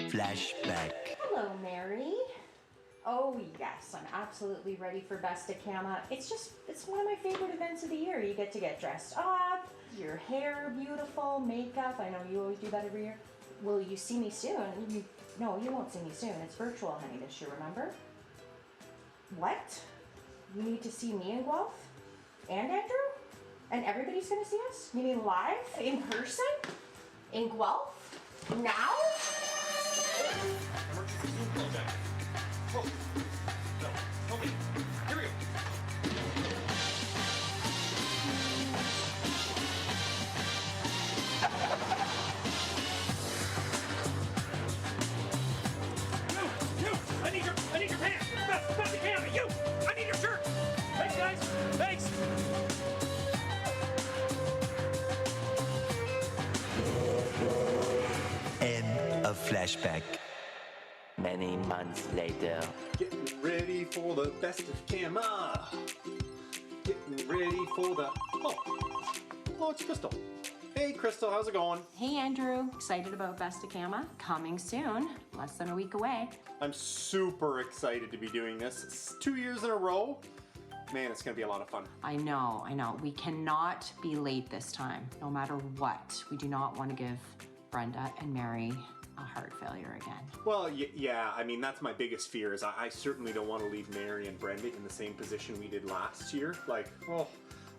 Flashback. Hello, Mary. Oh yes, I'm absolutely ready for Best of CAMA. It's one of my favorite events of the year. You get to get dressed up, your hair beautiful, makeup. I know you always do that every year. Will you see me soon? No, you won't see me soon. It's virtual, honey, this year, remember? What? You need to see me in Guelph? And Andrew? And everybody's gonna see us? You mean live? In person? In Guelph? Now? Oh, no, help me. Here we go. You! I need your pants! Best of CAMA, you! I need your shirt! Thanks, guys! Thanks! End of flashback. Many months later. Getting ready for the Best of CAMA. Getting ready for the... Oh, it's Crystal. Hey, Crystal, how's it going? Hey Andrew, excited about Best of CAMA? Coming soon, less than a week away. I'm super excited to be doing this. It's 2 years in a row. Man, it's gonna be a lot of fun. I know. We cannot be late this time, no matter what. We do not want to give Brenda and Mary a heart failure again. Well, yeah, I mean, that's my biggest fear is I certainly don't want to leave Mary and Brenda in the same position we did last year. Like, well,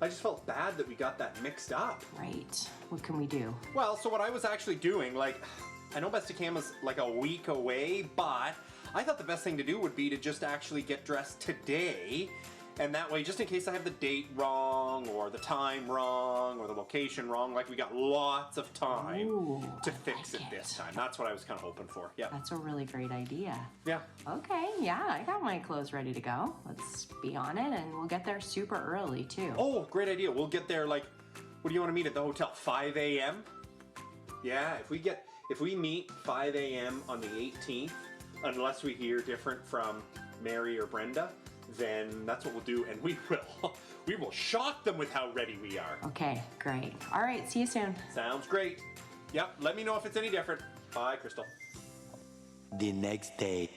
I just felt bad that we got that mixed up. Right. What can we do? Well, so what I was actually doing, like, I know Best of CAMA's like a week away, but I thought the best thing to do would be to just actually get dressed today. And that way, just in case I have the date wrong, or the time wrong, or the location wrong, like we got lots of time to fix it this time. That's what I was kind of hoping for. Yeah. That's a really great idea. Yeah. Okay, yeah, I got my clothes ready to go. Let's be on it, and we'll get there super early, too. Oh, great idea. We'll get there, like, what do you want to meet at the hotel? 5 a.m.? Yeah, if we meet 5 a.m. on the 18th, unless we hear different from Mary or Brenda, then that's what we'll do, and we will shock them with how ready we are. Okay, great. All right, see you soon. Sounds great. Yep, let me know if it's any different. Bye, Crystal. The next day.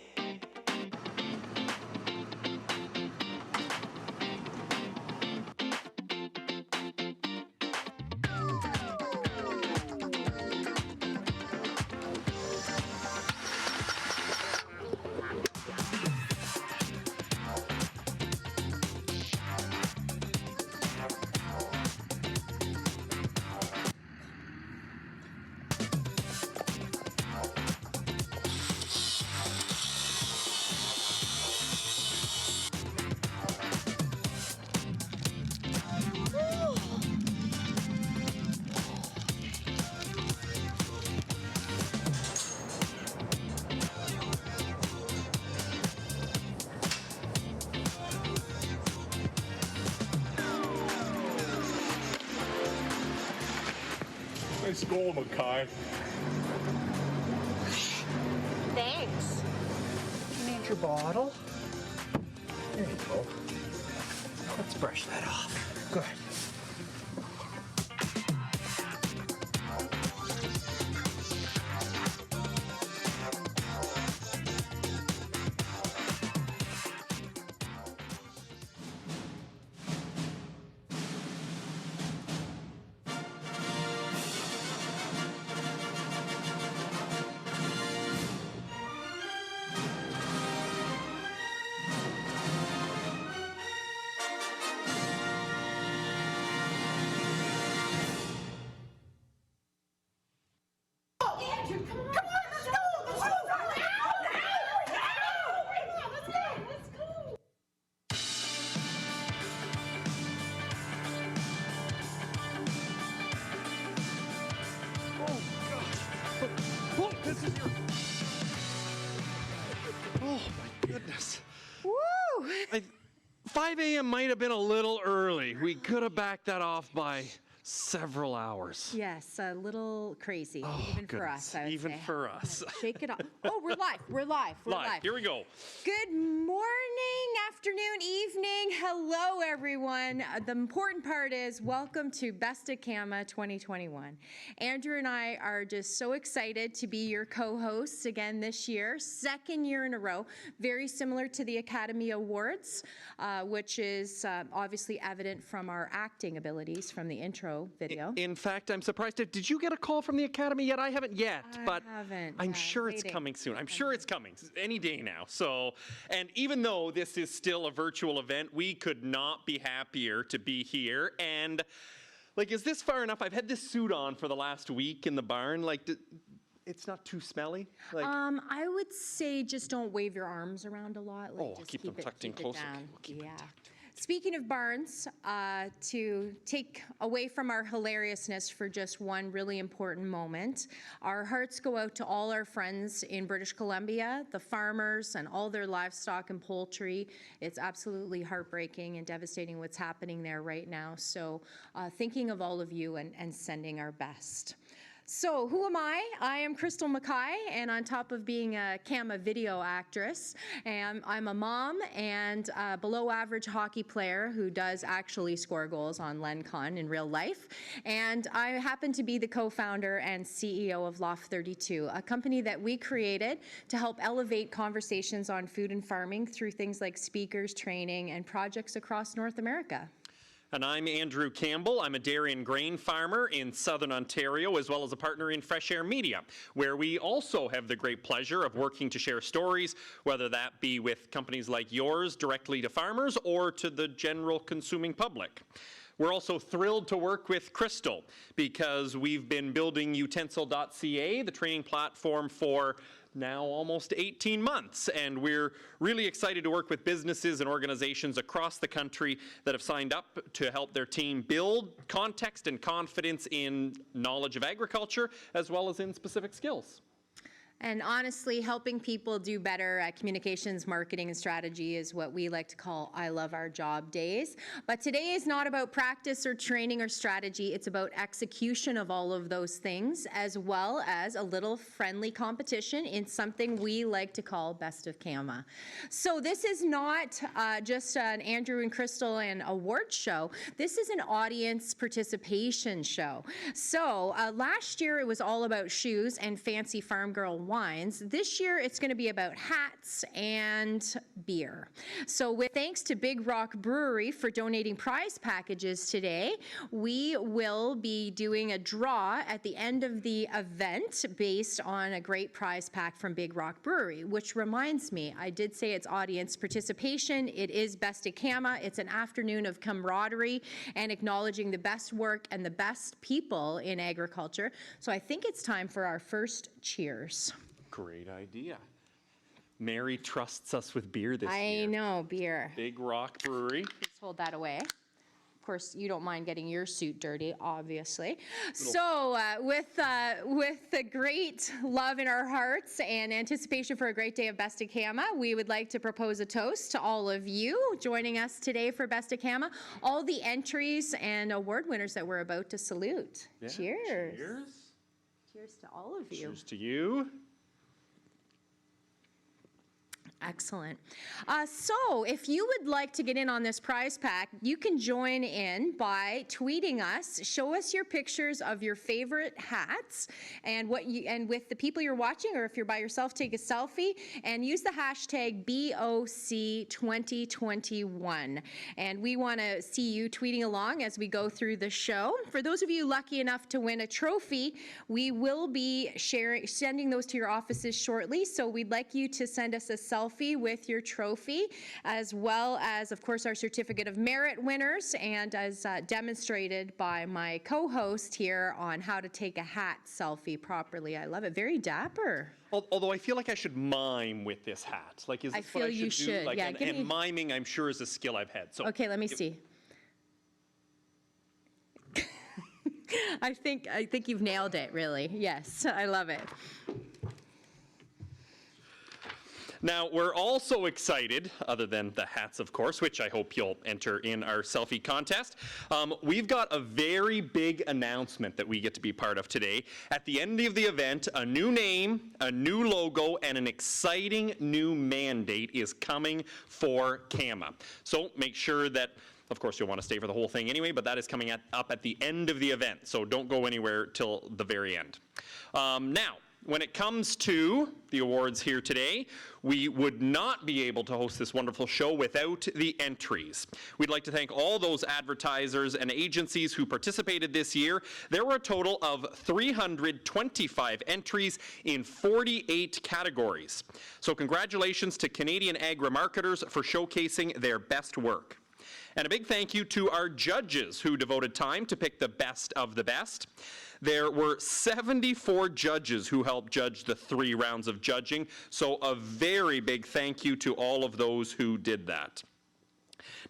Nice goal, Mackay. Thanks. You need your bottle? There you go. Let's brush that off. Good. Oh my goodness. Woo! 5 a.m. might have been a little early. We could have backed that off by several hours. Yes, a little crazy, Oh, even for goodness. us, I would Even say. for us. Shake it off. Oh, we're live. We're live. We're live. Here we go. Good morning, afternoon, evening. Hello, everyone. The important part is welcome to Best of CAMA 2021. Andrew and I are just so excited to be your co-hosts again this year, second year in a row, very similar to the Academy Awards, which is obviously evident from our acting abilities from the intro video. In fact, I'm surprised. Did you get a call from the Academy yet? I haven't yet, but haven't. I'm sure it's coming soon. I'm sure it's coming any day now. So, and even though this is still a virtual event, we could not be happier to be here. And like, is this far enough? I've had this suit on for the last week in the barn. Like, it's not too smelly? Like, I would say just don't wave your arms around a lot. Like, Oh, just keep them tucked in keep it close. Okay, down. we'll keep them Yeah. tucked. Speaking of barns, to take away from our hilariousness for just one really important moment, our hearts go out to all our friends in British Columbia, the farmers and all their livestock and poultry. It's absolutely heartbreaking and devastating what's happening there right now. So thinking of all of you and sending our best. So who am I? I am Crystal Mackay, and on top of being a CAMA video actress, I'm a mom and a below average hockey player who does actually score goals on LenCon in real life. And I happen to be the co-founder and CEO of Loft 32, a company that we created to help elevate conversations on food and farming through things like speakers, training, and projects across North America. And I'm Andrew Campbell. I'm a dairy and grain farmer in Southern Ontario, as well as a partner in Fresh Air Media, where we also have the great pleasure of working to share stories, whether that be with companies like yours directly to farmers or to the general consuming public. We're also thrilled to work with Crystal because we've been building utensil.ca, the training platform, for now almost 18 months, and we're really excited to work with businesses and organizations across the country that have signed up to help their team build context and confidence in knowledge of agriculture as well as in specific skills. And honestly, helping people do better at communications, marketing, and strategy is what we like to call I Love Our Job days. But today is not about practice or training or strategy. It's about execution of all of those things, as well as a little friendly competition in something we like to call Best of CAMA. So this is not just an Andrew and Crystal and award show. This is an audience participation show. So last year it was all about shoes and fancy farm girl wines. This year it's going to be about hats and beer. So with thanks to Big Rock Brewery for donating prize packages today, we will be doing a draw at the end of the event based on a great prize pack from Big Rock Brewery, which reminds me, I did say it's audience participation. It is Best of CAMA. It's an afternoon of camaraderie and acknowledging the best work and the best people in agriculture. So I think it's time for our first cheers. Great idea. Mary trusts us with beer this year. I know, beer. Big Rock Brewery. Let's hold that away. Of course, you don't mind getting your suit dirty, obviously. So with the great love in our hearts and anticipation for a great day of Best of CAMA, we would like to propose a toast to all of you joining us today for Best of CAMA, all the entries and award winners that we're about to salute. Yeah, Cheers. Cheers. Cheers to all of you. Cheers to you. Excellent. So if you would like to get in on this prize pack, you can join in by tweeting us. Show us your pictures of your favorite hats and with the people you're watching, or if you're by yourself, take a selfie and use the hashtag BOC2021. And we want to see you tweeting along as we go through the show. For those of you lucky enough to win a trophy, we will be sending those to your offices shortly. So we'd like you to send us a selfie with your trophy, as well as, of course, our certificate of merit winners, and as demonstrated by my co-host here on how to take a hat selfie properly. I love it. Very dapper. Although I feel like I should mime with this hat. Like, is this what I should do? Like, yeah, and miming, I'm sure, is a skill I've had. So okay, let me see. I think you've nailed it, really. Yes, I love it. Now, we're also excited, other than the hats, of course, which I hope you'll enter in our selfie contest. We've got a very big announcement that we get to be part of today. At the end of the event, a new name, a new logo, and an exciting new mandate is coming for CAMA. So make sure that, of course, you'll want to stay for the whole thing anyway, but that is coming up at the end of the event, so don't go anywhere till the very end. Now, when it comes to the awards here today, we would not be able to host this wonderful show without the entries. We'd like to thank all those advertisers and agencies who participated this year. There were a total of 325 entries in 48 categories. So congratulations to Canadian agri-marketers for showcasing their best work. And a big thank you to our judges who devoted time to pick the best of the best. There were 74 judges who helped judge the 3 rounds of judging, so a very big thank you to all of those who did that.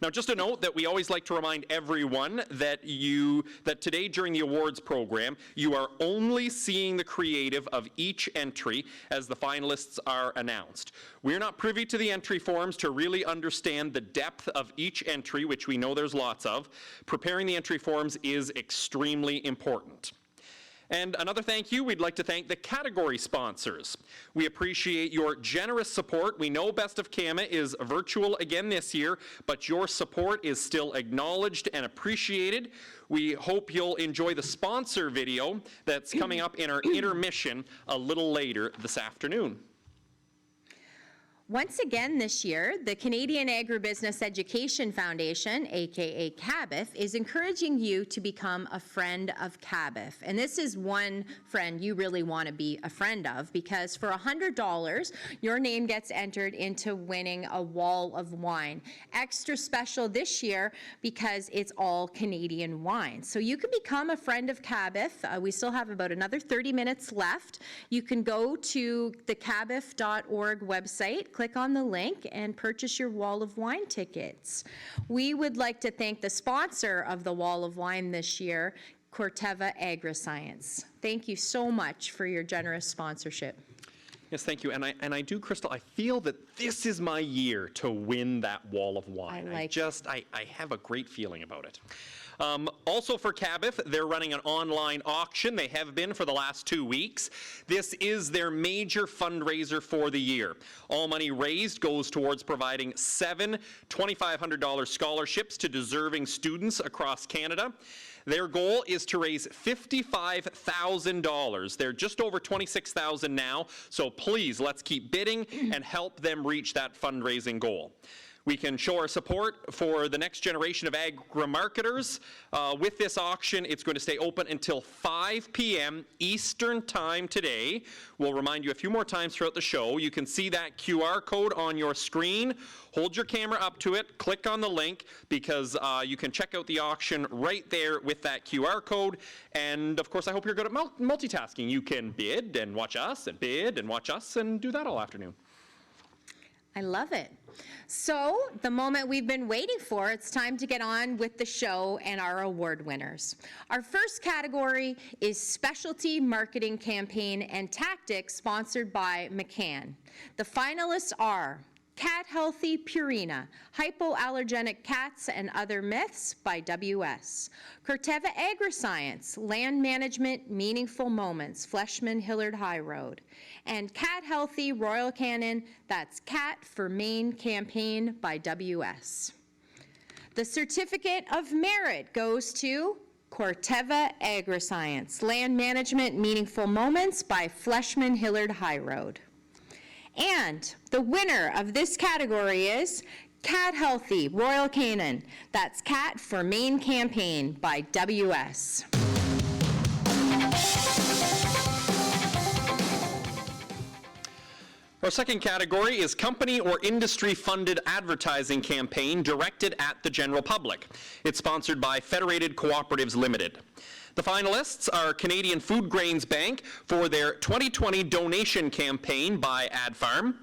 Now, just a note that we always like to remind everyone that today during the awards program, you are only seeing the creative of each entry as the finalists are announced. We're not privy to the entry forms to really understand the depth of each entry, which we know there's lots of. Preparing the entry forms is extremely important. And another thank you, we'd like to thank the category sponsors. We appreciate your generous support. We know Best of CAMA is virtual again this year, but your support is still acknowledged and appreciated. We hope you'll enjoy the sponsor video that's coming up in our intermission a little later this afternoon. Once again this year, the Canadian Agribusiness Education Foundation, aka CABIF, is encouraging you to become a friend of CABIF. And this is one friend you really want to be a friend of, because for $100, your name gets entered into winning a wall of wine. Extra special this year because it's all Canadian wine. So you can become a friend of CABIF. We still have about another 30 minutes left. You can go to the cabif.org website, click on the link, and purchase your Wall of Wine tickets. We would like to thank the sponsor of the Wall of Wine this year, Corteva Agriscience. Thank you so much for your generous sponsorship. Yes, thank you. And I do, Crystal, I feel that this is my year to win that Wall of Wine. I have a great feeling about it. Also for CABIF, they're running an online auction. They have been for the last 2 weeks. This is their major fundraiser for the year. All money raised goes towards providing 7 $2,500 scholarships to deserving students across Canada. Their goal is to raise $55,000. They're just over $26,000 now, so please, let's keep bidding and help them reach that fundraising goal. We can show our support for the next generation of agri-marketers. With this auction, it's going to stay open until 5 p.m. Eastern Time today. We'll remind you a few more times throughout the show. You can see that QR code on your screen. Hold your camera up to it, click on the link, because you can check out the auction right there with that QR code. And of course, I hope you're good at multitasking. You can bid and watch us, and bid and watch us, and do that all afternoon. I love it. So, the moment we've been waiting for, it's time to get on with the show and our award winners. Our first category is Specialty Marketing Campaign and Tactics, sponsored by McCann. The finalists are Cat Healthy Purina, Hypoallergenic Cats and Other Myths by WS. Corteva Agriscience, Land Management Meaningful Moments, Fleshman Hillard High Road. And Cat Healthy Royal Canin, that's Cat for Maine Campaign by WS. The Certificate of Merit goes to Corteva Agriscience, Land Management Meaningful Moments by Fleshman Hillard High Road. And the winner of this category is Cat Healthy Royal Canin. That's Cat for Maine Campaign by WS. Our second category is company or industry-funded advertising campaign directed at the general public. It's sponsored by Federated Cooperatives Limited. The finalists are Canadian Food Grains Bank for their 2020 donation campaign by AdFarm,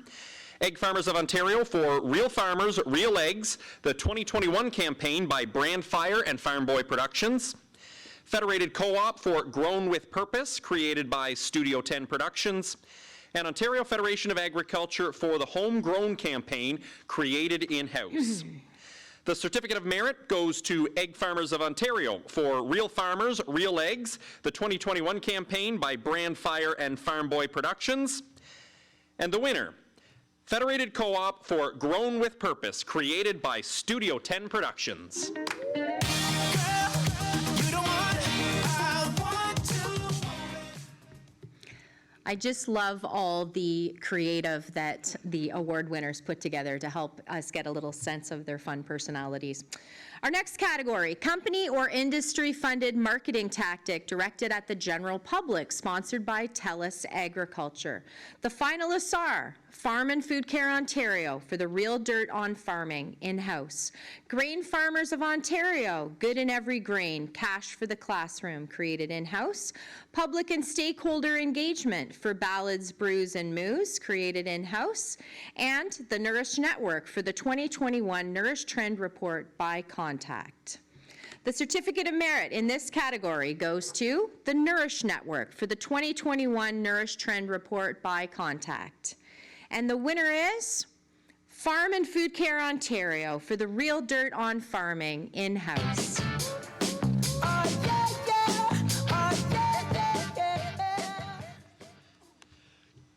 Egg Farmers of Ontario for Real Farmers, Real Eggs, the 2021 campaign by Brandfire and Farm Boy Productions, Federated Co-op for Grown with Purpose, created by Studio 10 Productions, and Ontario Federation of Agriculture for the Homegrown campaign, created in-house. The Certificate of Merit goes to Egg Farmers of Ontario for Real Farmers, Real Eggs, the 2021 campaign by Brand Fire and Farm Boy Productions. And the winner, Federated Co-op for Grown with Purpose, created by Studio 10 Productions. I just love all the creative that the award winners put together to help us get a little sense of their fun personalities. Our next category, company or industry-funded marketing tactic directed at the general public, sponsored by TELUS Agriculture. The finalists are Farm and Food Care Ontario for the Real Dirt on Farming in-house. Grain Farmers of Ontario, Good in Every Grain, Cash for the Classroom, created in-house. Public and Stakeholder Engagement for Ballads, Brews and Moos, created in-house. And the Nourish Network for the 2021 Nourish Trend Report by Contact. The Certificate of Merit in this category goes to the Nourish Network for the 2021 Nourish Trend Report by Contact. And the winner is Farm and Food Care Ontario for the Real Dirt on Farming in-house.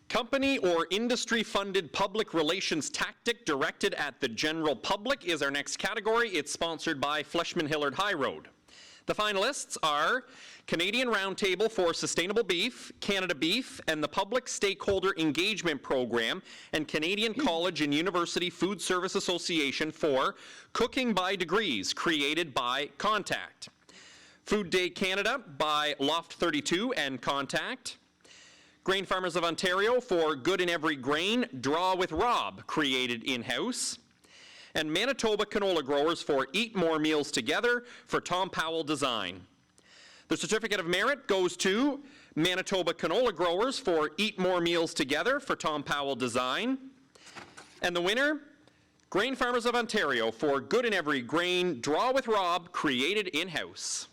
Company or industry-funded public relations tactic directed at the general public is our next category. It's sponsored by Fleshman Hillard High Road. The finalists are Canadian Roundtable for Sustainable Beef, Canada Beef, and the Public Stakeholder Engagement Program, and Canadian College and University Food Service Association for Cooking by Degrees, created by Contact. Food Day Canada by Loft 32 and Contact. Grain Farmers of Ontario for Good in Every Grain, Draw with Rob, created in-house. And Manitoba Canola Growers for Eat More Meals Together for Tom Powell Design. The Certificate of Merit goes to Manitoba Canola Growers for Eat More Meals Together for Tom Powell Design. And the winner, Grain Farmers of Ontario for Good in Every Grain, Draw with Rob, created in-house.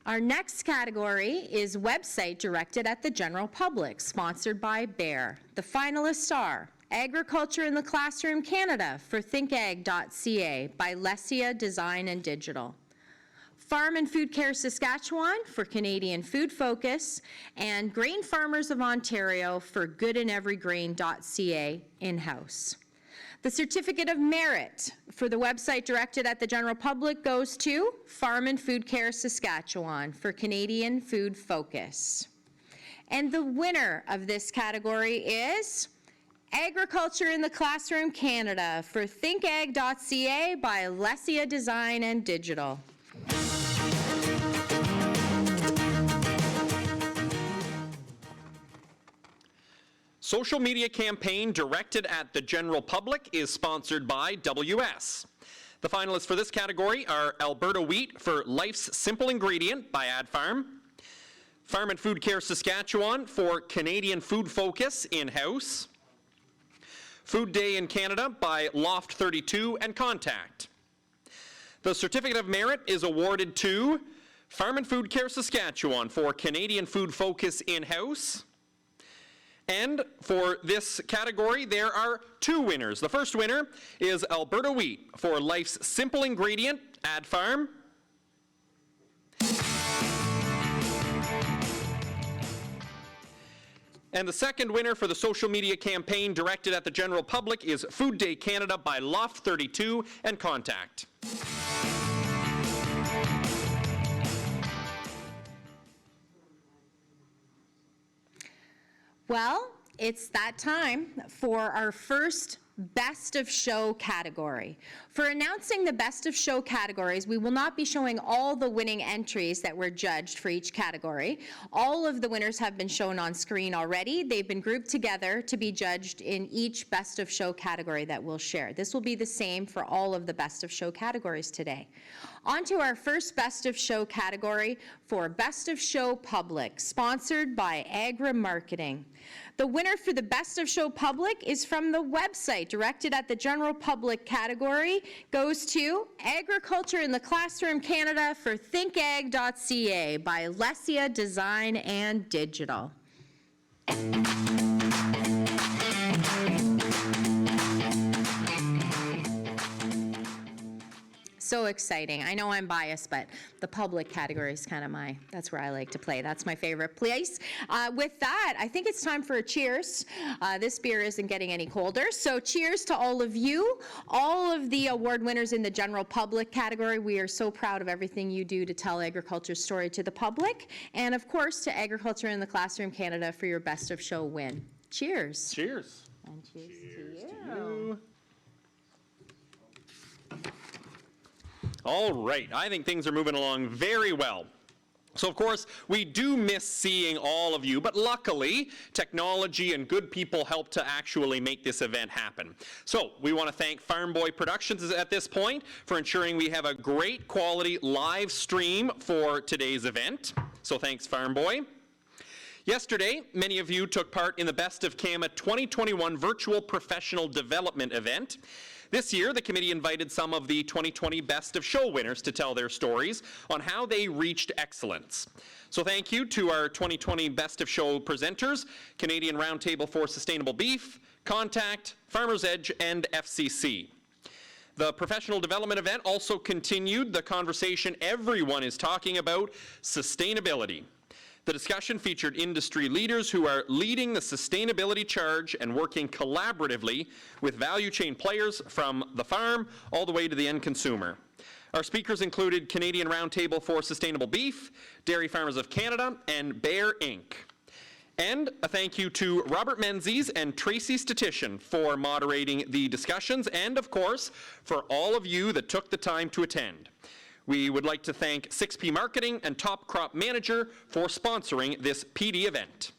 Our next category is website directed at the general public, sponsored by BEAR. The finalists are Agriculture in the Classroom Canada for thinkag.ca by Lesia Design and Digital. Farm and Food Care Saskatchewan for Canadian Food Focus, and Grain Farmers of Ontario for goodineverygrain.ca in-house. The Certificate of Merit for the website directed at the general public goes to Farm and Food Care Saskatchewan for Canadian Food Focus. And the winner of this category is Agriculture in the Classroom Canada for thinkag.ca by Lesia Design and Digital. Social media campaign directed at the general public is sponsored by WS. The finalists for this category are Alberta Wheat for Life's Simple Ingredient by Ad Farm, Farm and Food Care Saskatchewan for Canadian Food Focus in-house, Food Day in Canada by Loft 32 and Contact. The Certificate of Merit is awarded to Farm and Food Care Saskatchewan for Canadian Food Focus in-house. And for this category, there are two winners. The first winner is Alberta Wheat for Life's Simple Ingredient, Ad Farm. And the second winner for the social media campaign directed at the general public is Food Day Canada by Loft 32 and Contact. Well, it's that time for our first Best of Show category. For announcing the Best of Show categories, we will not be showing all the winning entries that were judged for each category. All of the winners have been shown on screen already. They've been grouped together to be judged in each Best of Show category that we'll share. This will be the same for all of the Best of Show categories today. On to our first Best of Show category for Best of Show Public, sponsored by Agri Marketing. The winner for the Best of Show Public is from the website tonight, directed at the general public category, goes to Agriculture in the Classroom Canada for thinkag.ca by Lesia Design and Digital. So exciting. I know I'm biased, but the public category is kind of that's where I like to play. That's my favorite place. With that, I think it's time for a cheers. This beer isn't getting any colder, so cheers to all of you, all of the award winners in the general public category. We are so proud of everything you do to tell agriculture's story to the public, and of course to Agriculture in the Classroom Canada for your Best of Show win. Cheers. Cheers. And cheers to you. You. All right, I think things are moving along very well. So of course, we do miss seeing all of you, but luckily, technology and good people help to actually make this event happen. So we want to thank Farm Boy Productions at this point for ensuring we have a great quality live stream for today's event. So thanks, Farm Boy. Yesterday, many of you took part in the Best of CAMA 2021 Virtual Professional Development event. This year, the committee invited some of the 2020 Best of Show winners to tell their stories on how they reached excellence. So thank you to our 2020 Best of Show presenters, Canadian Roundtable for Sustainable Beef, Contact, Farmers Edge, and FCC. The professional development event also continued the conversation everyone is talking about, sustainability. The discussion featured industry leaders who are leading the sustainability charge and working collaboratively with value chain players from the farm all the way to the end consumer. Our speakers included Canadian Roundtable for Sustainable Beef, Dairy Farmers of Canada, and Bear Inc. And a thank you to Robert Menzies and Tracy Statistician for moderating the discussions, and of course, for all of you that took the time to attend. We would like to thank 6P Marketing and Top Crop Manager for sponsoring this PD event.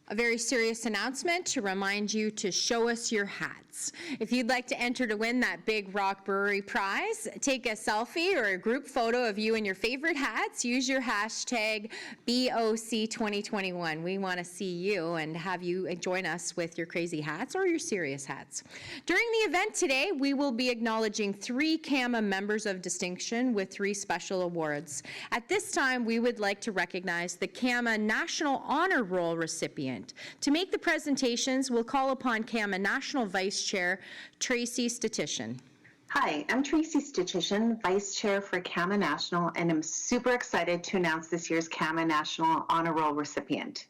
A very serious announcement to remind you to show us your hats. If you'd like to enter to win that Big Rock Brewery prize, take a selfie or a group photo of you in your favorite hats. Use your hashtag BOC2021. We want to see you and have you join us with your crazy hats or your serious hats. During the event today, we will be acknowledging 3 CAMA members of distinction with 3 special awards. At this time, we would like to recognize the CAMA National Honor Roll recipient. To make the presentations, we'll call upon CAMA National Vice Chair, Tracy Statistician. Hi, I'm Tracy Statistician, Vice Chair for CAMA National, and I'm super excited to announce this year's CAMA National Honor Roll recipient.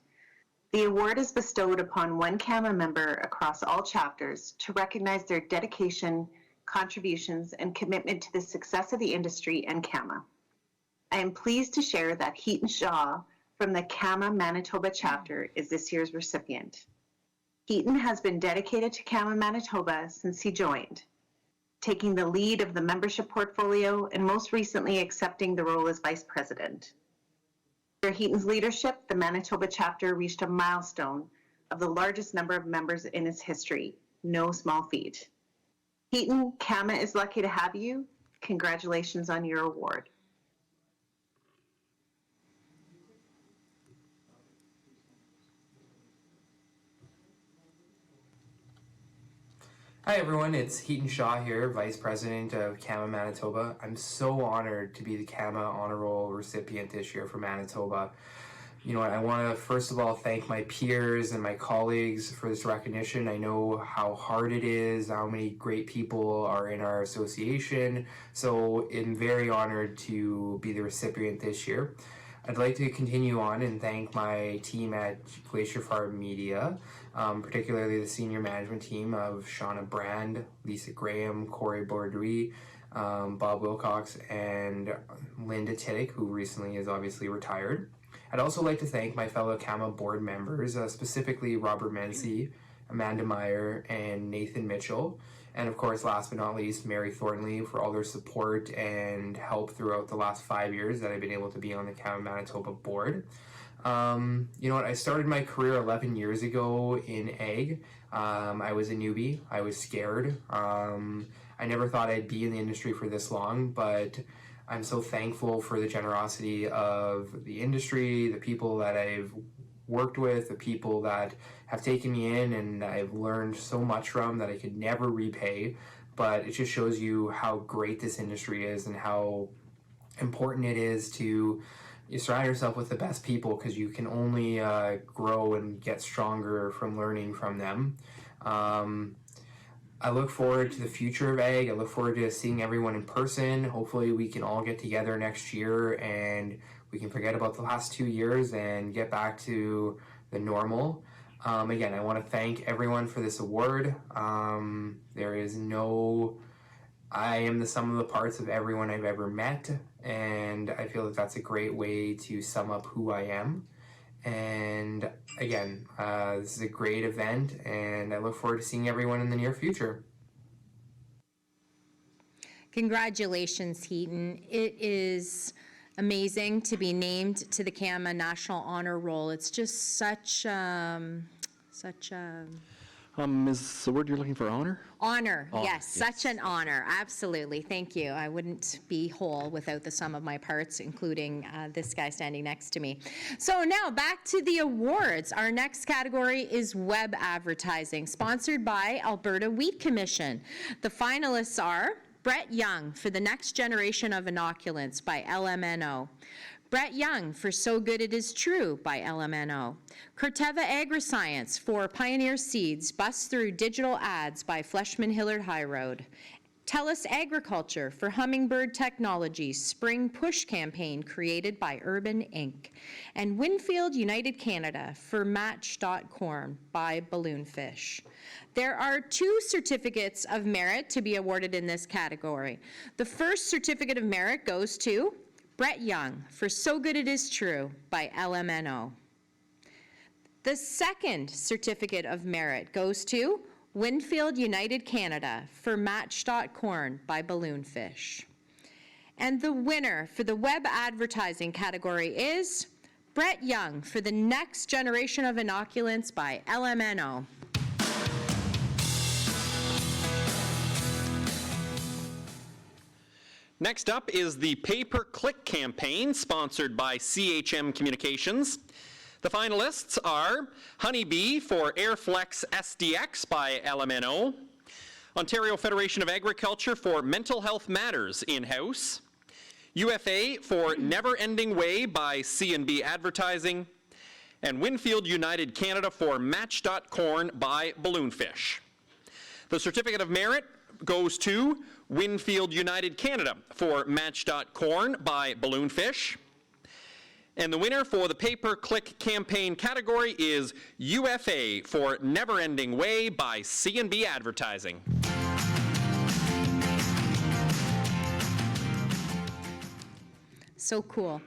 The award is bestowed upon one CAMA member across all chapters to recognize their dedication, contributions, and commitment to the success of the industry and CAMA. I am pleased to share that Heaton Shaw from the CAMA Manitoba chapter is this year's recipient. Heaton has been dedicated to CAMA Manitoba since he joined, taking the lead of the membership portfolio and most recently accepting the role as Vice President. Under Heaton's leadership, the Manitoba chapter reached a milestone of the largest number of members in its history. No small feat. Heaton, CAMA is lucky to have you. Congratulations on your award. Hi everyone, it's Heaton Shaw here, Vice President of CAMA Manitoba. I'm so honored to be the CAMA Honor Roll recipient this year for Manitoba. You know what, I want to first of all thank my peers and my colleagues for this recognition. I know how hard it is, how many great people are in our association, so I'm very honored to be the recipient this year. I'd like to continue on and thank my team at Glacier Farm Media, particularly the senior management team of Shauna Brand, Lisa Graham, Corey Borderie, Bob Wilcox, and Linda Tiddick, who recently is obviously retired. I'd also like to thank my fellow CAMA board members, specifically Robert Menzies, Amanda Meyer, and Nathan Mitchell. And of course, last but not least, Mary Thornley for all their support and help throughout the last 5 years that I've been able to be on the CAMA Manitoba board. You know what, I started my career 11 years ago in ag. I was a newbie. I was scared. I never thought I'd be in the industry for this long, but I'm so thankful for the generosity of the industry, the people that I've worked with, the people that have taken me in and I've learned so much from that I could never repay. But it just shows you how great this industry is and how important it is to surround yourself with the best people, because you can only grow and get stronger from learning from them. I look forward to the future of ag. I look forward to seeing everyone in person. Hopefully we can all get together next year and we can forget about the last 2 years and get back to the normal. Again, I want to thank everyone for this award. There is no, I am the sum of the parts of everyone I've ever met, and I feel that that's a great way to sum up who I am. And again, this is a great event, and I look forward to seeing everyone in the near future. Congratulations, Heaton. It is amazing to be named to the CAMA National Honor Roll. It's just such a Is the word you're looking for honor? honor. Yes, such an honor. Absolutely. Thank you. I wouldn't be whole without the sum of my parts, including this guy standing next to me. So now back to the awards. Our next category is web advertising, sponsored by Alberta Wheat Commission. The finalists are Brett Young for The Next Generation of Inoculants by LMNO. Brett Young for So Good It Is True by LMNO. Corteva Agri-Science for Pioneer Seeds, Bust Through Digital Ads by Fleshman Hillard High Road. TELUS Agriculture for Hummingbird Technologies, Spring Push Campaign created by Urban Inc. And Winfield United Canada for Match.corn by Balloonfish. There are 2 certificates of merit to be awarded in this category. The first certificate of merit goes to Brett Young for So Good It Is True by LMNO. The second certificate of merit goes to Winfield United Canada for Match.corn by Balloonfish. And the winner for the web advertising category is Brett Young for The Next Generation of Inoculants by LMNO. Next up is the pay-per-click campaign sponsored by CHM Communications. The finalists are Honeybee for Airflex SDX by LMNO, Ontario Federation of Agriculture for Mental Health Matters in-house, UFA for Never Ending Way by C&B Advertising, and Winfield United Canada for Match.corn by Balloonfish. The certificate of merit goes to Winfield United Canada for Match.corn by Balloonfish. And the winner for the pay-per-click campaign category is UFA for Never Ending Way by C&B Advertising. So cool.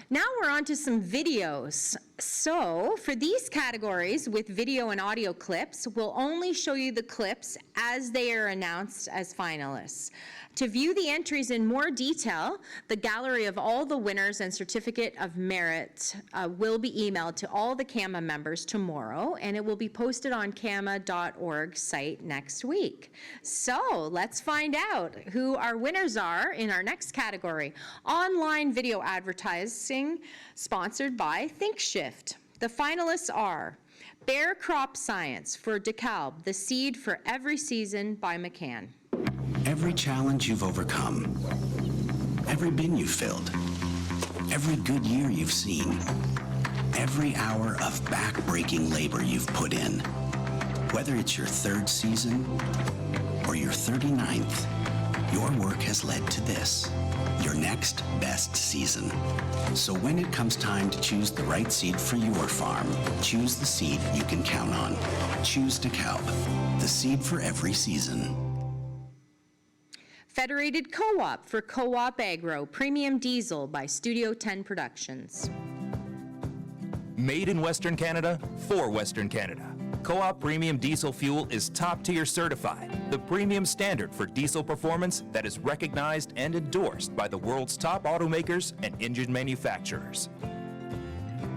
Now we're on to some videos. So for these categories with video and audio clips, we'll only show you the clips as they are announced as finalists. To view the entries in more detail, the gallery of all the winners and certificate of merit will be emailed to all the CAMA members tomorrow, and it will be posted on cama.org site next week. So let's find out who our winners are in our next category, online video advertising, sponsored by ThinkShift. The finalists are Bear Crop Science for DeKalb, the seed for every season by McCann. Every challenge you've overcome, every bin you've filled, every good year you've seen, every hour of back-breaking labor you've put in, whether it's your 3rd season or your 39th, your work has led to this, your next best season. So when it comes time to choose the right seed for your farm, choose the seed you can count on. Choose DeKalb, the seed for every season. Federated Co-op for Co-op Agro, Premium Diesel by Studio 10 Productions. Made in Western Canada, for Western Canada. Co-op Premium Diesel Fuel is top-tier certified, the premium standard for diesel performance that is recognized and endorsed by the world's top automakers and engine manufacturers.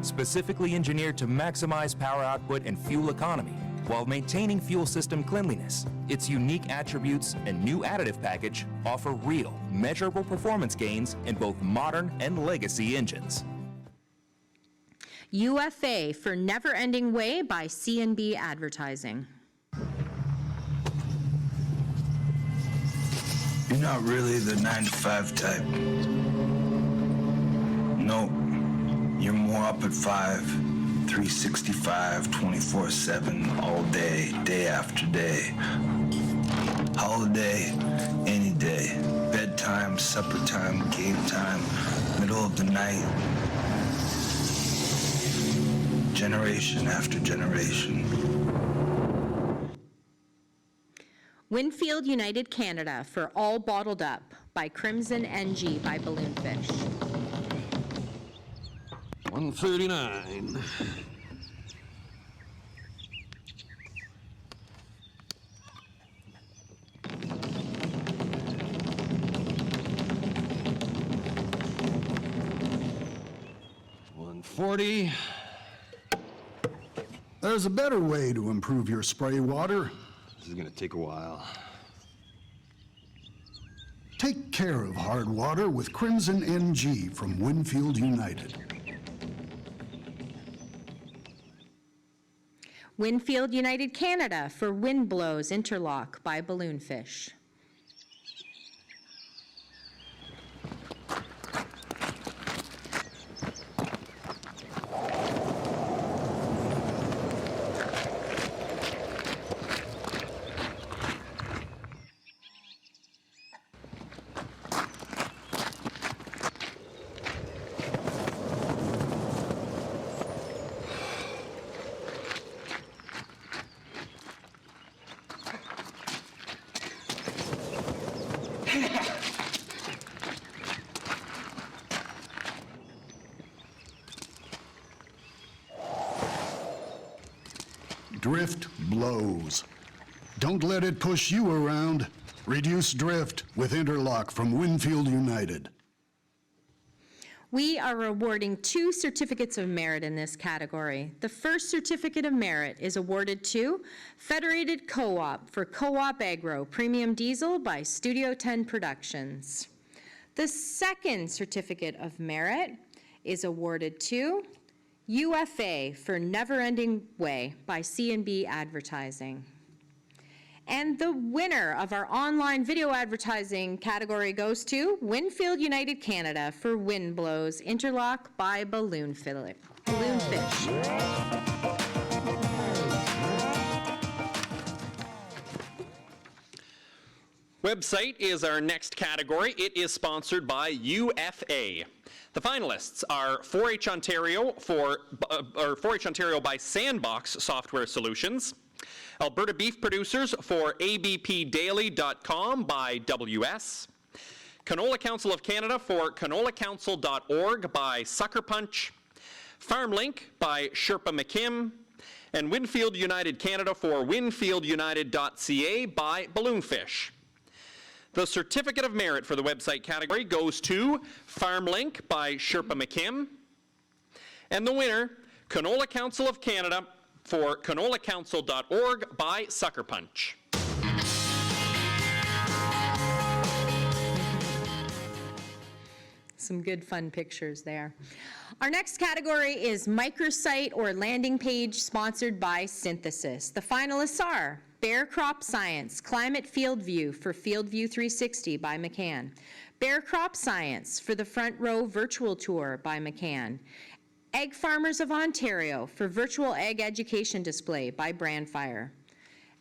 Specifically engineered to maximize power output and fuel economy, while maintaining fuel system cleanliness, its unique attributes and new additive package offer real, measurable performance gains in both modern and legacy engines. UFA for Never Ending Way by C&B Advertising. You're not really the 9-to-5 type. Nope. You're more up at 5, 365, 24/7, all day, day after day. Holiday, any day. Bedtime, supper time, game time, middle of the night. Generation after generation. Winfield United Canada for All Bottled Up by Crimson NG by Balloonfish. 139. $140. There's a better way to improve your spray water. This is gonna take a while. Take care of hard water with Crimson NG from Winfield United. Winfield United Canada for Wind Blows Interlock by Balloonfish. Drift blows. Don't let it push you around. Reduce drift with Interlock from Winfield United. We are awarding 2 certificates of merit in this category. The first certificate of merit is awarded to Federated Co-op for Co-op Agro Premium Diesel by Studio 10 Productions. The second certificate of merit is awarded to UFA for Never Ending Way by C&B Advertising. And the winner of our online video advertising category goes to Winfield United Canada for Wind Blows Interlock by Balloonfish. Website is our next category. It is sponsored by UFA. The finalists are 4-H Ontario for 4-H Ontario by Sandbox Software Solutions, Alberta Beef Producers for abpdaily.com by WS, Canola Council of Canada for canolacouncil.org by Sucker Punch, FarmLink by Sherpa McKim, and Winfield United Canada for winfieldunited.ca by Balloonfish. The Certificate of Merit for the website category goes to FarmLink by Sherpa McKim, and the winner, Canola Council of Canada for canolacouncil.org by Sucker Punch. Some good fun pictures there. Our next category is microsite or landing page sponsored by Synthesis. The finalists are Bear Crop Science, Climate Field View for Field View 360 by McCann. Bear Crop Science for the Front Row Virtual Tour by McCann. Egg Farmers of Ontario for Virtual Egg Education Display by Brandfire.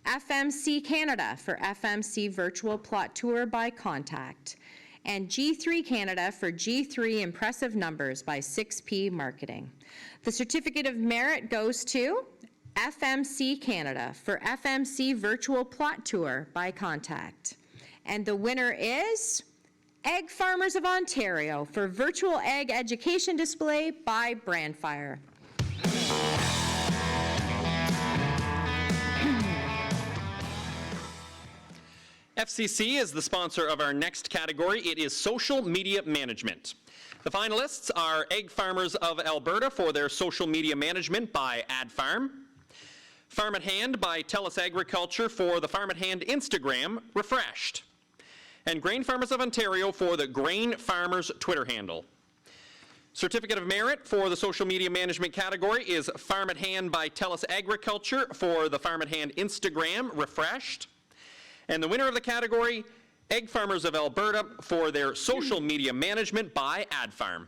FMC Canada for FMC Virtual Plot Tour by Contact. And G3 Canada for G3 Impressive Numbers by 6P Marketing. The Certificate of Merit goes to FMC Canada for FMC Virtual Plot Tour by Contact. And the winner is Egg Farmers of Ontario for Virtual Egg Education Display by Brandfire. FCC is the sponsor of our next category. It is Social Media Management. The finalists are Egg Farmers of Alberta for their social media management by AdFarm, Farm at Hand by TELUS Agriculture for the Farm at Hand Instagram refreshed, and Grain Farmers of Ontario for the Grain Farmers Twitter handle. Certificate of Merit for the social media management category is Farm at Hand by TELUS Agriculture for the Farm at Hand Instagram, refreshed. And the winner of the category, Egg Farmers of Alberta for their social media management by AdFarm.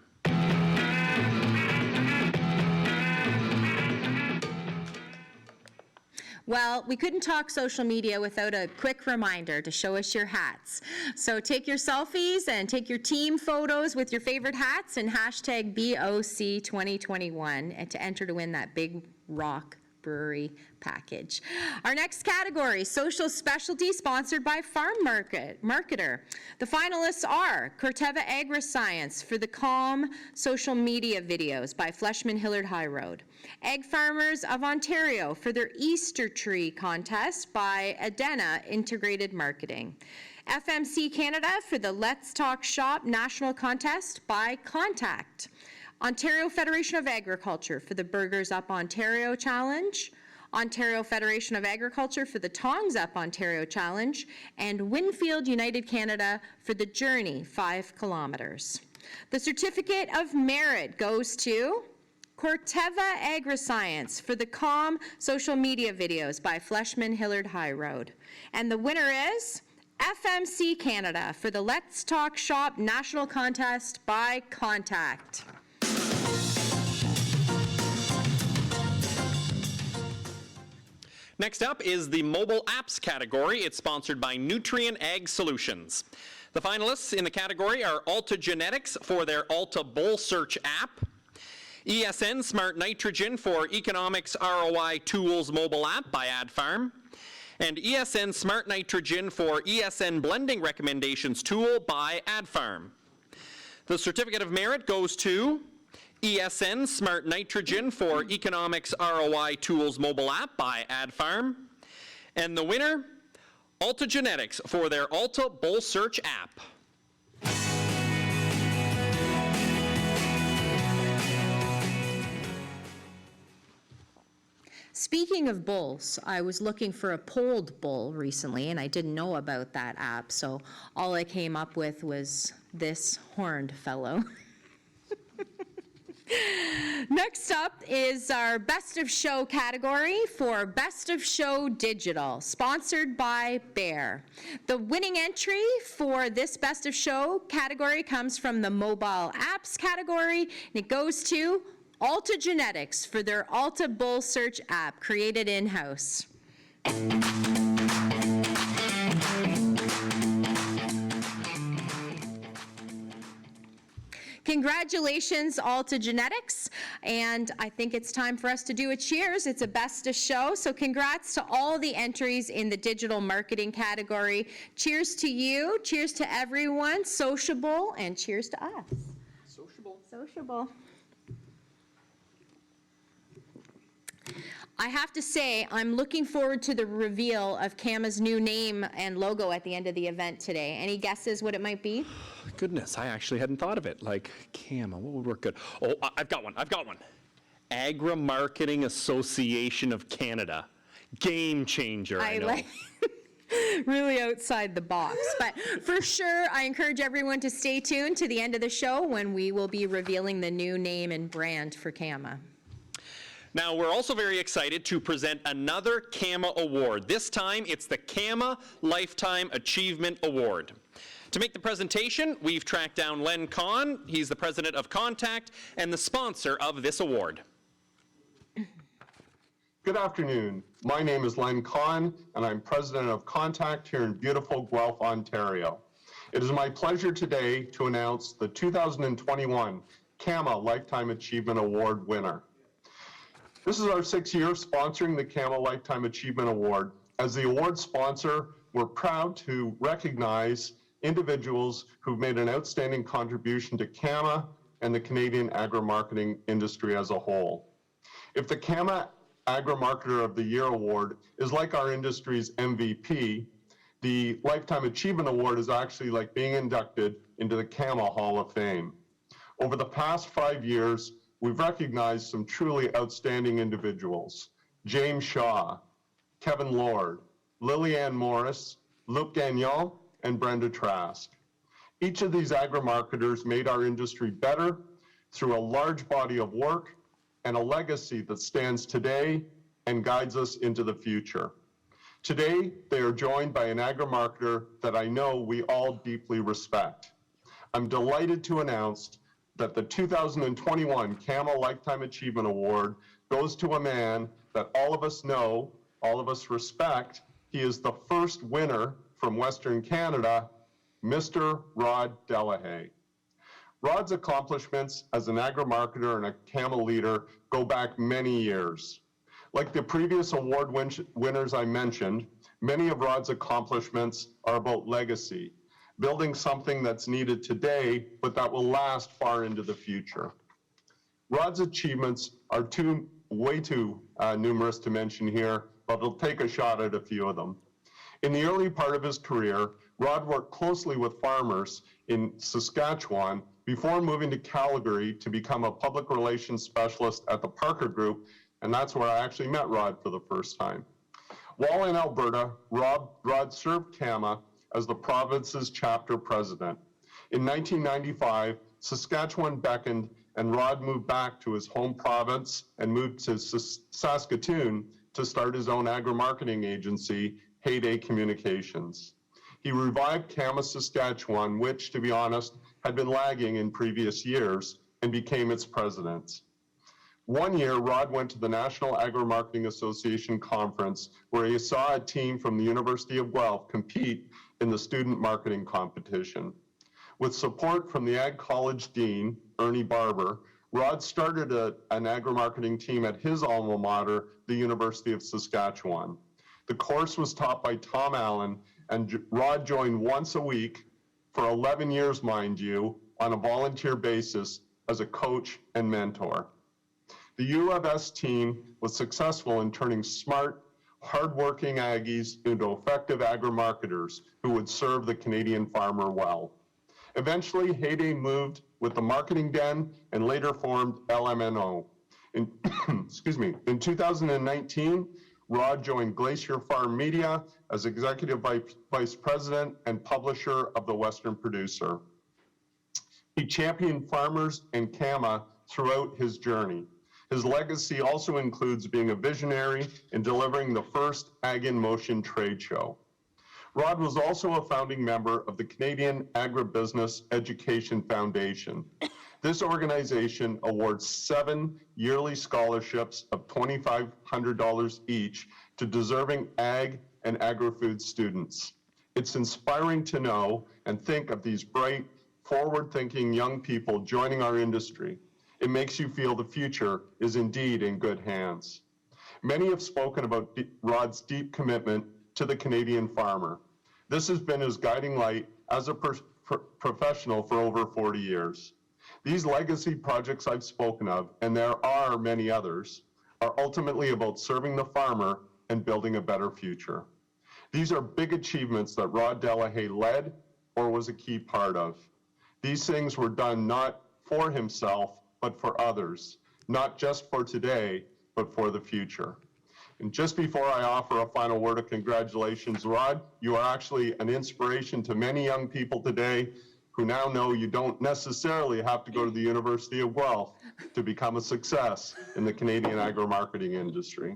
Well, we couldn't talk social media without a quick reminder to show us your hats. So take your selfies and take your team photos with your favorite hats and hashtag BOC2021 and to enter to win that Big Rock Brewery package. Our next category, social specialty, sponsored by Farm Marketer. The finalists are Corteva Agri-Science for the CAMA social media videos by Fleshman Hillard High Road. Egg Farmers of Ontario for their Easter tree contest by Adena Integrated Marketing. FMC Canada for the Let's Talk Shop national contest by Contact. Ontario Federation of Agriculture for the Burgers Up Ontario Challenge, Ontario Federation of Agriculture for the Tongs Up Ontario Challenge, and Winfield United Canada for the Journey 5 kilometers. The Certificate of Merit goes to Corteva Agri-Science for the CALM social media videos by Fleshman Hillard High Road. And the winner is FMC Canada for the Let's Talk Shop national contest by Contact. Next up is the mobile apps category. It's sponsored by Nutrien Ag Solutions. The finalists in the category are Alta Genetics for their Alta Bull Search app, ESN Smart Nitrogen for Economics ROI Tools mobile app by AdFarm, and ESN Smart Nitrogen for ESN Blending Recommendations tool by AdFarm. The Certificate of Merit goes to ESN Smart Nitrogen for Economics ROI Tools mobile app by AdFarm. And the winner, Alta Genetics for their Alta Bull Search app. Speaking of bulls, I was looking for a polled bull recently and I didn't know about that app, so all I came up with was this horned fellow. Next up is our Best of Show category for Best of Show Digital, sponsored by Bear. The winning entry for this Best of Show category comes from the mobile apps category, and it goes to Alta Genetics for their Alta Bull Search app created in-house. Congratulations, Alta Genetics, and I think it's time for us to do a cheers. It's a best of show, so congrats to all the entries in the digital marketing category. Cheers to you, cheers to everyone, sociable, and cheers to us. Sociable. I have to say, I'm looking forward to the reveal of CAMA's new name and logo at the end of the event today. Any guesses what it might be? Goodness, I actually hadn't thought of it. Like, CAMA, what would work good? Oh, I've got one. Agri-Marketing Association of Canada. Game changer, I know. Like really outside the box. But for sure, I encourage everyone to stay tuned to the end of the show when we will be revealing the new name and brand for CAMA. Now, we're also very excited to present another CAMA award. This time, it's the CAMA Lifetime Achievement Award. To make the presentation, we've tracked down Len Kahn. He's the president of Contact and the sponsor of this award. Good afternoon. My name is Len Kahn, and I'm president of Contact here in beautiful Guelph, Ontario. It is my pleasure today to announce the 2021 CAMA Lifetime Achievement Award winner. This is our 6th year sponsoring the CAMA Lifetime Achievement Award. As the award sponsor, we're proud to recognize individuals who've made an outstanding contribution to CAMA and the Canadian agri-marketing industry as a whole. If the CAMA Agri-Marketer of the Year Award is like our industry's MVP, the Lifetime Achievement Award is actually like being inducted into the CAMA Hall of Fame. Over the past 5 years, we've recognized some truly outstanding individuals: James Shaw, Kevin Lord, Lillianne Morris, Luc Gagnon, and Brenda Trask. Each of these agri-marketers made our industry better through a large body of work and a legacy that stands today and guides us into the future. Today, they are joined by an agri-marketer that I know we all deeply respect. I'm delighted to announce that the 2021 CAMA Lifetime Achievement Award goes to a man that all of us know, all of us respect. He is the first winner from Western Canada, Mr. Rod Delahaye. Rod's accomplishments as an agri-marketer and a CAMA leader go back many years. Like the previous award winners I mentioned, many of Rod's accomplishments are about legacy, building something that's needed today, but that will last far into the future. Rod's achievements are way too numerous to mention here, but we'll take a shot at a few of them. In the early part of his career, Rod worked closely with farmers in Saskatchewan before moving to Calgary to become a public relations specialist at the Parker Group, and that's where I actually met Rod for the first time. While in Alberta, Rod served CAMA as the province's chapter president. In 1995, Saskatchewan beckoned and Rod moved back to his home province and moved to Saskatoon to start his own agri-marketing agency, Heyday Communications. He revived CAMA Saskatchewan, which, to be honest, had been lagging in previous years, and became its president. One year, Rod went to the National Agri-Marketing Association conference where he saw a team from the University of Guelph compete in the student marketing competition. With support from the Ag College Dean, Ernie Barber, Rod started an agri-marketing team at his alma mater, the University of Saskatchewan. The course was taught by Tom Allen, and Rod joined once a week for 11 years, mind you, on a volunteer basis as a coach and mentor. The U of S team was successful in turning smart, hardworking Aggies into effective agri-marketers who would serve the Canadian farmer well. Eventually, Heyday moved with the Marketing Den and later formed LMNO. In 2019, Rod joined Glacier Farm Media as Executive Vice President and Publisher of the Western Producer. He championed farmers and CAMA throughout his journey. His legacy also includes being a visionary in delivering the first Ag in Motion trade show. Rod was also a founding member of the Canadian Agribusiness Education Foundation. This organization awards 7 yearly scholarships of $2,500 each to deserving ag and agri-food students. It's inspiring to know and think of these bright, forward-thinking young people joining our industry. It makes you feel the future is indeed in good hands. Many have spoken about Rod's deep commitment to the Canadian farmer. This has been his guiding light as a professional for over 40 years. These legacy projects I've spoken of, and there are many others, are ultimately about serving the farmer and building a better future. These are big achievements that Rod Delahaye led or was a key part of. These things were done not for himself, but for others, not just for today, but for the future. And just before I offer a final word of congratulations, Rod, you are actually an inspiration to many young people today who now know you don't necessarily have to go to the University of Guelph to become a success in the Canadian agri-marketing industry.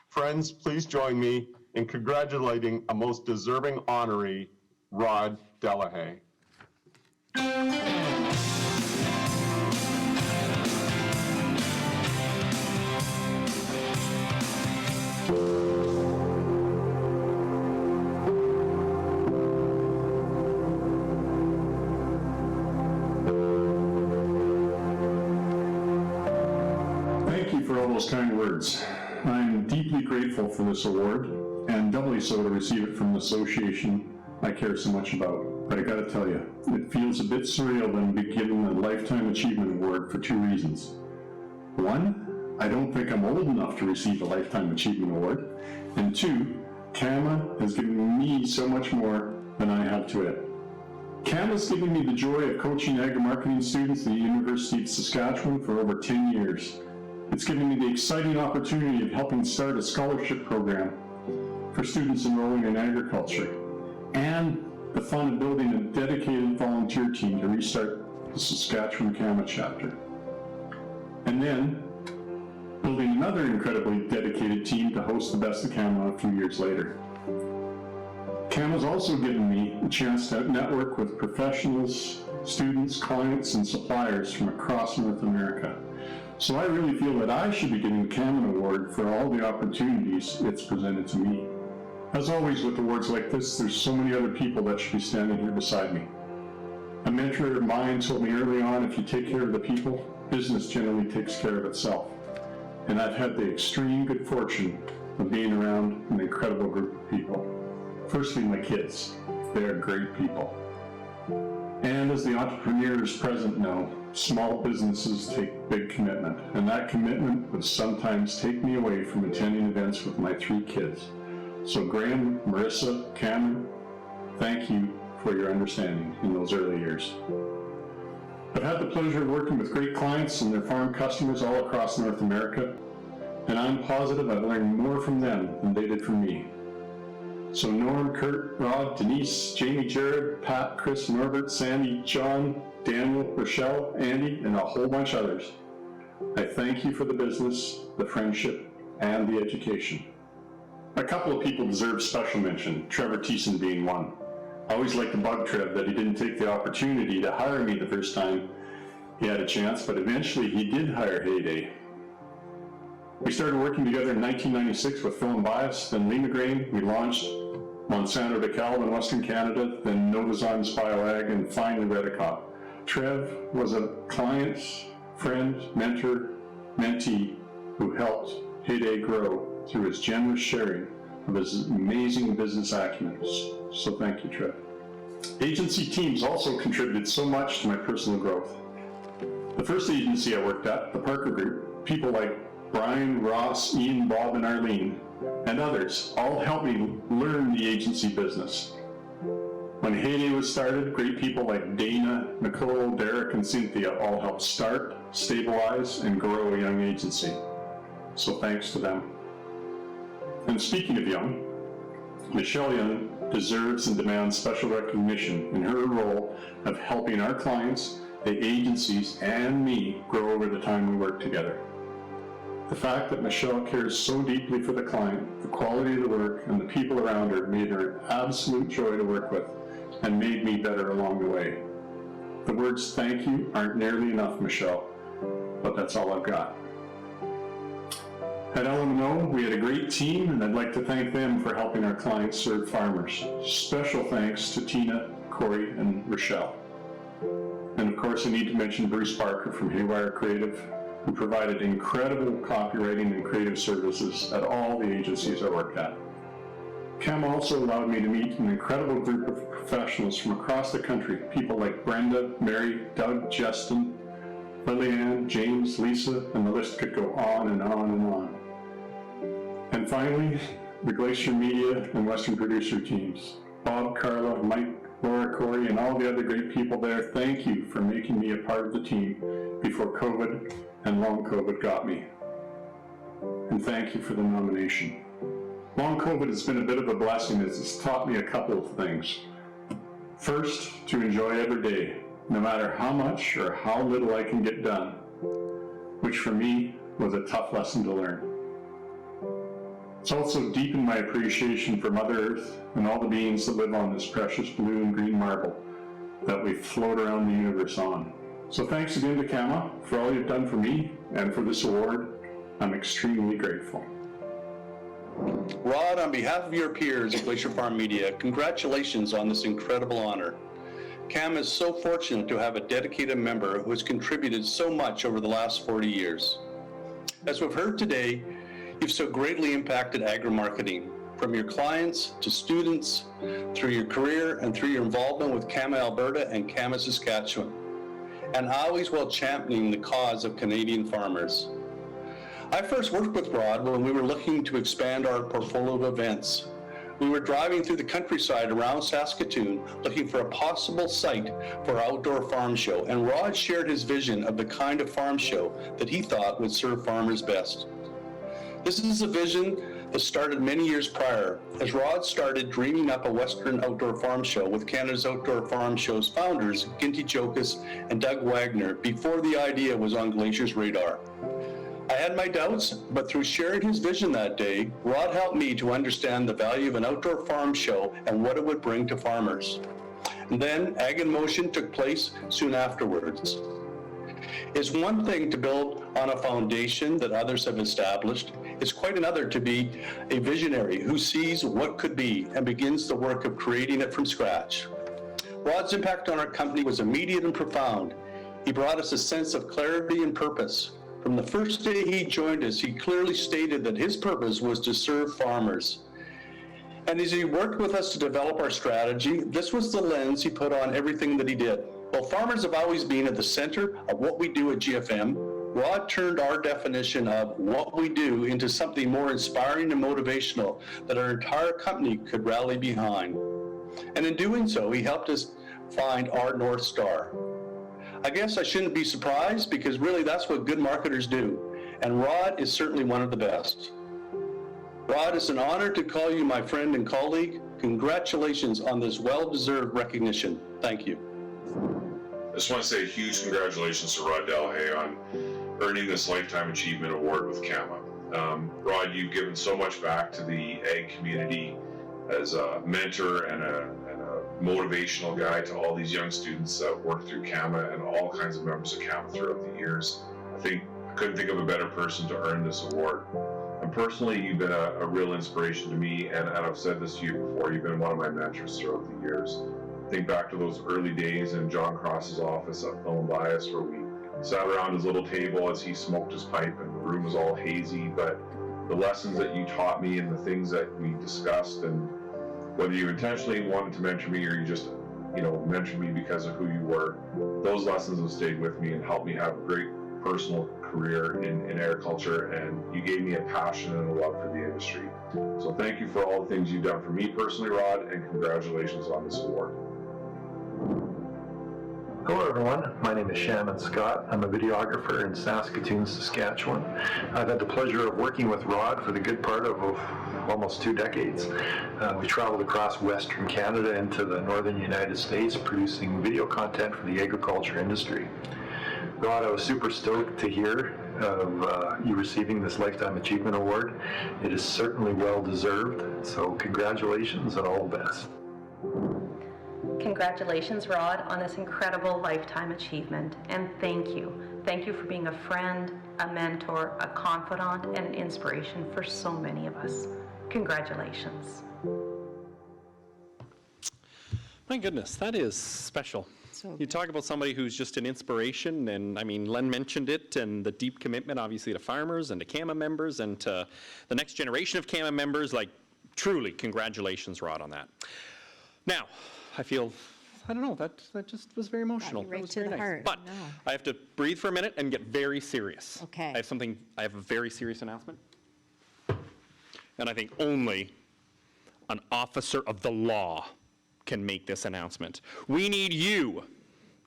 Friends, please join me in congratulating a most deserving honoree, Rod Delahaye. Thank you for all those kind words. I'm deeply grateful for this award, and doubly so to receive it from an association I care so much about. But I gotta tell you, it feels a bit surreal than being given a Lifetime Achievement Award for 2 reasons. One, I don't think I'm old enough to receive a Lifetime Achievement Award. And 2, CAMA has given me so much more than I have to it. CAMA's given me the joy of coaching agri-marketing students at the University of Saskatchewan for over 10 years. It's given me the exciting opportunity of helping start a scholarship program for students enrolling in agriculture, and the fun of building a dedicated volunteer team to restart the Saskatchewan CAMA chapter. and then building another incredibly dedicated team to host the Best of CAMA a few years later. CAMA's also given me a chance to network with professionals, students, clients, and suppliers from across North America. So I really feel that I should be getting the CAMA Award for all the opportunities it's presented to me. As always with awards like this, there's so many other people that should be standing here beside me. A mentor of mine told me early on, if you take care of the people, business generally takes care of itself. And I've had the extreme good fortune of being around an incredible group of people. Firstly, my kids. They are great people. And as the entrepreneurs present know, small businesses take big commitment, and that commitment would sometimes take me away from attending events with my 3 kids. So Graham, Marissa, Cameron, thank you for your understanding in those early years. I've had the pleasure of working with great clients and their farm customers all across North America, and I'm positive I've learned more from them than they did from me. So Norm, Kurt, Rod, Denise, Jamie, Jared, Pat, Chris, Norbert, Sandy, John, Daniel, Rochelle, Andy, and a whole bunch others, I thank you for the business, the friendship, and the education. A couple of people deserve special mention, Trevor Thiessen being one. I always liked to bug Trev that he didn't take the opportunity to hire me the first time he had a chance, but eventually he did hire Heyday. We started working together in 1996 with Film Bias, then Lima Grain. We launched Monsanto DeKalb in Western Canada, then Novozymes BioAg, and finally Redicop. Trev was a client, friend, mentor, mentee who helped Heyday grow through his generous sharing of his amazing business acumen. So thank you, Trev. Agency teams also contributed so much to my personal growth. The first agency I worked at, the Parker Group, people like Brian, Ross, Ian, Bob, and Arlene, and others all helped me learn the agency business. When Heyday was started, great people like Dana, Nicole, Derek, and Cynthia all helped start, stabilize, and grow a young agency. So thanks to them. And speaking of young, Michelle Young deserves and demands special recognition in her role of helping our clients, the agencies, and me grow over the time we work together. The fact that Michelle cares so deeply for the client, the quality of the work, and the people around her made her an absolute joy to work with and made me better along the way. The words thank you aren't nearly enough, Michelle, but that's all I've got. At LMNO, we had a great team, and I'd like to thank them for helping our clients serve farmers. Special thanks to Tina, Corey, and Rochelle. And of course, I need to mention Bruce Barker from Haywire Creative, who provided incredible copywriting and creative services at all the agencies I worked at. CAMA also allowed me to meet an incredible group of professionals from across the country, people like Brenda, Mary, Doug, Justin, Lillian, James, Lisa, and the list could go on and on and on. And finally, the Glacier Media and Western Producer teams. Bob, Carla, Mike, Laura, Corey, and all the other great people there, thank you for making me a part of the team before COVID and long COVID got me. And thank you for the nomination. Long COVID has been a bit of a blessing as it's taught me a couple of things. First, to enjoy every day, no matter how much or how little I can get done, which for me was a tough lesson to learn. It's also deepened my appreciation for Mother Earth and all the beings that live on this precious blue and green marble that we float around the universe on. So thanks again to CAMA for all you've done for me and for this award. I'm extremely grateful. Rod, on behalf of your peers at Glacier Farm Media, congratulations on this incredible honor. CAMA is so fortunate to have a dedicated member who has contributed so much over the last 40 years. As we've heard today, you've so greatly impacted agri-marketing, from your clients to students, through your career and through your involvement with CAMA Alberta and CAMA Saskatchewan, and always while championing the cause of Canadian farmers. I first worked with Rod when we were looking to expand our portfolio of events. We were driving through the countryside around Saskatoon looking for a possible site for our outdoor farm show, and Rod shared his vision of the kind of farm show that he thought would serve farmers best. This is a vision that started many years prior, as Rod started dreaming up a Western outdoor farm show with Canada's Outdoor Farm Show's founders, Ginty Jokas and Doug Wagner, before the idea was on Glacier's radar. I had my doubts, but through sharing his vision that day, Rod helped me to understand the value of an outdoor farm show and what it would bring to farmers. And then Ag in Motion took place soon afterwards. It's one thing to build on a foundation that others have established. It's quite another to be a visionary who sees what could be and begins the work of creating it from scratch. Rod's impact on our company was immediate and profound. He brought us a sense of clarity and purpose. From the first day he joined us, he clearly stated that his purpose was to serve farmers. And as he worked with us to develop our strategy, this was the lens he put on everything that he did. While farmers have always been at the center of what we do at GFM, Rod turned our definition of what we do into something more inspiring and motivational that our entire company could rally behind. And in doing so, he helped us find our North Star. I guess I shouldn't be surprised because really that's what good marketers do. And Rod is certainly one of the best. Rod, it's an honor to call you my friend and colleague. Congratulations on this well-deserved recognition. Thank you. I just want to say a huge congratulations to Rod Delhay on earning this Lifetime Achievement Award with CAMA. Rod, you've given so much back to the ag community as a mentor and a motivational guy to all these young students that work through CAMA and all kinds of members of CAMA throughout the years. I couldn't think of a better person to earn this award. And personally, you've been a real inspiration to me, and I've said this to you before, you've been one of my mentors throughout the years. Think back to those early days in John Cross's office at Phil and Bias, where we sat around his little table as he smoked his pipe and the room was all hazy, but the lessons that you taught me and the things that we discussed, and whether you intentionally wanted to mentor me or you just, mentored me because of who you were, those lessons have stayed with me and helped me have a great personal career in agriculture, and you gave me a passion and a love for the industry. So thank you for all the things you've done for me personally, Rod, and congratulations on this award. Hello everyone, my name is Shannon Scott. I'm a videographer in Saskatoon, Saskatchewan. I've had the pleasure of working with Rod for the good part of almost 2 decades. We traveled across Western Canada into the northern United States producing video content for the agriculture industry. Rod, I was super stoked to hear of you receiving this Lifetime Achievement Award. It is certainly well deserved, so congratulations and all the best. Congratulations, Rod, on this incredible lifetime achievement, and thank you. Thank you for being a friend, a mentor, a confidant, and an inspiration for so many of us. Congratulations. My goodness, that is special. You talk about somebody who's just an inspiration, and I mean, Len mentioned it, and the deep commitment, obviously, to farmers and to CAMA members and to the next generation of CAMA members. Like, truly, congratulations, Rod, on that. Now, I feel, I don't know, that just was very emotional. Right that was to very the nice. heart. But I have to breathe for a minute and get very serious. Okay. I have a very serious announcement. And I think only an officer of the law can make this announcement. We need you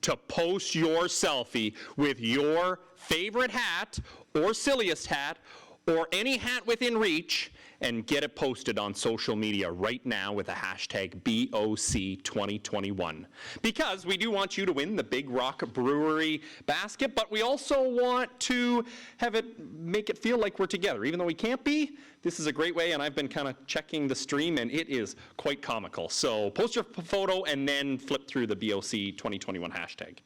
to post your selfie with your favorite hat or silliest hat or any hat within reach and get it posted on social media right now with the hashtag BOC2021. Because we do want you to win the Big Rock Brewery basket, but we also want to make it feel like we're together. Even though we can't be, this is a great way, and I've been kind of checking the stream, and it is quite comical. So post your photo and then flip through the BOC2021 hashtag.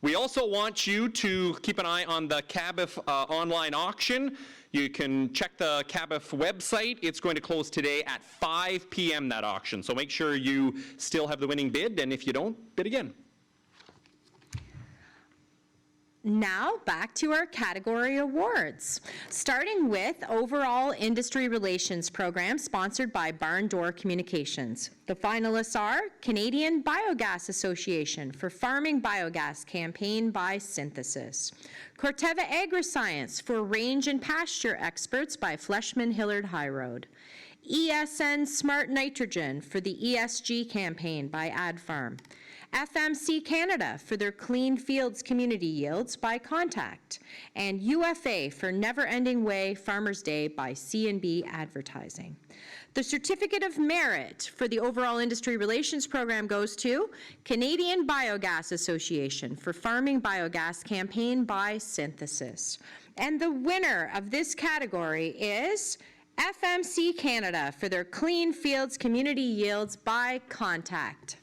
We also want you to keep an eye on the CABIF online auction. You can check the CABIF website. It's going to close today at 5 p.m. that auction. So make sure you still have the winning bid, and if you don't, bid again. Now back to our category awards, starting with Overall Industry Relations Program sponsored by Barn Door Communications. The finalists are Canadian Biogas Association for Farming Biogas Campaign by Synthesis, Corteva Agri-Science for Range and Pasture Experts by Fleshman Hillard High Road, ESN Smart Nitrogen for the ESG Campaign by AdFarm, FMC Canada for their Clean Fields Community Yields by Contact, and UFA for Never Ending Way Farmers Day by C&B Advertising. The Certificate of Merit for the Overall Industry Relations Program goes to Canadian Biogas Association for Farming Biogas Campaign by Synthesis. And the winner of this category is FMC Canada for their Clean Fields Community Yields by Contact.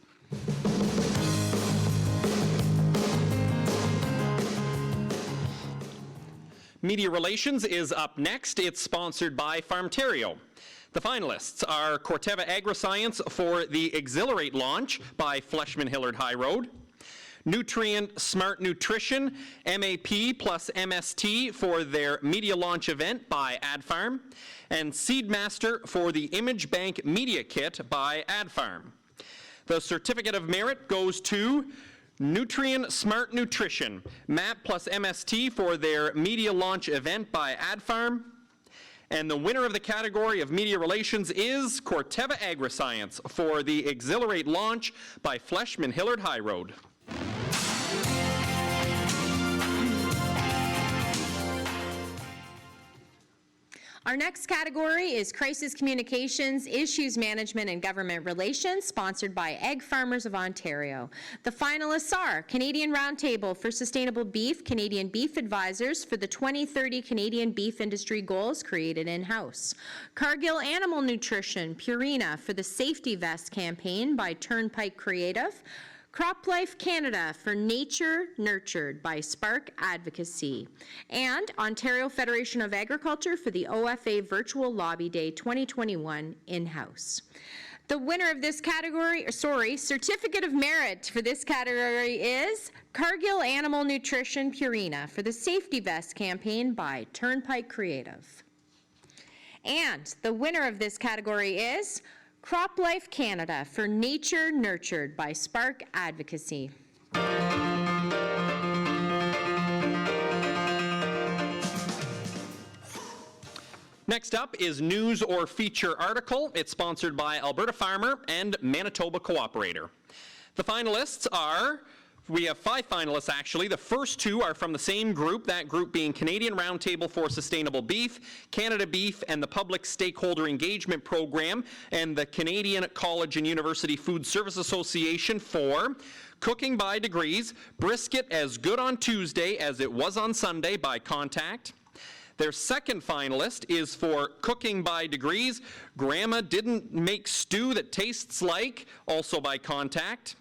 Media Relations is up next. It's sponsored by Farmterio. The finalists are Corteva Agri-Science for the Exhilarate launch by Fleshman Hillard High Road, Nutrient Smart Nutrition, MAP plus MST for their media launch event by AdFarm, and Seedmaster for the Image Bank Media Kit by AdFarm. The Certificate of Merit goes to Nutrient Smart Nutrition, MAP plus MST for their media launch event by AdFarm. And the winner of the category of Media Relations is Corteva Agri-Science for the Exhilarate launch by Fleshman Hillard High Road. Our next category is Crisis Communications, Issues Management and Government Relations, sponsored by Egg Farmers of Ontario. The finalists are Canadian Roundtable for Sustainable Beef, Canadian Beef Advisors for the 2030 Canadian Beef Industry Goals created in-house, Cargill Animal Nutrition, Purina for the Safety Vest campaign by Turnpike Creative, CropLife Canada for Nature Nurtured by Spark Advocacy, and Ontario Federation of Agriculture for the OFA Virtual Lobby Day 2021 in-house. The winner of this category, Certificate of Merit for this category is Cargill Animal Nutrition Purina for the Safety Vest campaign by Turnpike Creative. And the winner of this category is CropLife Canada for Nature Nurtured by Spark Advocacy. Next up is News or Feature Article. It's sponsored by Alberta Farmer and Manitoba Cooperator. The finalists are, we have 5 finalists actually. The first 2 are from the same group, that group being Canadian Roundtable for Sustainable Beef, Canada Beef and the Public Stakeholder Engagement Program, and the Canadian College and University Food Service Association for Cooking by Degrees, Brisket as Good on Tuesday as It Was on Sunday by Contact. Their second finalist is for Cooking by Degrees, Grandma Didn't Make Stew That Tastes Like, also by Contact.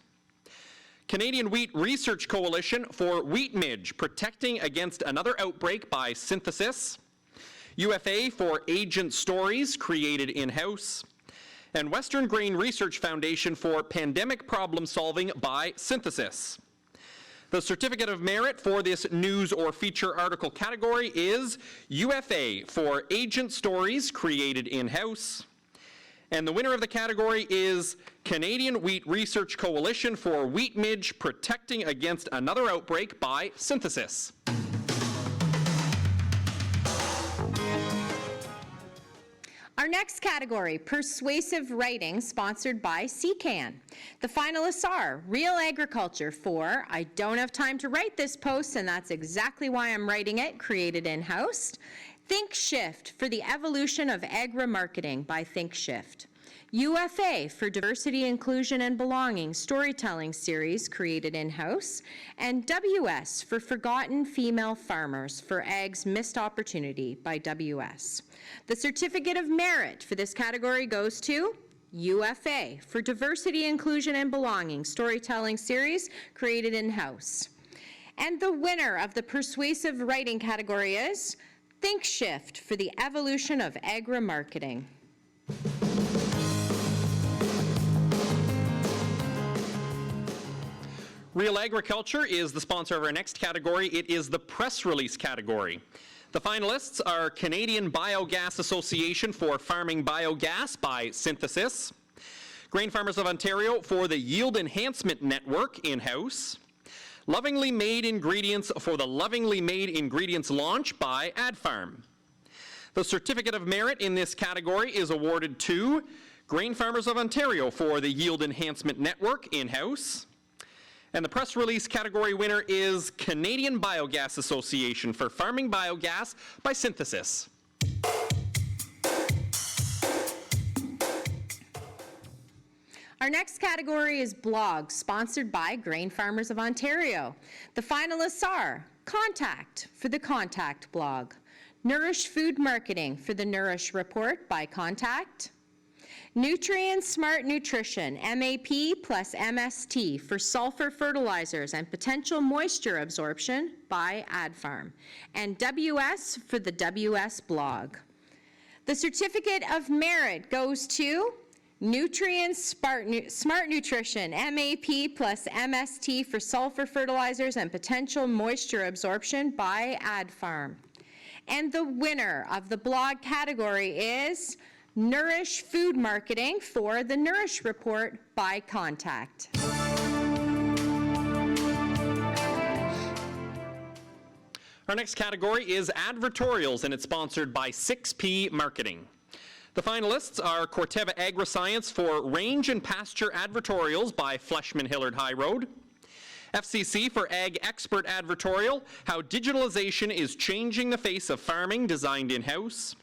Canadian Wheat Research Coalition for Wheat Midge, Protecting Against Another Outbreak by Synthesis. UFA for Agent Stories, created in-house. And Western Grain Research Foundation for Pandemic Problem Solving by Synthesis. The Certificate of Merit for this News or Feature Article category is UFA for Agent Stories, created in-house. And the winner of the category is Canadian Wheat Research Coalition for Wheat Midge, Protecting Against Another Outbreak by Synthesis. Our next category, Persuasive Writing, sponsored by CCAN. The finalists are Real Agriculture for I Don't Have Time to Write This Post, and That's Exactly Why I'm Writing It, created in-house. Think Shift for the Evolution of Agri-Marketing by Think Shift. UFA for Diversity, Inclusion, and Belonging Storytelling Series, created in-house. And WS for Forgotten Female Farmers for Ag's Missed Opportunity by WS. The Certificate of Merit for this category goes to UFA for Diversity, Inclusion, and Belonging Storytelling Series, created in-house. And the winner of the Persuasive Writing category is Think Shift for the Evolution of Agri-Marketing. Real Agriculture is the sponsor of our next category. It is the press release category. The finalists are Canadian Biogas Association for Farming Biogas by Synthesis, Grain Farmers of Ontario for the Yield Enhancement Network in-house, Lovingly Made Ingredients for the Lovingly Made Ingredients launch by AdFarm. The Certificate of Merit in this category is awarded to Grain Farmers of Ontario for the Yield Enhancement Network in-house, And the press release category winner is Canadian Biogas Association for Farming Biogas by Synthesis. Our next category is blogs, sponsored by Grain Farmers of Ontario. The finalists are Contact for the Contact blog, Nourish Food Marketing for the Nourish Report by Contact, Nutrient Smart Nutrition, MAP plus MST for sulfur fertilizers and potential moisture absorption by AdFarm, and WS for the WS blog. The Certificate of Merit goes to Nutrient Smart Nutrition, MAP plus MST for sulfur fertilizers and potential moisture absorption by AdFarm. And the winner of the blog category is Nourish Food Marketing for the Nourish Report by Contact. Our next category is advertorials, and it's sponsored by 6P Marketing. The finalists are Corteva Agri-Science for Range and Pasture Advertorials by Fleshman Hillard High Road, FCC for Ag Expert Advertorial, How Digitalization is Changing the Face of Farming, designed in-house,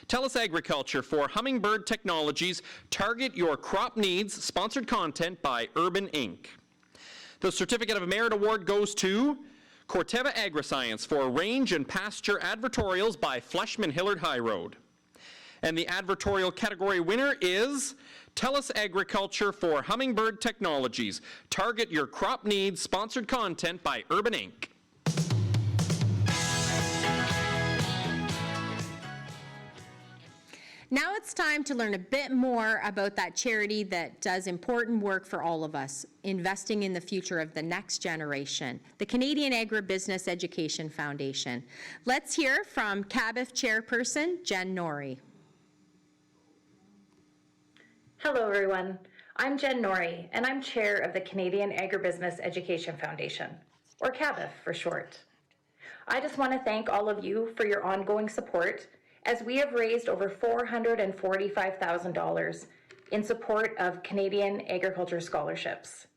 TELUS Agriculture for Hummingbird Technologies, Target Your Crop Needs, sponsored content by Urban Inc. The Certificate of Merit Award goes to Corteva Agri-Science for Range and Pasture Advertorials by Fleshman Hillard High Road. And the advertorial category winner is TELUS Agriculture for Hummingbird Technologies, Target Your Crop Needs, sponsored content by Urban Inc. Now it's time to learn a bit more about that charity that does important work for all of us, investing in the future of the next generation, the Canadian Agribusiness Education Foundation. Let's hear from CABIF Chairperson Jen Norrie. Hello everyone, I'm Jen Norrie and I'm Chair of the Canadian Agribusiness Education Foundation, or CABIF for short. I just want to thank all of you for your ongoing support as we have raised over $445,000 in support of Canadian agriculture scholarships.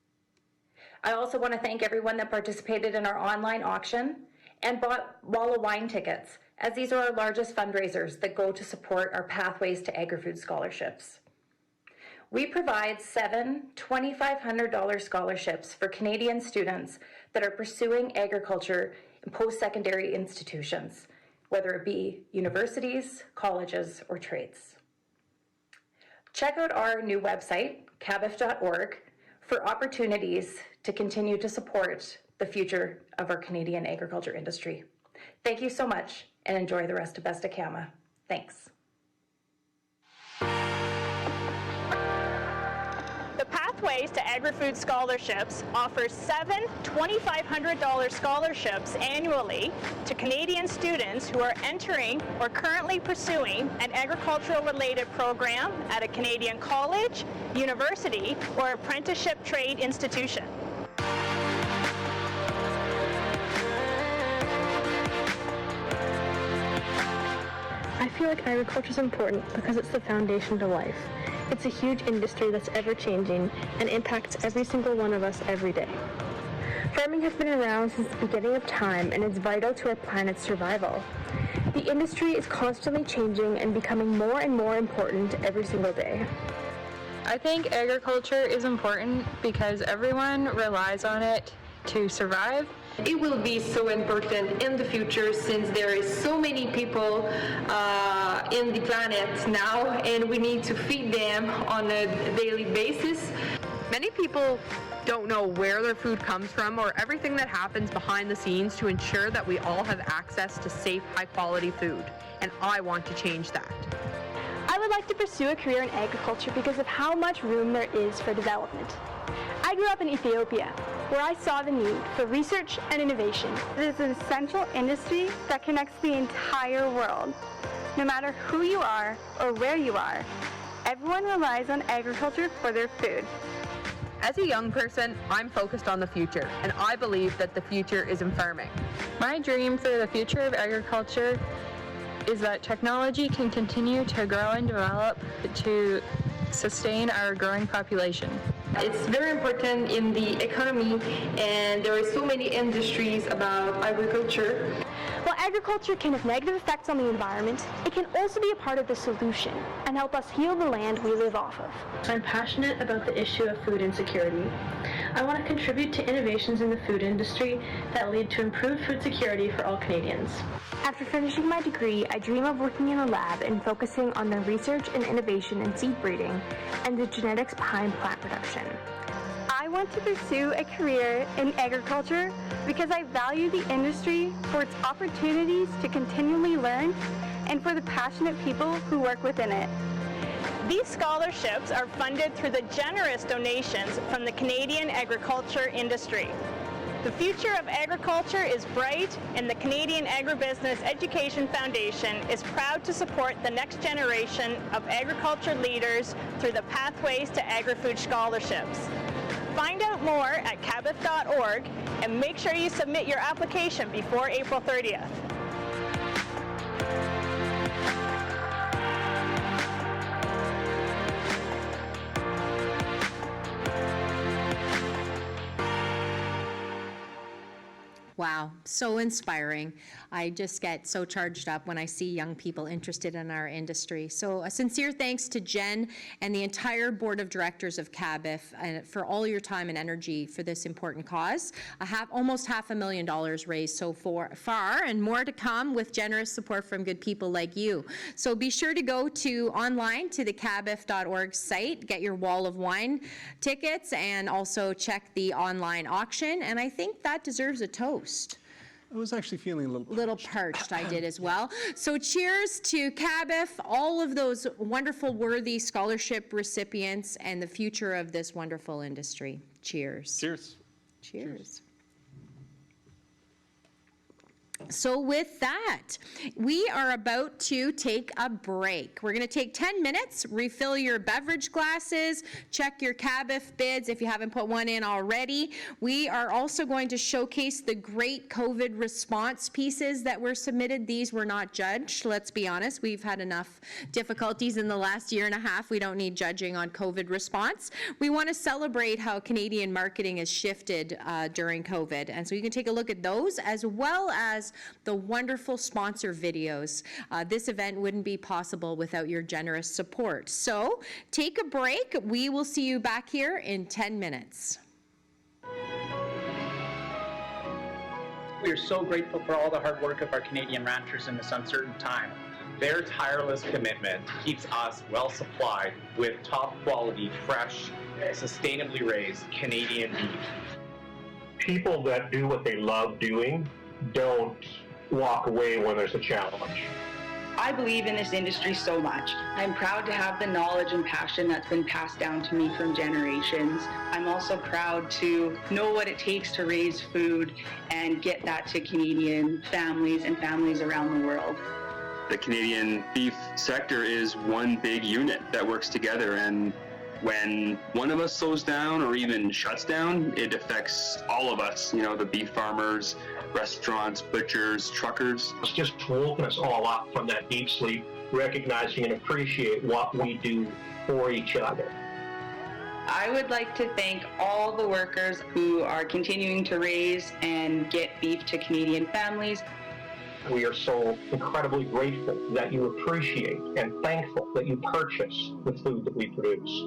I also want to thank everyone that participated in our online auction and bought Wall of Wine tickets, as these are our largest fundraisers that go to support our Pathways to Agri-Food scholarships. We provide 7 $2,500 scholarships for Canadian students that are pursuing agriculture in post-secondary institutions, whether it be universities, colleges, or trades. Check out our new website, cabif.org, for opportunities to continue to support the future of our Canadian agriculture industry. Thank you so much, and enjoy the rest of Best of CAMA. Thanks. The Pathways to Agri-Food Scholarships offers 7 $2,500 scholarships annually to Canadian students who are entering or currently pursuing an agricultural-related program at a Canadian college, university, or apprenticeship trade institution. I feel like agriculture is important because it's the foundation to life. It's a huge industry that's ever-changing and impacts every single one of us every day. Farming has been around since the beginning of time and is vital to our planet's survival. The industry is constantly changing and becoming more and more important every single day. I think agriculture is important because everyone relies on it to survive. It will be so important in the future since there is so many people in the planet now and we need to feed them on a daily basis. Many people don't know where their food comes from or everything that happens behind the scenes to ensure that we all have access to safe, high-quality food, and I want to change that. I would like to pursue a career in agriculture because of how much room there is for development. I grew up in Ethiopia, where I saw the need for research and innovation. It is an essential industry that connects the entire world. No matter who you are or where you are, everyone relies on agriculture for their food. As a young person, I'm focused on the future, and I believe that the future is in farming. My dream for the future of agriculture is that technology can continue to grow and develop to sustain our growing population. It's very important in the economy, and there are so many industries about agriculture. While agriculture can have negative effects on the environment, it can also be a part of the solution and help us heal the land we live off of. I'm passionate about the issue of food insecurity. I want to contribute to innovations in the food industry that lead to improved food security for all Canadians. After finishing my degree, I dream of working in a lab and focusing on the research and innovation in seed breeding and the genetics behind plant production. I want to pursue a career in agriculture because I value the industry for its opportunities to continually learn and for the passionate people who work within it. These scholarships are funded through the generous donations from the Canadian agriculture industry. The future of agriculture is bright, and the Canadian Agribusiness Education Foundation is proud to support the next generation of agriculture leaders through the Pathways to Agri-food scholarships. Find out more at cabif.org and make sure you submit your application before April 30th. Wow, so inspiring. I just get so charged up when I see young people interested in our industry. So a sincere thanks to Jen and the entire board of directors of CABIF for all your time and energy for this important cause. Almost $500,000 raised so far, and more to come with generous support from good people like you. So be sure to go online to the cabif.org site, get your Wall of Wine tickets, and also check the online auction. And I think that deserves a toast. I was actually feeling a little parched. I did as well. So cheers to CABIF, all of those wonderful, worthy scholarship recipients, and the future of this wonderful industry. Cheers. Cheers. Cheers. So with that, we are about to take a break. We're going to take 10 minutes, refill your beverage glasses, check your CABIF bids if you haven't put one in already. We are also going to showcase the great COVID response pieces that were submitted. These were not judged. Let's be honest. We've had enough difficulties in the last year and a half. We don't need judging on COVID response. We want to celebrate how Canadian marketing has shifted during COVID. And so you can take a look at those, as well as the wonderful sponsor videos. This event wouldn't be possible without your generous support. So take a break. We will see you back here in 10 minutes. We are so grateful for all the hard work of our Canadian ranchers in this uncertain time. Their tireless commitment keeps us well supplied with top quality, fresh, sustainably raised Canadian beef. People that do what they love doing don't walk away when there's a challenge. I believe in this industry so much. I'm proud to have the knowledge and passion that's been passed down to me from generations. I'm also proud to know what it takes to raise food and get that to Canadian families and families around the world. The Canadian beef sector is one big unit that works together, and when one of us slows down or even shuts down, it affects all of us, the beef farmers, restaurants, butchers, truckers. It's just woken us all up from that deep sleep, recognizing and appreciate what we do for each other. I would like to thank all the workers who are continuing to raise and get beef to Canadian families. We are so incredibly grateful that you appreciate and thankful that you purchase the food that we produce.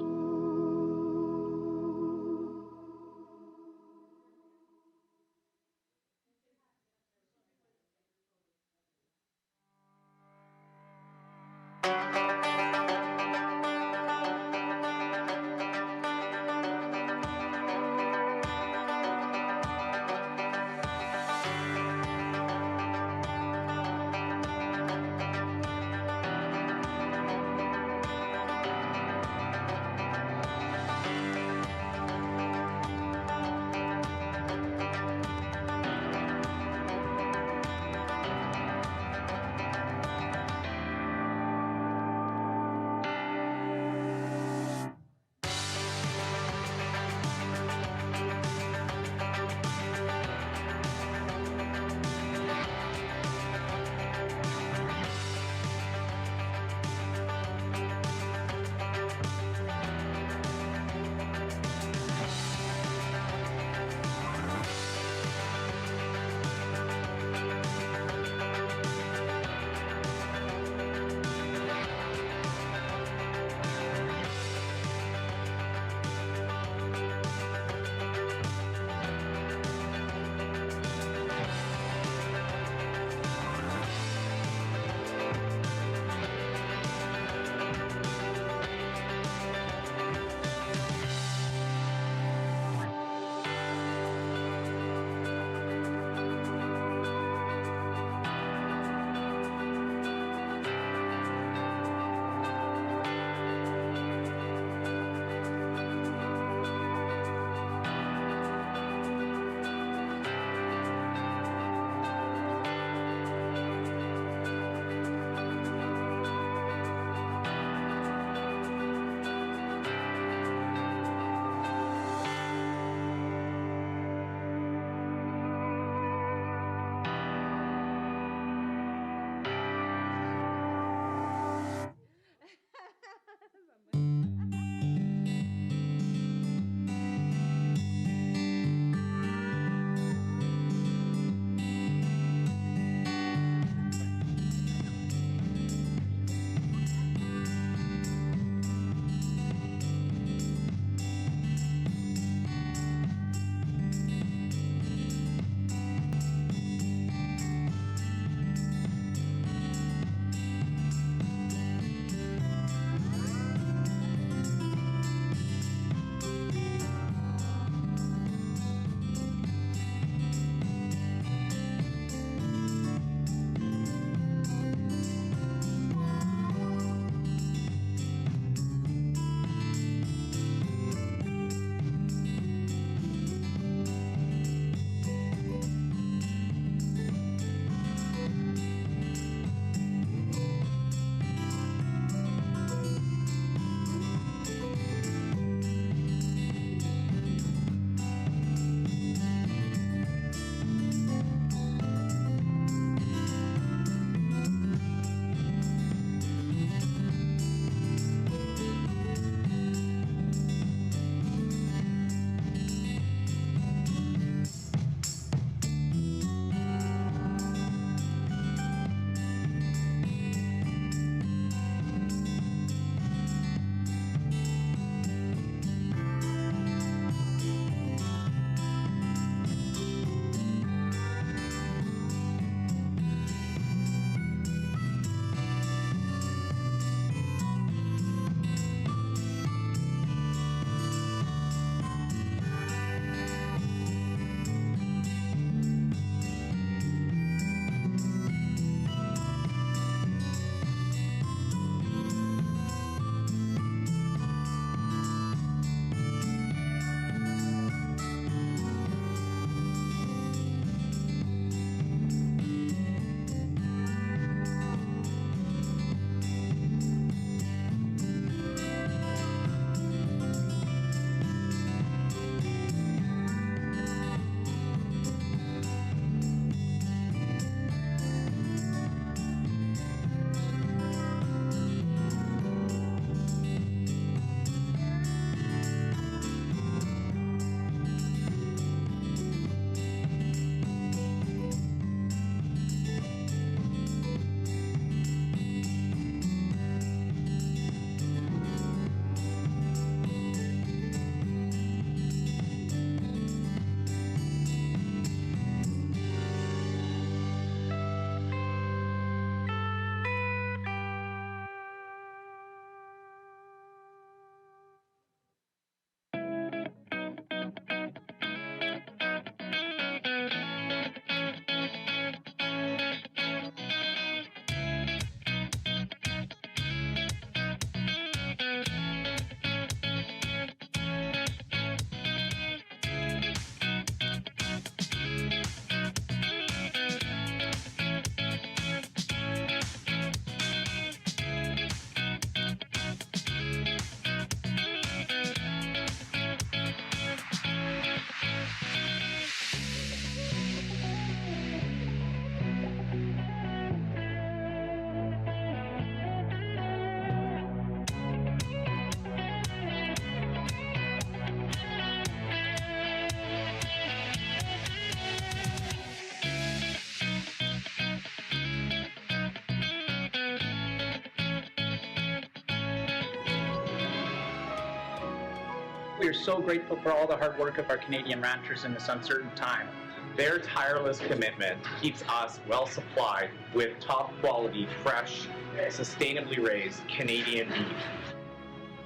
We are so grateful for all the hard work of our Canadian ranchers in this uncertain time. Their tireless commitment keeps us well supplied with top quality, fresh, sustainably raised Canadian beef.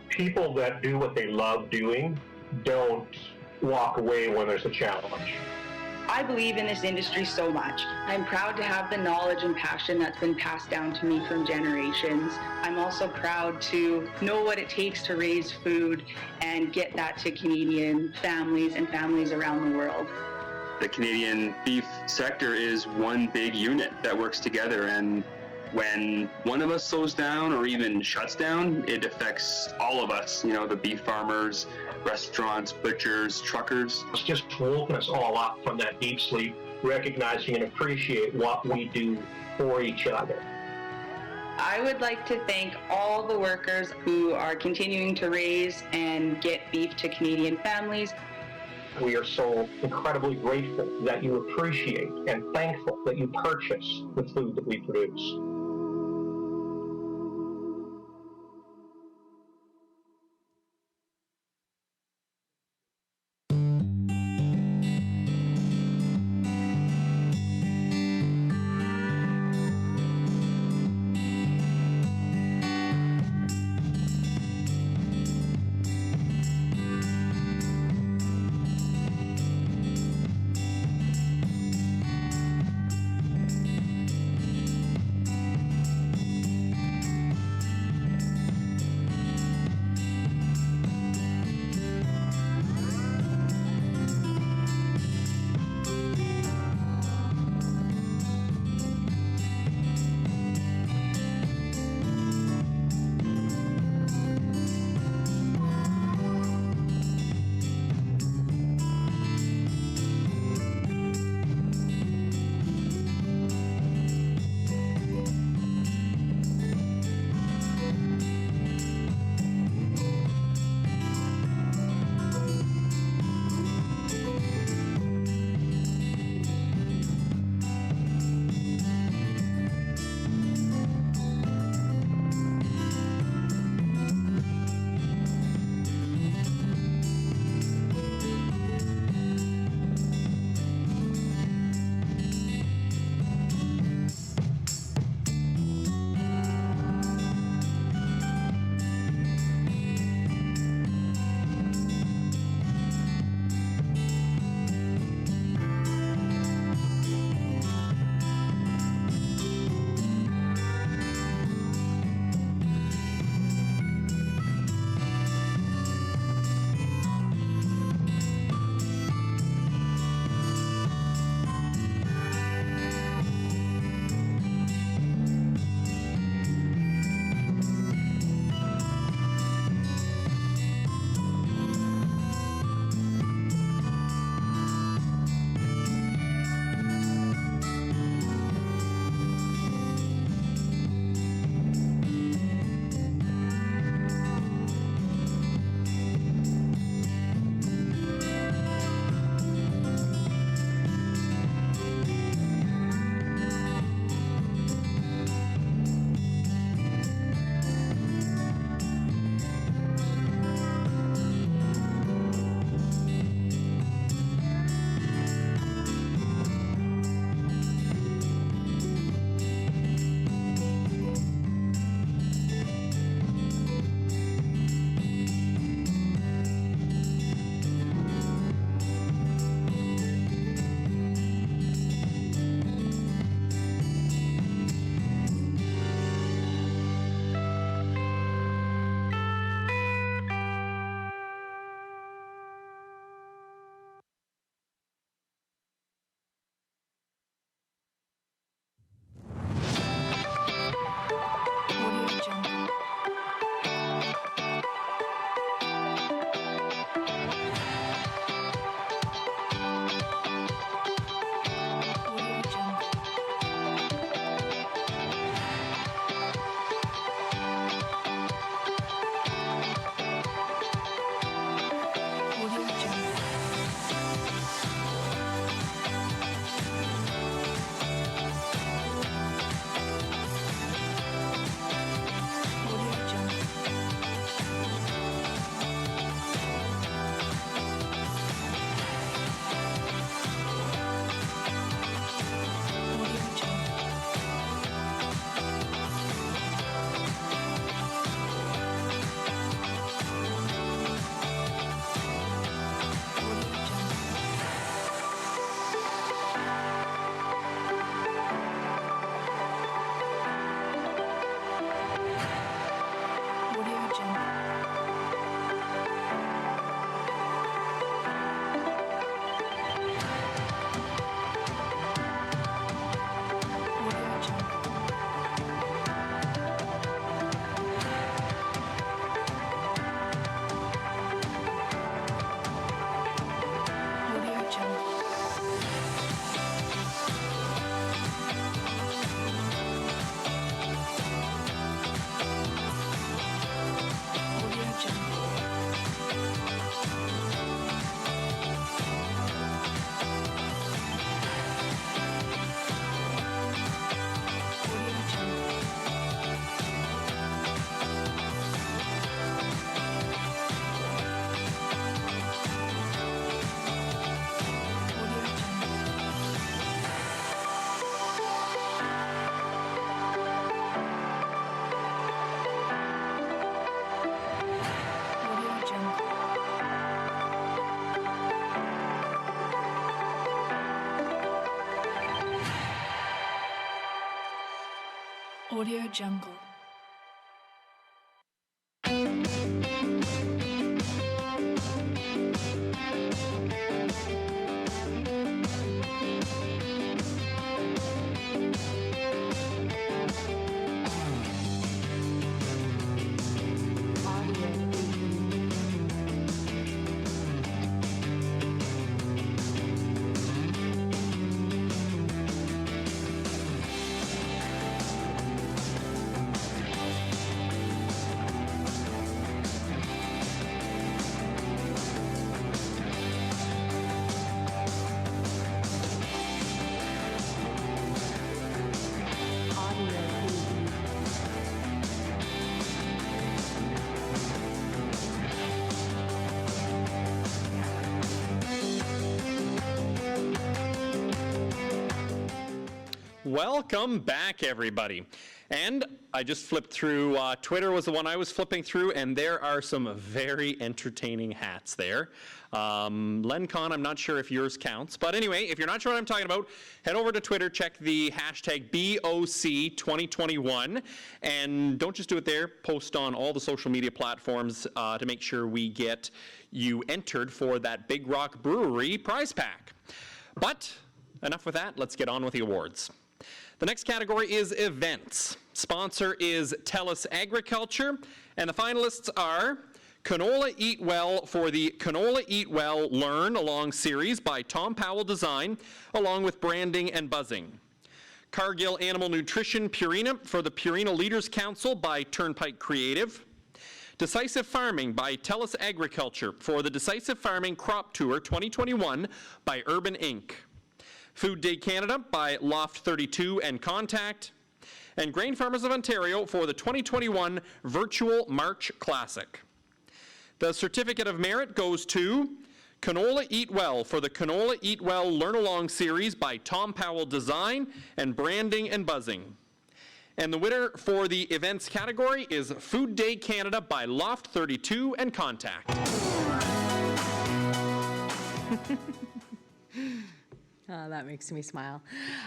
People that do what they love doing don't walk away when there's a challenge. I believe in this industry so much. I'm proud to have the knowledge and passion that's been passed down to me from generations. I'm also proud to know what it takes to raise food and get that to Canadian families and families around the world. The Canadian beef sector is one big unit that works together, and when one of us slows down or even shuts down, it affects all of us, you know, the beef farmers, restaurants, butchers, truckers. It's just woken us all up from that deep sleep, recognizing and appreciate what we do for each other. I would like to thank all the workers who are continuing to raise and get beef to Canadian families. We are so incredibly grateful that you appreciate and thankful that you purchase the food that we produce. Audio Jungle. Welcome back, everybody. And I just flipped through, Twitter was the one I was flipping through, and there are some very entertaining hats there. LenCon, I'm not sure if yours counts, but anyway, if you're not sure what I'm talking about, head over to Twitter, check the hashtag BOC2021, and don't just do it there, post on all the social media platforms to make sure we get you entered for that Big Rock Brewery prize pack. But enough with that, let's get on with the awards. The next category is events. Sponsor is TELUS Agriculture, and the finalists are Canola Eat Well for the Canola Eat Well Learn Along series by Tom Powell Design, along with branding and buzzing. Cargill Animal Nutrition Purina for the Purina Leaders Council by Turnpike Creative. Decisive Farming by TELUS Agriculture for the Decisive Farming Crop Tour 2021 by Urban Inc. Food Day Canada by Loft 32 and Contact, and Grain Farmers of Ontario for the 2021 Virtual March Classic. The Certificate of Merit goes to Canola Eat Well for the Canola Eat Well Learn Along series by Tom Powell Design and Branding and Buzzing. And the winner for the events category is Food Day Canada by Loft 32 and Contact. Oh, that makes me smile.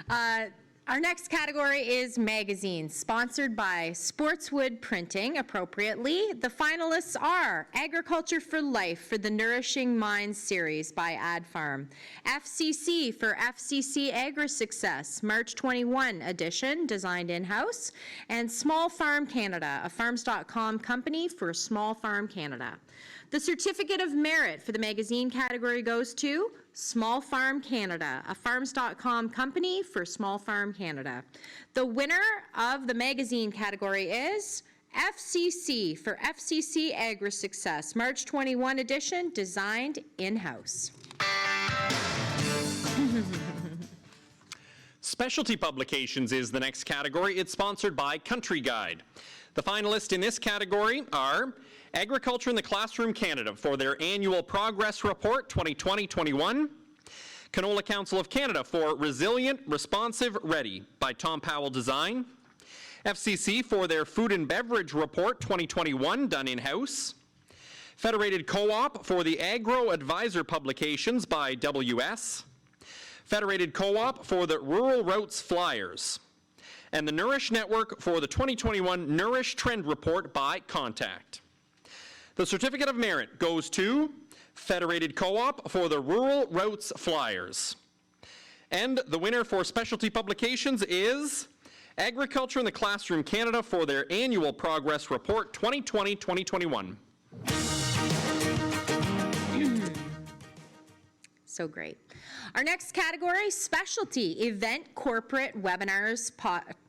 Our next category is magazines, sponsored by Sportswood Printing, appropriately. The finalists are Agriculture for Life for the Nourishing Minds series by Ad Farm, FCC for FCC Agri-Success, March 21 edition, designed in-house, and Small Farm Canada, a farms.com company for Small Farm Canada. The Certificate of Merit for the magazine category goes to Small Farm Canada, a farms.com company for Small Farm Canada. The winner of the magazine category is FCC for FCC Agri-Success, March 21 edition, designed in-house. Specialty Publications is the next category. It's sponsored by Country Guide. The finalists in this category are Agriculture in the Classroom Canada for their annual Progress Report 2020-21, Canola Council of Canada for Resilient, Responsive, Ready by Tom Powell Design, FCC for their Food and Beverage Report 2021 done in-house, Federated Co-op for the Agro Advisor Publications by WS, Federated Co-op for the Rural Routes Flyers, and the Nourish Network for the 2021 Nourish Trend Report by Contact. The Certificate of Merit goes to Federated Co-op for the Rural Routes Flyers. And the winner for Specialty Publications is Agriculture in the Classroom Canada for their annual Progress Report 2020-2021. So great. Our next category, specialty event, corporate webinars,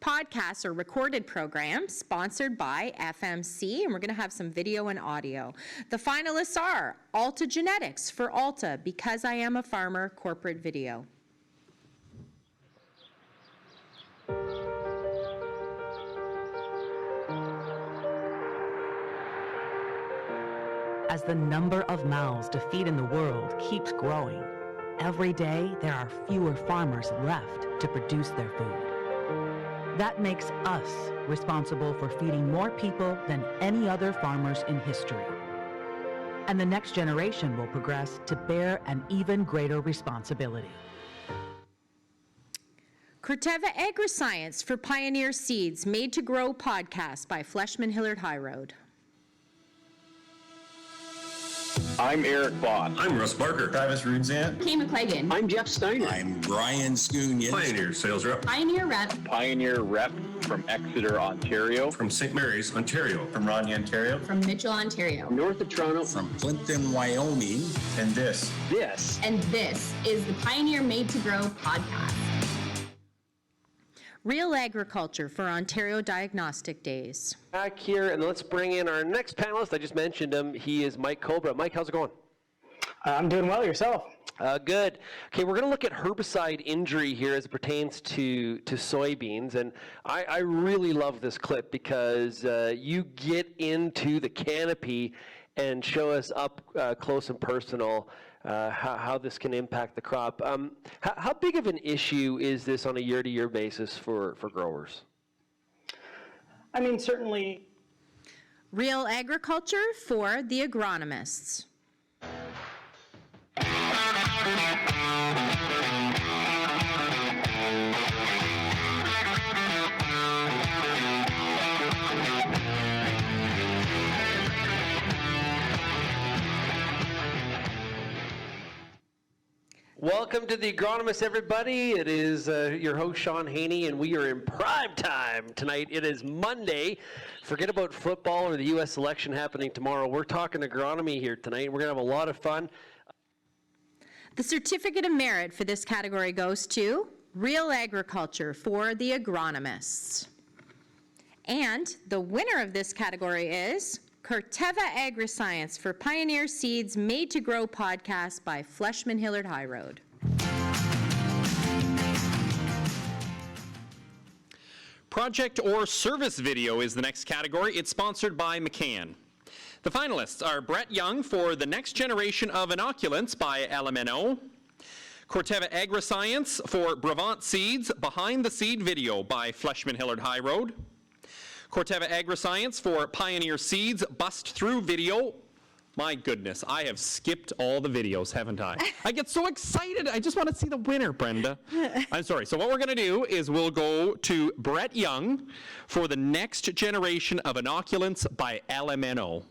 podcasts, or recorded programs, sponsored by FMC, and we're going to have some video and audio. The finalists are Alta Genetics for Alta, Because I Am a Farmer, corporate video. As the number of mouths to feed in the world keeps growing, every day there are fewer farmers left to produce their food. That makes us responsible for feeding more people than any other farmers in history. And the next generation will progress to bear an even greater responsibility. Corteva Agri-Science for Pioneer Seeds, Made to Grow podcast by Fleshman Hillard High Road. I'm Eric Bott. I'm Russ Barker. Travis Rudzant. Kay McClagan. I'm Jeff Steiner. I'm Brian Schoonian. Pioneer Sales Rep. Pioneer Rep. Pioneer Rep from Exeter, Ontario. From St. Mary's, Ontario. From Rodney, Ontario. From Mitchell, Ontario. North of Toronto. From Clinton, Wyoming. And this. And this is the Pioneer Made to Grow podcast. Real Agriculture for Ontario Diagnostic Days. Back here, and let's bring in our next panelist. I just mentioned him. He is Mike Cobra. Mike, how's it going? I'm doing well. Yourself? Good. Okay, we're going to look at herbicide injury here as it pertains to soybeans. And I really love this clip because you get into the canopy and show us up close and personal how this can impact the crop. How big of an issue is this on a year-to-year basis for growers? I mean, certainly. Real Agriculture for the agronomists. Welcome to the Agronomist, everybody. It is your host, Sean Haney, and we are in prime time tonight. It is Monday. Forget about football or the U.S. election happening tomorrow. We're talking agronomy here tonight. We're going to have a lot of fun. The Certificate of Merit for this category goes to Real Agriculture for the agronomists. And the winner of this category is Corteva Agri-Science for Pioneer Seeds, Made to Grow podcast by Fleshman Hillard High Road. Project or service video is the next category. It's sponsored by McCann. The finalists are Brett Young for The Next Generation of Inoculants by LMNO, Corteva Agri-Science for Brevant Seeds, Behind the Seed video by Fleshman Hillard High Road, Corteva Agri-Science for Pioneer Seeds, Bust Through video. My goodness, I have skipped all the videos, haven't I? I get so excited. I just want to see the winner, Brenda. I'm sorry. So what we're going to do is we'll go to Brett Young for The Next Generation of Inoculants by LMNO.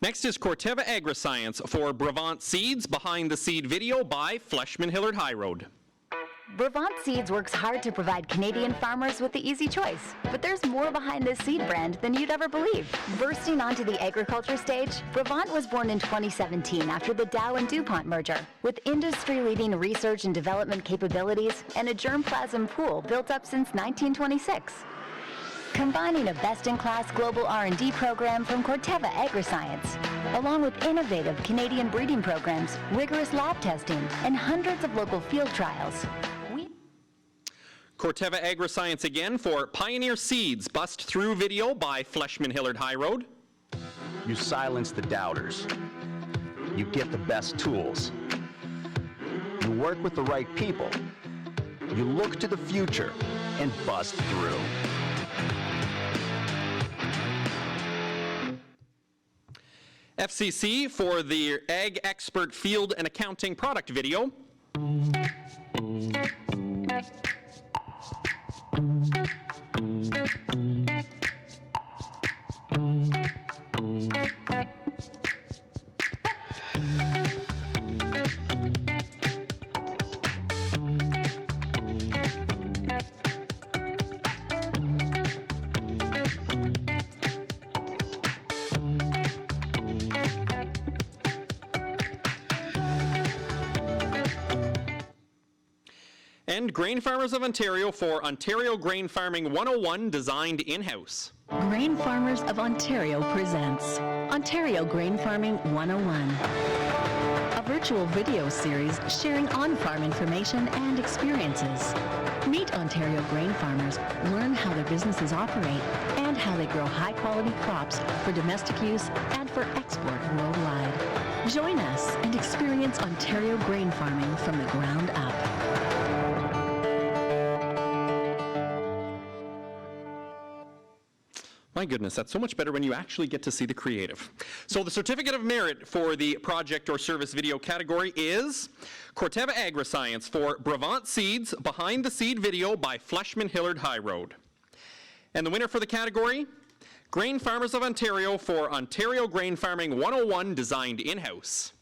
Next is Corteva Agri-Science for Brevant Seeds, Behind the Seed video by Fleshman Hillard High Road. Brevant Seeds works hard to provide Canadian farmers with the easy choice, but there's more behind this seed brand than you'd ever believe. Bursting onto the agriculture stage, Brevant was born in 2017 after the Dow and DuPont merger, with industry-leading research and development capabilities and a germplasm pool built up since 1926. Combining a best-in-class global R&D program from Corteva Agri-Science, along with innovative Canadian breeding programs, rigorous lab testing, and hundreds of local field trials. Corteva Agri-Science again for Pioneer Seeds, Bust Through video by Fleshman Hillard High Road. You silence the doubters. You get the best tools. You work with the right people. You look to the future and bust through. FCC for the Ag Expert Field and Accounting product video. And Grain Farmers of Ontario for Ontario Grain Farming 101, designed in-house. Grain Farmers of Ontario presents Ontario Grain Farming 101, a virtual video series sharing on-farm information and experiences. Meet Ontario grain farmers, learn how their businesses operate, and how they grow high-quality crops for domestic use and for export worldwide. Join us and experience Ontario grain farming from the ground up. My goodness, that's so much better when you actually get to see the creative. So the certificate of merit for the project or service video category is Corteva Agri-Science for Brevant Seeds Behind the Seed video by Fleshman Hillard High Road. And the winner for the category, Grain Farmers of Ontario for Ontario Grain Farming 101 designed in-house.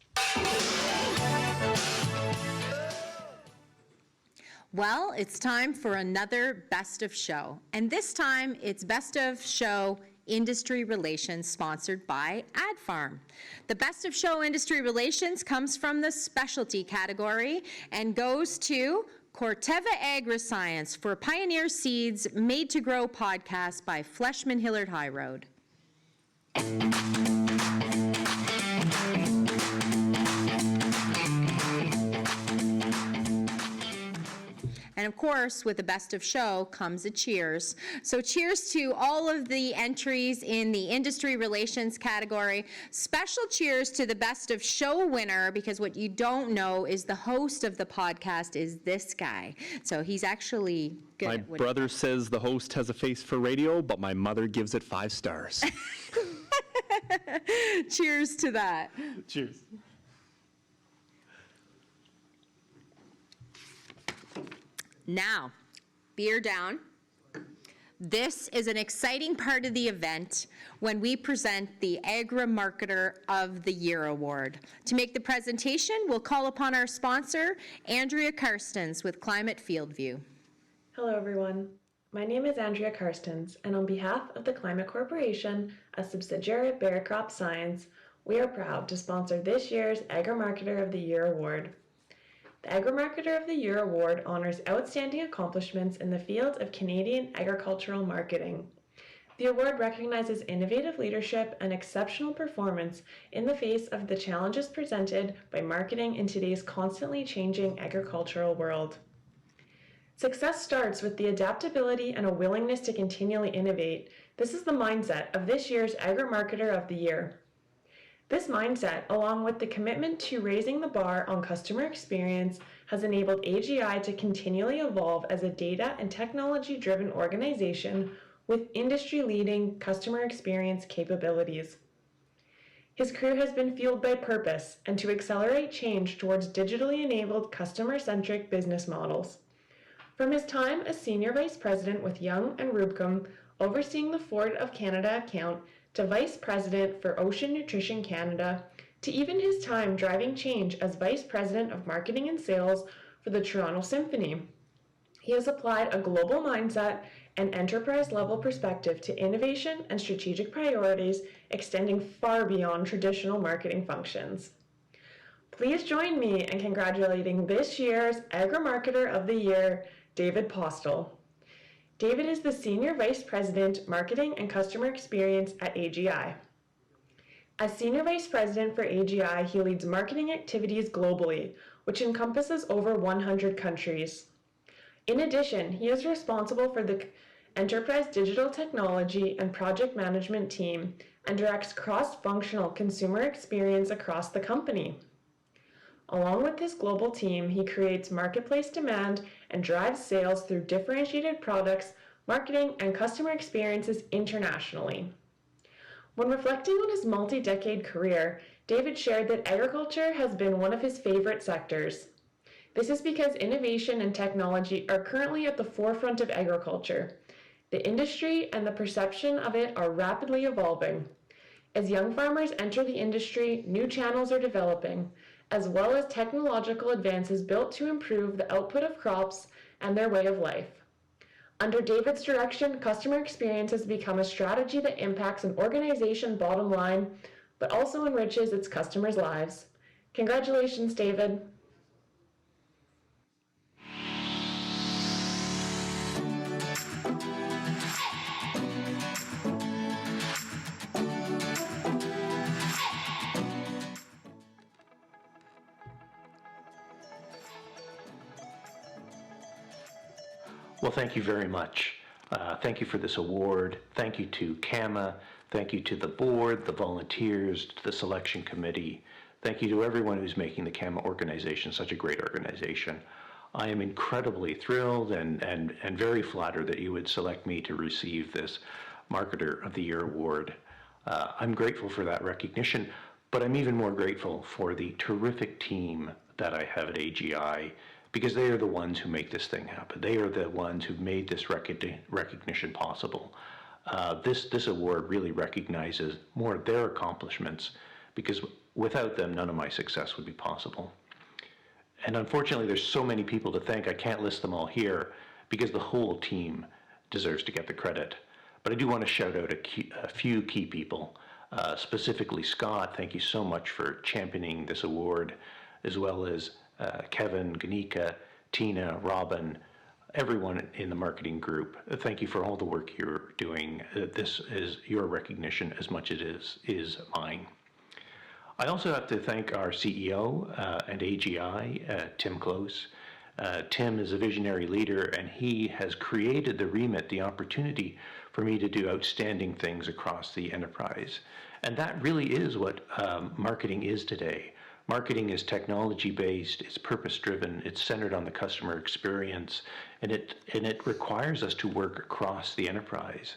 Well, it's time for another Best of Show. And this time, it's Best of Show Industry Relations, sponsored by AdFarm. The Best of Show Industry Relations comes from the specialty category and goes to Corteva Agri-Science for Pioneer Seeds Made to Grow podcast by Fleshman Hillard High Road. And of course, with the Best of Show comes a cheers. So cheers to all of the entries in the industry relations category. Special cheers to the Best of Show winner, because what you don't know is the host of the podcast is this guy. So he's actually good. My brother says the host has a face for radio, but my mother gives it 5 stars. Cheers to that. Cheers. Now, beer down. This is an exciting part of the event when we present the Agri-Marketer of the Year Award. To make the presentation, we'll call upon our sponsor, Andrea Karstens with Climate Field View. Hello, everyone. My name is Andrea Karstens, and on behalf of the Climate Corporation, a subsidiary of Bayer Crop Science, we are proud to sponsor this year's Agri-Marketer of the Year Award. The Agri-Marketer of the Year Award honors outstanding accomplishments in the field of Canadian agricultural marketing. The award recognizes innovative leadership and exceptional performance in the face of the challenges presented by marketing in today's constantly changing agricultural world. Success starts with the adaptability and a willingness to continually innovate. This is the mindset of this year's Agri-Marketer of the Year. This mindset, along with the commitment to raising the bar on customer experience, has enabled AGI to continually evolve as a data and technology-driven organization with industry-leading customer experience capabilities. His crew has been fueled by purpose and to accelerate change towards digitally enabled customer-centric business models. From his time as Senior Vice President with Young and Rubicam, overseeing the Ford of Canada account, to Vice President for Ocean Nutrition Canada, to even his time driving change as Vice President of Marketing and Sales for the Toronto Symphony. He has applied a global mindset and enterprise-level perspective to innovation and strategic priorities extending far beyond traditional marketing functions. Please join me in congratulating this year's Agri-Marketer of the Year, David Postel. David is the Senior Vice President, Marketing and Customer Experience at AGI. As Senior Vice President for AGI, he leads marketing activities globally, which encompasses over 100 countries. In addition, he is responsible for the Enterprise Digital Technology and Project Management team and directs cross-functional consumer experience across the company. Along with his global team, he creates marketplace demand and drives sales through differentiated products, marketing, and customer experiences internationally. When reflecting on his multi-decade career, David shared that agriculture has been one of his favorite sectors. This is because innovation and technology are currently at the forefront of agriculture. The industry and the perception of it are rapidly evolving. As young farmers enter the industry, new channels are developing, as well as technological advances built to improve the output of crops and their way of life. Under David's direction, customer experience has become a strategy that impacts an organization's bottom line, but also enriches its customers' lives. Congratulations, David. Well, thank you very much. Thank you for this award. Thank you to CAMA. Thank you to the board, the volunteers, to the selection committee. Thank you to everyone who's making the CAMA organization such a great organization. I am incredibly thrilled and very flattered that you would select me to receive this Marketer of the Year award. I'm grateful for that recognition, but I'm even more grateful for the terrific team that I have at AGI, because they are the ones who make this thing happen. They are the ones who made this recognition possible. This award really recognizes more of their accomplishments, because without them, none of my success would be possible. And unfortunately, there's so many people to thank, I can't list them all here, because the whole team deserves to get the credit. But I do want to shout out a few key people, specifically Scott. Thank you so much for championing this award, as well as Kevin, Ganika, Tina, Robin, everyone in the marketing group. Thank you for all the work you're doing. This is your recognition as much as it is mine. I also have to thank our CEO and AGI, Tim Close. Tim is a visionary leader, and he has created the remit, the opportunity for me to do outstanding things across the enterprise. And that really is what marketing is today. Marketing is technology-based, it's purpose-driven, it's centered on the customer experience, and it requires us to work across the enterprise.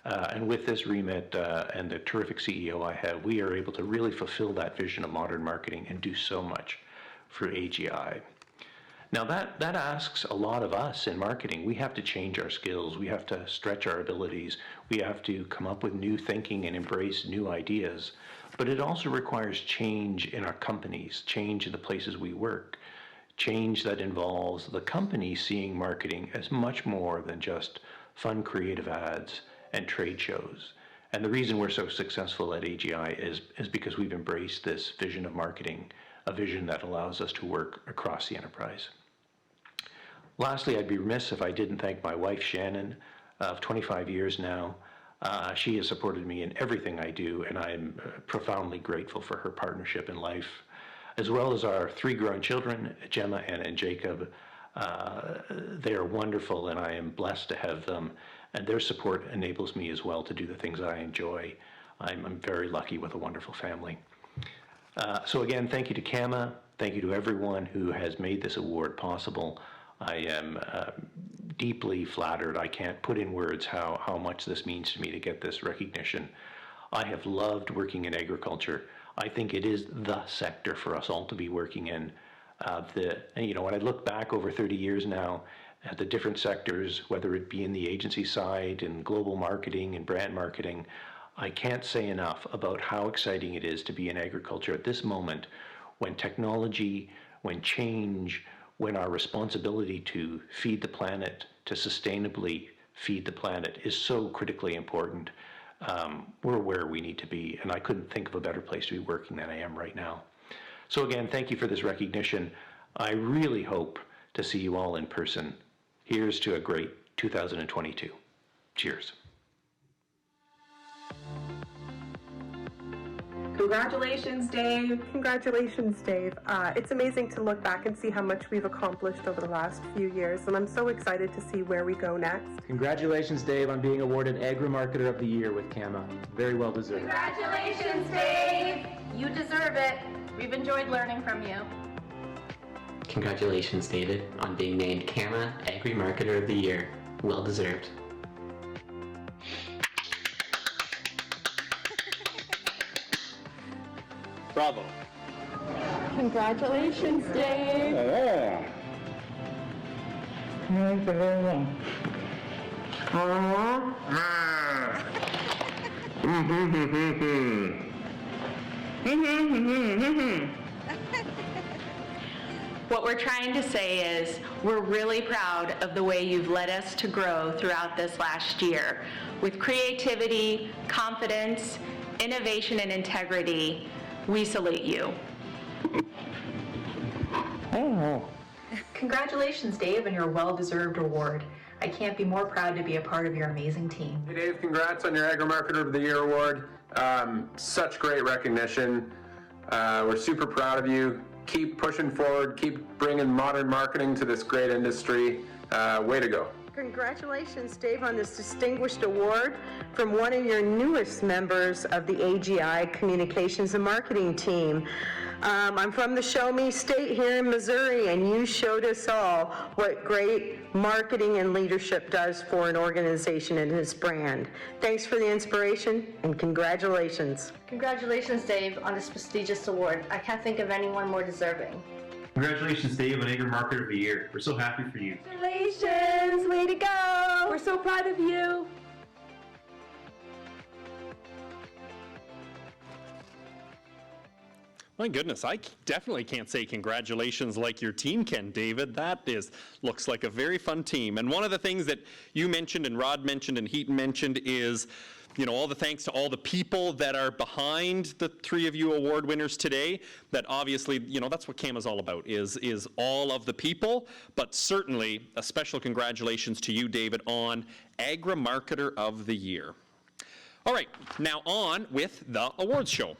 And with this remit and the terrific CEO I have, we are able to really fulfill that vision of modern marketing and do so much for AGI. Now that asks a lot of us in marketing. We have to change our skills, we have to stretch our abilities, we have to come up with new thinking and embrace new ideas. But it also requires change in our companies, change in the places we work, change that involves the company seeing marketing as much more than just fun creative ads and trade shows. And the reason we're so successful at AGI is because we've embraced this vision of marketing, a vision that allows us to work across the enterprise. Lastly, I'd be remiss if I didn't thank my wife, Shannon, of 25 years now. She has supported me in everything I do, and I'm profoundly grateful for her partnership in life, as well as our 3 grown children, Gemma, Anna, and Jacob. They are wonderful, and I am blessed to have them, and their support enables me as well to do the things I enjoy. I'm very lucky with a wonderful family. So again, thank you to CAMA. Thank you to everyone who has made this award possible. I am deeply flattered. I can't put in words how much this means to me to get this recognition. I have loved working in agriculture. I think it is the sector for us all to be working in. When I look back over 30 years now at the different sectors, whether it be in the agency side, in global marketing and brand marketing, I can't say enough about how exciting it is to be in agriculture at this moment, when technology, when change, when our responsibility to feed the planet, to sustainably feed the planet is so critically important. We're where we need to be, and I couldn't think of a better place to be working than I am right now. So again, thank you for this recognition. I really hope to see you all in person. Here's to a great 2022. Cheers. Congratulations, Dave. Congratulations, Dave. It's amazing to look back and see how much we've accomplished over the last few years, and I'm so excited to see where we go next. Congratulations, Dave, on being awarded Agri-Marketer of the Year with CAMA. Very well deserved. Congratulations, Dave. You deserve it. We've enjoyed learning from you. Congratulations, David, on being named CAMA Agri-Marketer of the Year. Well deserved. Bravo. Congratulations, Dave. Yeah. What we're trying to say is we're really proud of the way you've led us to grow throughout this last year. With creativity, confidence, innovation, and integrity, we salute you. Congratulations, Dave, on your well-deserved award. I can't be more proud to be a part of your amazing team. Hey, Dave, congrats on your Agri-Marketer of the Year award. Such great recognition. We're super proud of you. Keep pushing forward. Keep bringing modern marketing to this great industry. Way to go. Congratulations, Dave, on this distinguished award from one of your newest members of the AGI Communications and Marketing team. I'm from the Show Me State here in Missouri, and you showed us all what great marketing and leadership does for an organization and its brand. Thanks for the inspiration, and congratulations. Congratulations, Dave, on this prestigious award. I can't think of anyone more deserving. Congratulations, Dave, on Agri-Marketer of the Year. We're so happy for you. Congratulations! Way to go! We're so proud of you. My goodness, I definitely can't say congratulations like your team can, David. That looks like a very fun team. And one of the things that you mentioned and Rod mentioned and Heaton mentioned is, all the thanks to all the people that are behind the three of you award winners today. That obviously, that's what CAMA's all about, is all of the people. But certainly, a special congratulations to you, David, on Agri-Marketer of the Year. All right, now on with the awards show.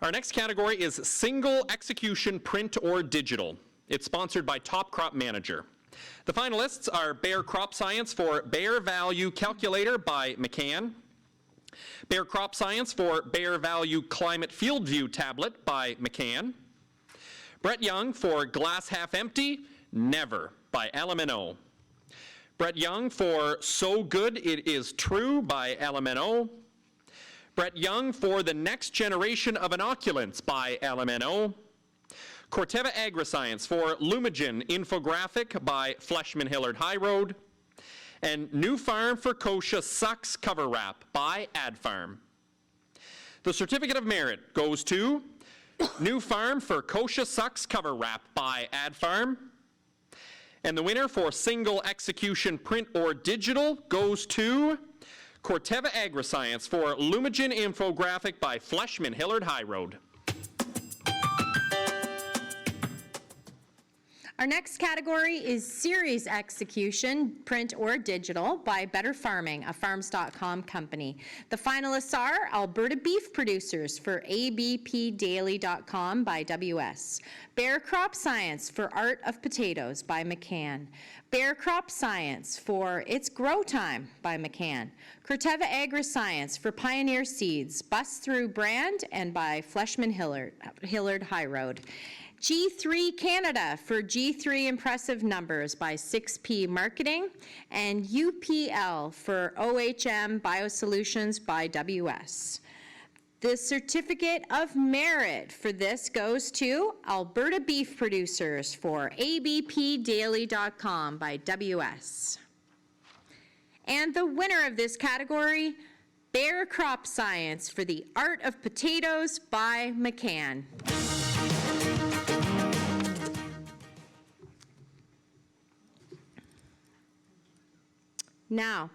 Our next category is Single Execution Print or Digital. It's sponsored by Top Crop Manager. The finalists are Bayer Crop Science for Bayer Value Calculator by McCann, Bayer Crop Science for Bayer Value Climate Field View Tablet by McCann, Brett Young for Glass Half Empty, Never by LMNO, Brett Young for So Good It Is True by LMNO, Brett Young for The Next Generation of Inoculants by LMNO, Corteva Agriscience for Lumigen Infographic by Fleshman Hillard High Road, and New Farm for Kochia Sucks Cover Wrap by AdFarm. The Certificate of Merit goes to New Farm for Kochia Sucks Cover Wrap by AdFarm, and the winner for Single Execution Print or Digital goes to Corteva Agriscience for Lumigen Infographic by Fleshman Hillard High Road. Our next category is Series Execution, Print or Digital, by Better Farming, a Farms.com company. The finalists are Alberta Beef Producers for ABPDaily.com by WS, Bayer Crop Science for Art of Potatoes by McCann, Bayer Crop Science for It's Grow Time by McCann, Corteva Agriscience for Pioneer Seeds, Bust Through Brand, and by Fleshman Hillard High Road. G3 Canada for G3 Impressive Numbers by 6P Marketing, and UPL for OHM Biosolutions by WS. The Certificate of Merit for this goes to Alberta Beef Producers for ABPDaily.com by WS. And the winner of this category, Bayer Crop Science for the Art of Potatoes by McCann. Now,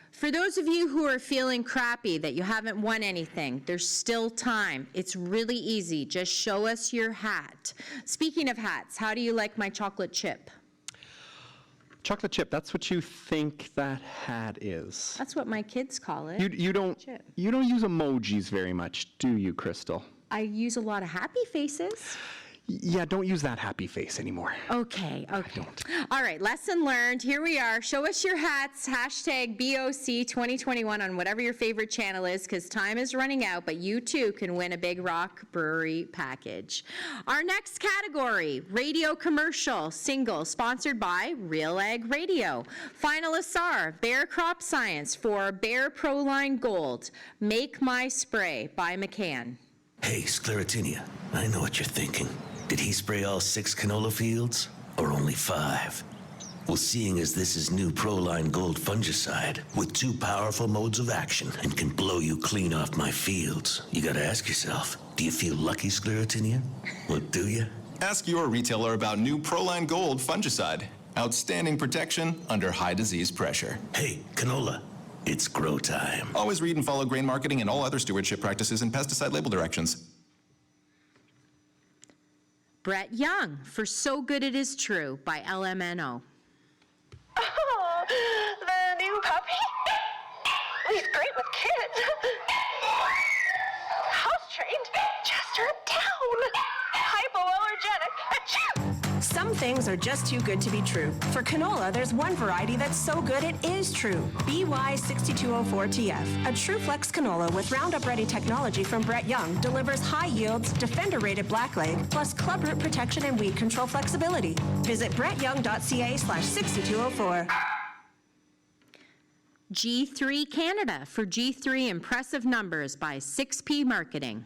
for those of you who are feeling crappy that you haven't won anything, there's still time. It's really easy. Just show us your hat. Speaking of hats, how do you like my chocolate chip? Chocolate chip, that's what you think that hat is. That's what my kids call it. You don't use emojis very much, do you, Crystal? I use a lot of happy faces. Yeah, don't use that happy face anymore. Okay. All right, lesson learned. Here we are. Show us your hats, hashtag BOC 2021 on whatever your favorite channel is, because time is running out, but you too can win a Big Rock Brewery package. Our next category, radio commercial single, sponsored by Real Ag Radio. Finalists are Bayer Crop Science for Bayer ProLine Gold, Make My Spray by McCann. Hey, Sclerotinia, I know what you're thinking. Did he spray all 6 canola fields, or only 5? Well, seeing as this is new ProLine Gold fungicide with 2 powerful modes of action and can blow you clean off my fields, you gotta ask yourself, do you feel lucky, Sclerotinia? Well, do you? Ask your retailer about new ProLine Gold fungicide. Outstanding protection under high disease pressure. Hey, canola, it's grow time. Always read and follow grain marketing and all other stewardship practices and pesticide label directions. Brett Young for So Good It Is True by LMNO. Oh, the new puppy? He's great with kids. House trained, just her down. Hypoallergenic. Some things are just too good to be true. For canola, there's one variety that's so good it is true. BY6204TF, a true flex canola with Roundup Ready technology from Brett Young, delivers high yields, Defender-rated blackleg, plus club root protection and weed control flexibility. Visit brettyoung.ca/6204. G3 Canada for G3 Impressive Numbers by 6P Marketing.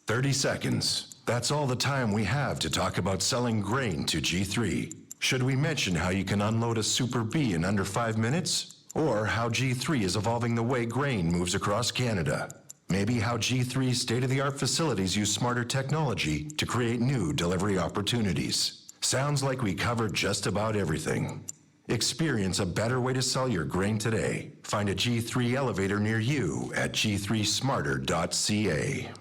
30 seconds. That's all the time we have to talk about selling grain to G3. Should we mention how you can unload a Super B in under 5 minutes? Or how G3 is evolving the way grain moves across Canada? Maybe how G3's state-of-the-art facilities use smarter technology to create new delivery opportunities. Sounds like we covered just about everything. Experience a better way to sell your grain today. Find a G3 elevator near you at g3smarter.ca.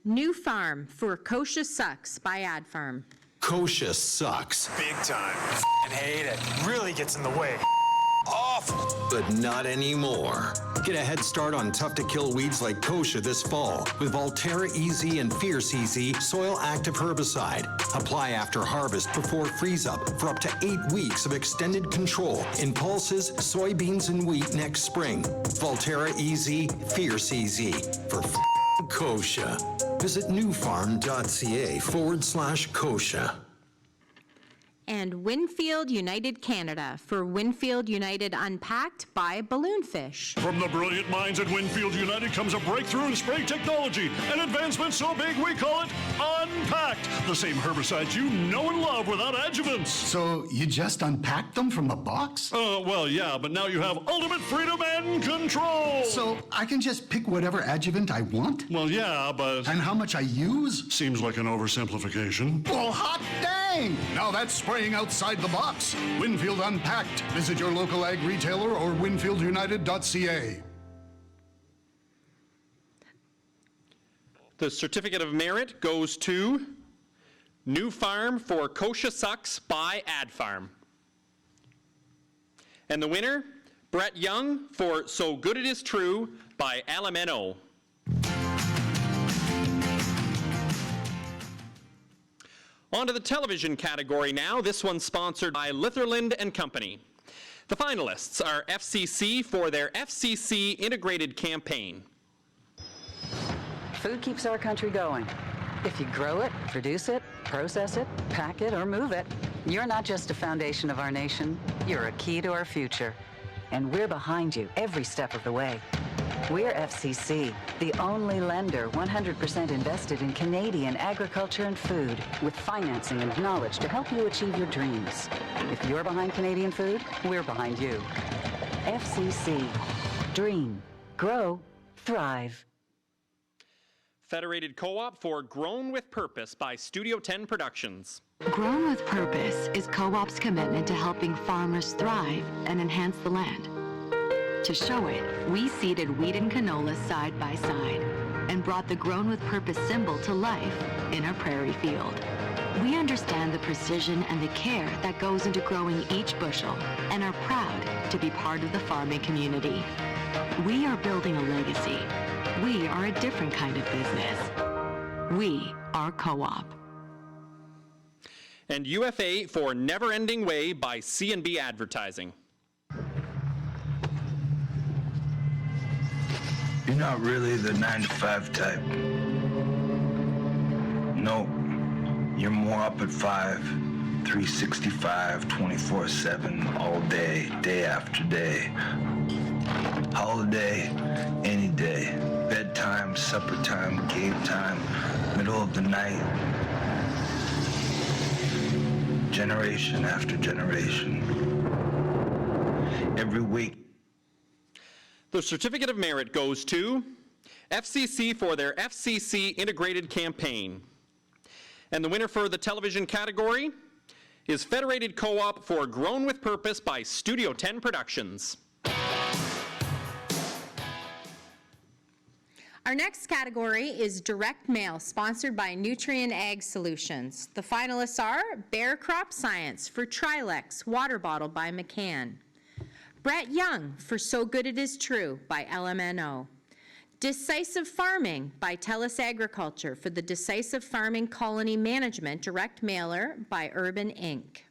New Farm for Kosha Sucks by Ad Farm. Kosha sucks. Big time. I hate it. Really gets in the way. Awful. But not anymore. Get a head start on tough-to-kill weeds like Kosha this fall with Volterra Easy and Fierce Easy Soil Active Herbicide. Apply after harvest before freeze-up for up to 8 weeks of extended control in pulses, soybeans, and wheat next spring. Volterra Easy, Fierce Easy for Kosha. Visit newfarm.ca/Kosha. And Winfield United Canada for Winfield United Unpacked by Balloonfish. From the brilliant minds at Winfield United comes a breakthrough in spray technology, an advancement so big we call it Unpacked. The same herbicides you know and love without adjuvants. So you just unpacked them from the box? Well, yeah, but now you have ultimate freedom and control. So I can just pick whatever adjuvant I want? Well, yeah, but... And how much I use? Seems like an oversimplification. Well, hot dang! Now that's spraying outside the box. Winfield Unpacked. Visit your local ag retailer or winfieldunited.ca. The Certificate of Merit goes to New Farm for Kosha Sucks by Ad Farm. And the winner, Brett Young for So Good It Is True by LMNO. On to the television category now. This one's sponsored by Litherland and Company. The finalists are FCC for their FCC Integrated Campaign. Food keeps our country going. If you grow it, produce it, process it, pack it, or move it, you're not just a foundation of our nation, you're a key to our future. And we're behind you every step of the way. We're FCC, the only lender 100% invested in Canadian agriculture and food, with financing and knowledge to help you achieve your dreams. If you're behind Canadian food, we're behind you. FCC. Dream. Grow. Thrive. Federated Co-op for Grown with Purpose by Studio 10 Productions. Grown with Purpose is Co-op's commitment to helping farmers thrive and enhance the land. To show it, we seeded wheat and canola side by side and brought the Grown with Purpose symbol to life in our prairie field. We understand the precision and the care that goes into growing each bushel and are proud to be part of the farming community. We are building a legacy. We are a different kind of business. We are Co-op. And UFA for Never Ending Way by C&B Advertising. You're not really the 9-to-5 type. No, you're more up at 5, 365, 24/7, all day, day after day. Holiday, any day. Bedtime, supper time, game time, middle of the night. Generation after generation. Every week. The Certificate of Merit goes to FCC for their FCC Integrated Campaign. And the winner for the television category is Federated Co-op for Grown with Purpose by Studio 10 Productions. Our next category is Direct Mail, sponsored by Nutrien Ag Solutions. The finalists are Bear Crop Science for Trilex Water Bottle by McCann, Brett Young for So Good It Is True by LMNO, Decisive Farming by TELUS Agriculture for the Decisive Farming Colony Management Direct Mailer by Urban Inc.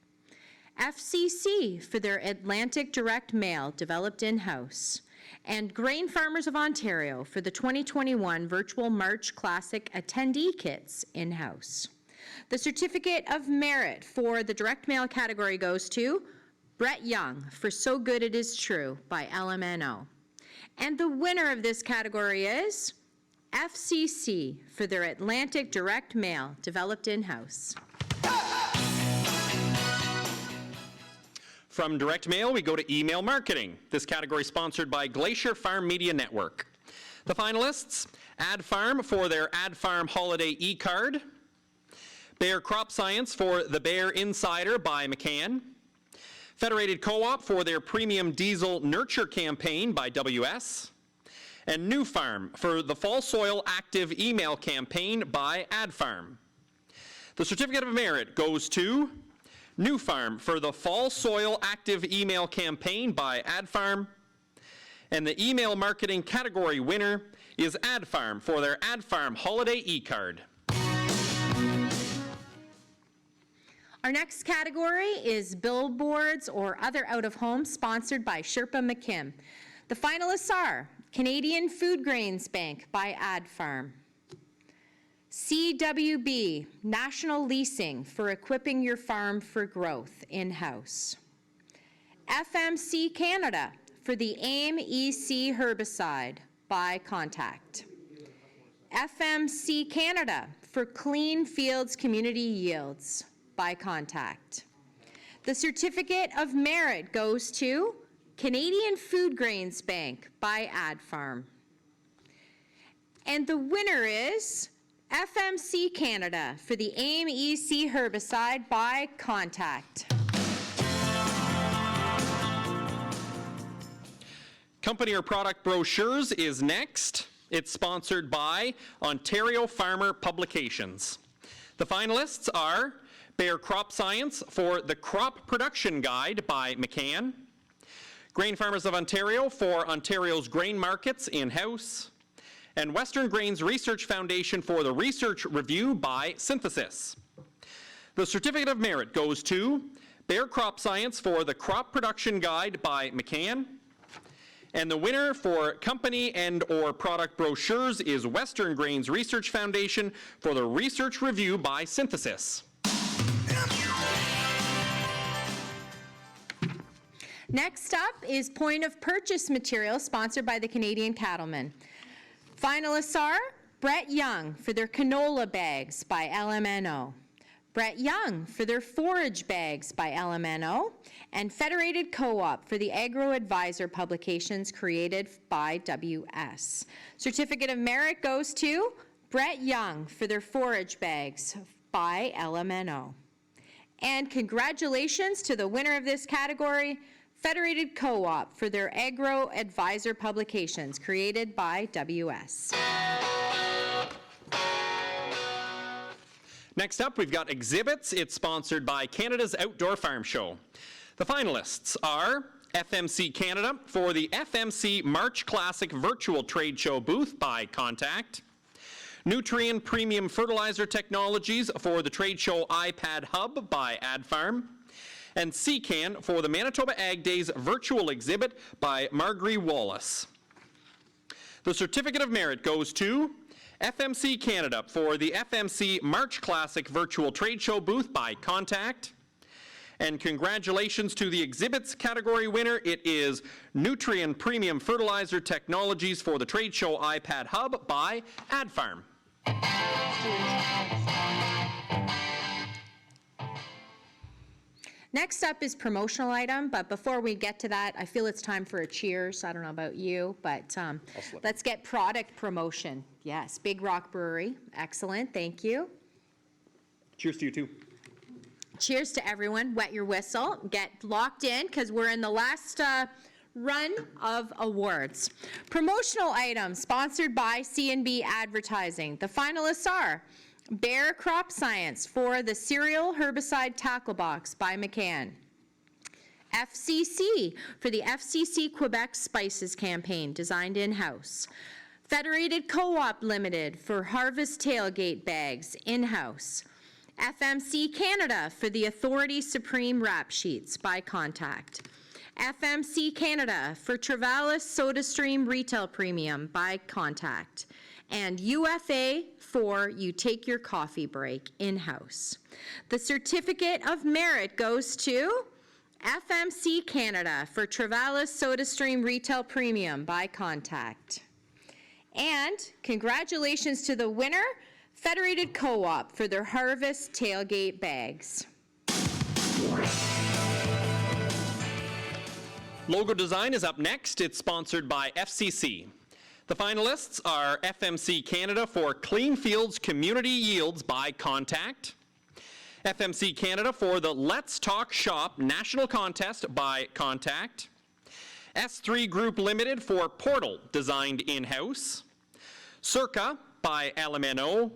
FCC for their Atlantic Direct Mail developed in-house. And Grain Farmers of Ontario for the 2021 Virtual March Classic Attendee Kits in-house. The Certificate of Merit for the Direct Mail category goes to Brett Young for So Good It Is True by LMNO. And the winner of this category is FCC for their Atlantic Direct Mail developed in-house. From direct mail, we go to email marketing. This category is sponsored by Glacier Farm Media Network. The finalists, Ad Farm for their Ad Farm Holiday e-card, Bayer Crop Science for the Bayer Insider by McCann, Federated Co-op for their Premium Diesel Nurture campaign by WS, and New Farm for the Fall Soil Active email campaign by Ad Farm. The Certificate of Merit goes to New Farm for the Fall Soil Active email campaign by Ad Farm, and the email marketing category winner is Ad Farm for their Ad Farm Holiday e-card. Our next category is billboards or other out-of-home, sponsored by Sherpa McKim. The finalists are Canadian Food Grains Bank by Ad Farm, CWB, National Leasing for equipping your farm for growth in-house, FMC Canada for the AIM EC herbicide by Contact, FMC Canada for Clean Fields Community Yields by Contact. The Certificate of Merit goes to Canadian Food Grains Bank by Ad Farm. And the winner is FMC Canada for the AIM EC herbicide by Contact. Company or product brochures is next. It's sponsored by Ontario Farmer Publications. The finalists are Bayer Crop Science for the Crop Production Guide by McCann, Grain Farmers of Ontario for Ontario's grain markets in-house, and Western Grains Research Foundation for the Research Review by Synthesis. The Certificate of Merit goes to Bayer Crop Science for the Crop Production Guide by McCann, and the winner for company and or product brochures is Western Grains Research Foundation for the Research Review by Synthesis. Next up is Point of Purchase Material, sponsored by the Canadian Cattlemen. Finalists are Brett Young for their canola bags by LMNO, Brett Young for their forage bags by LMNO, and Federated Co-op for the Agro Advisor publications created by WS. Certificate of Merit goes to Brett Young for their forage bags by LMNO. And congratulations to the winner of this category, Federated Co-op for their Agro Advisor publications created by WS. Next up, we've got exhibits. It's sponsored by Canada's Outdoor Farm Show. The finalists are FMC Canada for the FMC March Classic Virtual Trade Show booth by Contact, Nutrien Premium Fertilizer Technologies for the trade show iPad Hub by Ad Farm, and CCAN for the Manitoba Ag Days virtual exhibit by Marguerite Wallace. The Certificate of Merit goes to FMC Canada for the FMC March Classic Virtual Trade Show booth by Contact. And congratulations to the exhibits category winner. It is Nutrien Premium Fertilizer Technologies for the trade show iPad Hub by Ad Farm. Next up is promotional item, but before we get to that, I feel it's time for a cheers. I don't know about you, but let's get product promotion. Yes, Big Rock Brewery. Excellent, thank you. Cheers to you too. Cheers to everyone. Wet your whistle. Get locked in because we're in the last run of awards. Promotional items sponsored by C&B Advertising. The finalists are Bayer Crop Science for the Cereal Herbicide Tackle Box by McCann, FCC for the FCC Quebec Spices campaign designed in-house, Federated Co-op Limited for Harvest tailgate bags in-house. FMC Canada for the Authority Supreme wrap sheets by Contact. FMC Canada for Travalis SodaStream Retail Premium by Contact. And UFA for You Take Your Coffee Break in-house. The Certificate of Merit goes to FMC Canada for Travalis SodaStream Retail Premium by Contact. And congratulations to the winner, Federated Co-op, for their Harvest tailgate bags. Logo design is up next. It's sponsored by FCC. The finalists are FMC Canada for Clean Fields Community Yields by Contact, FMC Canada for the Let's Talk Shop National Contest by Contact, S3 Group Limited for Portal, designed in-house, Circa by LMNO,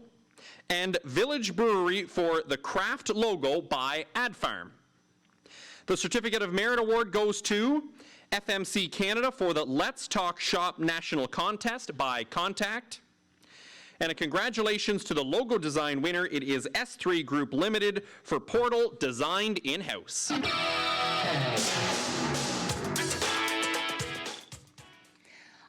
and Village Brewery for the Craft logo by AdFarm. The Certificate of Merit Award goes to FMC Canada for the Let's Talk Shop National Contest by Contact. And a congratulations to the logo design winner. It is S3 Group Limited for Portal, designed in-house.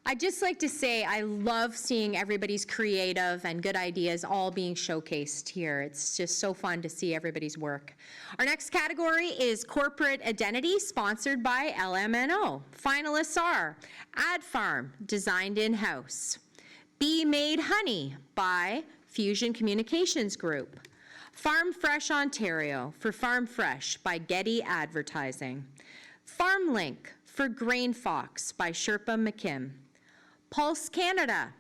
I'd just like to say I love seeing everybody's creative and good ideas all being showcased here. It's just so fun to see everybody's work. Our next category is Corporate Identity, sponsored by LMNO. Finalists are AdFarm, designed in-house. Bee Made Honey by Fusion Communications Group. Farm Fresh Ontario for Farm Fresh by Getty Advertising. FarmLink for Grain Fox by Sherpa McKim. Pulse Canada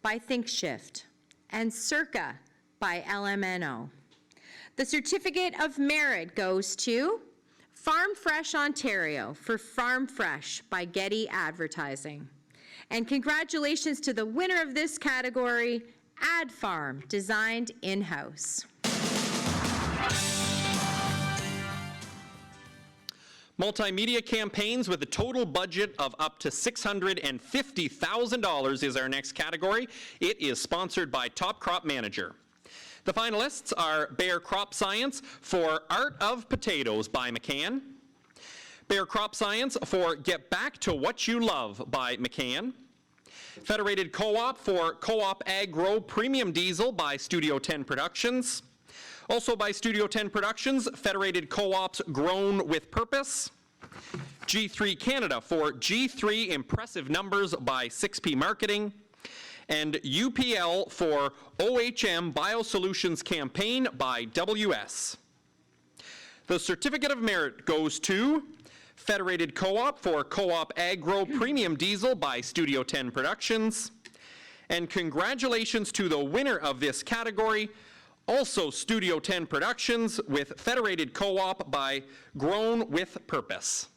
by ThinkShift, and Circa by LMNO. The Certificate of Merit goes to Farm Fresh Ontario for Farm Fresh by Getty Advertising. And congratulations to the winner of this category, AdFarm, designed in-house. Multimedia campaigns with a total budget of up to $650,000 is our next category. It is sponsored by Top Crop Manager. The finalists are Bayer Crop Science for Art of Potatoes by McCann, Bayer Crop Science for Get Back to What You Love by McCann, Federated Co-op for Co-op Agro Premium Diesel by Studio 10 Productions. Also by Studio 10 Productions, Federated Co-op's Grown with Purpose. G3 Canada for G3 Impressive Numbers by 6P Marketing. And UPL for OHM Biosolutions Campaign by WS. The Certificate of Merit goes to Federated Co-op for Co-op Agro Premium Diesel by Studio 10 Productions. And congratulations to the winner of this category, also Studio 10 Productions with Federated Co-op by Grown with Purpose.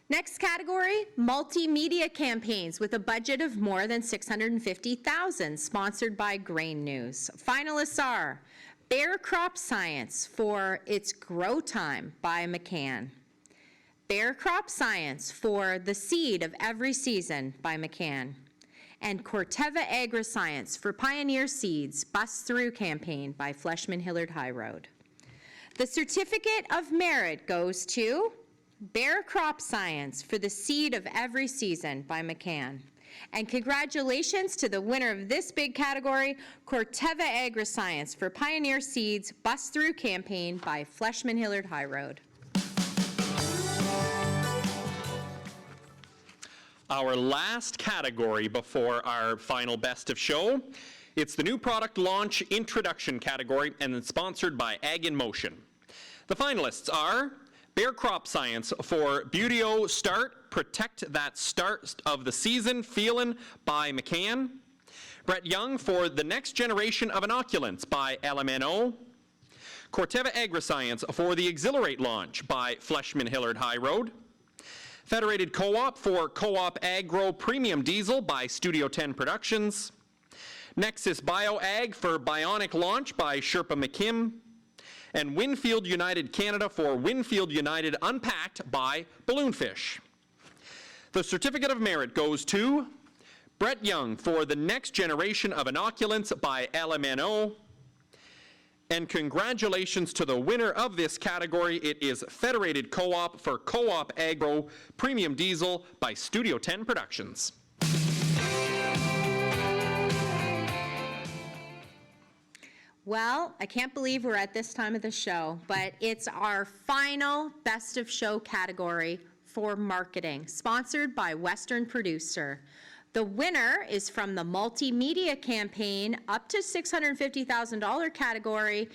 Next category, multimedia campaigns with a budget of more than $650,000, sponsored by Grain News. Finalists are Bayer Crop Science for It's Grow Time by McCann. Bayer Crop Science for The Seed of Every Season by McCann. And Corteva Agri-Science for Pioneer Seeds Bust Through Campaign by Fleshman Hillard High Road. The Certificate of Merit goes to Bayer Crop Science for The Seed of Every Season by McCann. And congratulations to the winner of this big category, Corteva Agri-Science for Pioneer Seeds Bust Through Campaign by Fleshman Hillard High Road. Our last category before our final best of show, it's the new product launch introduction category, and it's sponsored by Ag in Motion. The finalists are Bayer Crop Science for Buteo Start, Protect That Start of the Season Feelin' by McCann. Brett Young for The Next Generation of Inoculants by LMNO. Corteva Agri-Science for the Exhilarate launch by Fleshman Hillard High Road. Federated Co-op for Co-op Agro Premium Diesel by Studio 10 Productions. Nexus BioAg for Bionic launch by Sherpa McKim. And Winfield United Canada for Winfield United Unpacked by Balloonfish. The Certificate of Merit goes to Brett Young for the Next Generation of Inoculants by LMNO. And congratulations to the winner of this category. It is Federated Co-op for Co-op Agro Premium Diesel by Studio 10 Productions. Well, I can't believe we're at this time of the show, but it's our final Best of Show category for marketing, sponsored by Western Producer. The winner is from the multimedia campaign up to $650,000 category,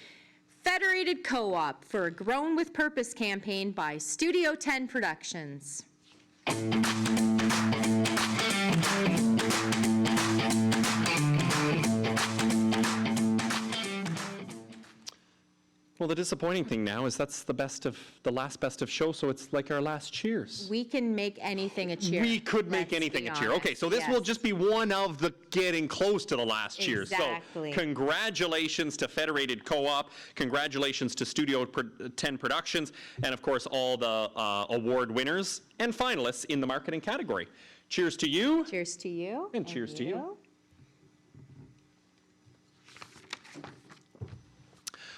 Federated Co-op for a Grown with Purpose campaign by Studio 10 Productions. Well, the disappointing thing now is that's the last Best of Show, so it's like our last cheers. We can make anything a cheer. We could make anything a cheer. Okay, so this will just be one of the getting close to the last cheers. Exactly. So congratulations to Federated Co-op, congratulations to Studio 10 Productions, and of course all the award winners and finalists in the marketing category. Cheers to you. Cheers to you. And cheers to you.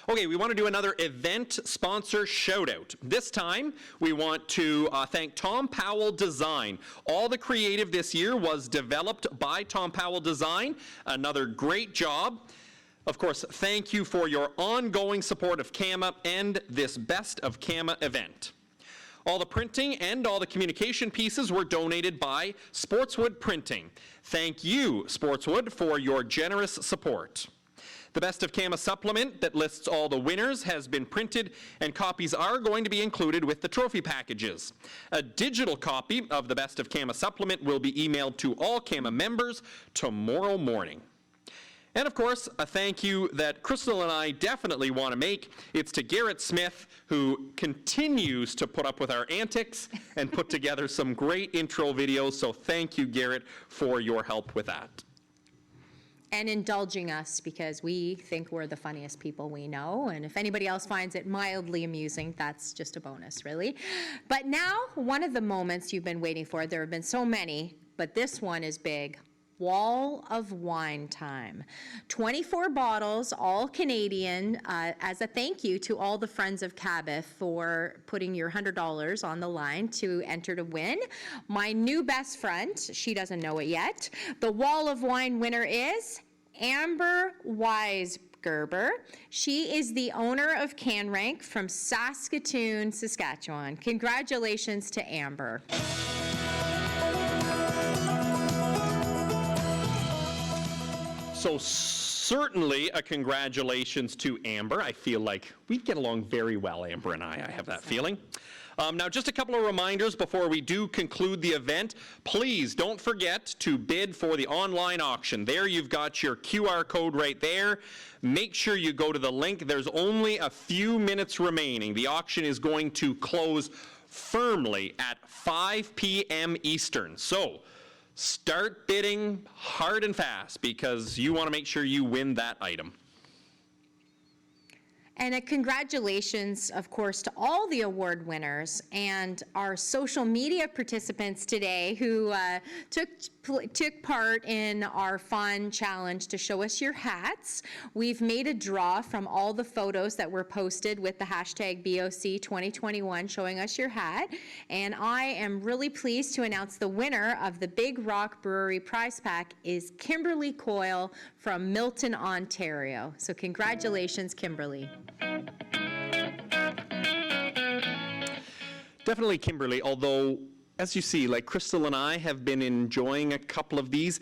Okay, we want to do another event sponsor shout out. This time, we want to thank Tom Powell Design. All the creative this year was developed by Tom Powell Design. Another great job. Of course, thank you for your ongoing support of CAMA and this Best of CAMA event. All the printing and all the communication pieces were donated by Sportswood Printing. Thank you, Sportswood, for your generous support. The Best of CAMA supplement that lists all the winners has been printed, and copies are going to be included with the trophy packages. A digital copy of the Best of CAMA supplement will be emailed to all CAMA members tomorrow morning. And of course, a thank you that Crystal and I definitely want to make. It's to Garrett Smith, who continues to put up with our antics and put together some great intro videos. So thank you, Garrett, for your help with that. And indulging us, because we think we're the funniest people we know, and if anybody else finds it mildly amusing, that's just a bonus, really. But now, one of the moments you've been waiting for, there have been so many, but this one is big. Wall of Wine time. 24 bottles, all Canadian, as a thank you to all the friends of Cabot for putting your $100 on the line to enter to win. My new best friend, she doesn't know it yet. The Wall of Wine winner is Amber Weisgerber. She is the owner of CanRank from Saskatoon, Saskatchewan. Congratulations to Amber. So certainly a congratulations to Amber. I feel like we get along very well, Amber and I have that feeling. Now, just a couple of reminders before we do conclude the event. Please don't forget to bid for the online auction. There you've got your QR code right there. Make sure you go to the link. There's only a few minutes remaining. The auction is going to close firmly at 5 p.m. Eastern. So start bidding hard and fast because you want to make sure you win that item. And a congratulations, of course, to all the award winners and our social media participants today who took part in our fun challenge to show us your hats. We've made a draw from all the photos that were posted with the hashtag BOC 2021 showing us your hat. And I am really pleased to announce the winner of the Big Rock Brewery prize pack is Kimberly Coyle from Milton, Ontario. So congratulations, Kimberly. Definitely Kimberly, although as you see, like Crystal and I have been enjoying a couple of these.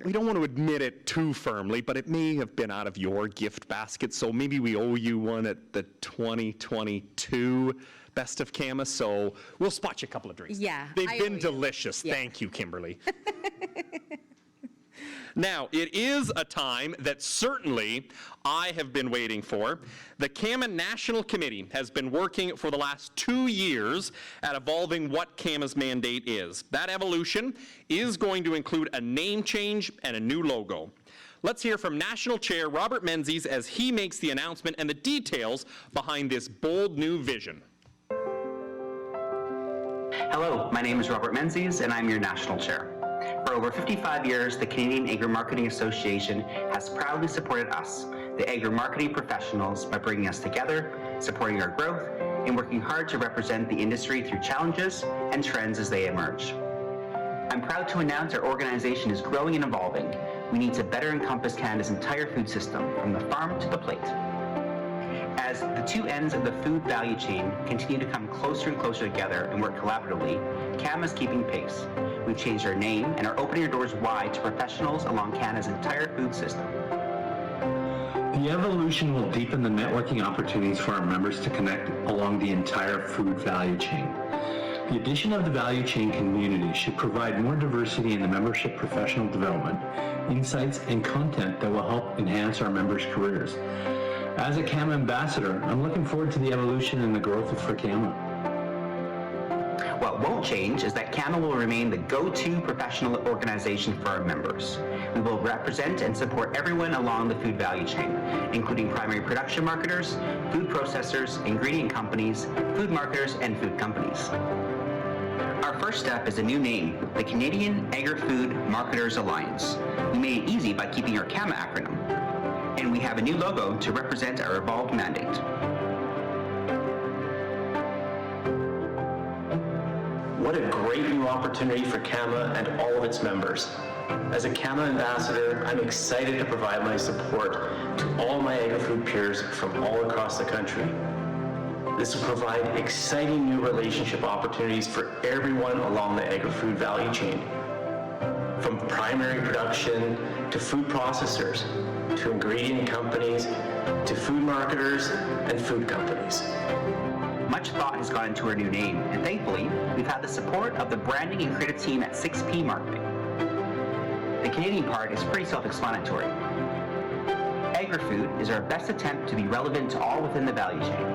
We don't want to admit it too firmly, but it may have been out of your gift basket, so maybe we owe you one at the 2022 Best of CAMA, so we'll spot you a couple of drinks. Yeah. They've been delicious. Yeah. Thank you, Kimberly. Now, it is a time that certainly I have been waiting for. The CAMA National Committee has been working for the last 2 years at evolving what CAMA's mandate is. That evolution is going to include a name change and a new logo. Let's hear from National Chair Robert Menzies as he makes the announcement and the details behind this bold new vision. Hello, my name is Robert Menzies, and I'm your National Chair. For over 55 years, the Canadian Agri-Marketing Association has proudly supported us, the agri-marketing professionals, by bringing us together, supporting our growth, and working hard to represent the industry through challenges and trends as they emerge. I'm proud to announce our organization is growing and evolving. We need to better encompass Canada's entire food system, from the farm to the plate. As the two ends of the food value chain continue to come closer and closer together and work collaboratively, CAMA is keeping pace. We've changed our name and are opening our doors wide to professionals along Canada's entire food system. The evolution will deepen the networking opportunities for our members to connect along the entire food value chain. The addition of the value chain community should provide more diversity in the membership professional development, insights, and content that will help enhance our members' careers. As a CAMA ambassador, I'm looking forward to the evolution and the growth for CAMA. What won't change is that CAMA will remain the go-to professional organization for our members. We will represent and support everyone along the food value chain, including primary production marketers, food processors, ingredient companies, food marketers, and food companies. Our first step is a new name, the Canadian Agri-Food Marketers Alliance. We made it easy by keeping our CAMA acronym. And we have a new logo to represent our evolved mandate. What a great new opportunity for CAMA and all of its members. As a CAMA ambassador, I'm excited to provide my support to all my agri-food peers from all across the country. This will provide exciting new relationship opportunities for everyone along the agri-food value chain, from primary production to food processors, to ingredient companies, to food marketers and food companies. Much thought has gone into our new name, and thankfully, we've had the support of the branding and creative team at 6P Marketing. The Canadian part is pretty self-explanatory. Agri-food is our best attempt to be relevant to all within the value chain.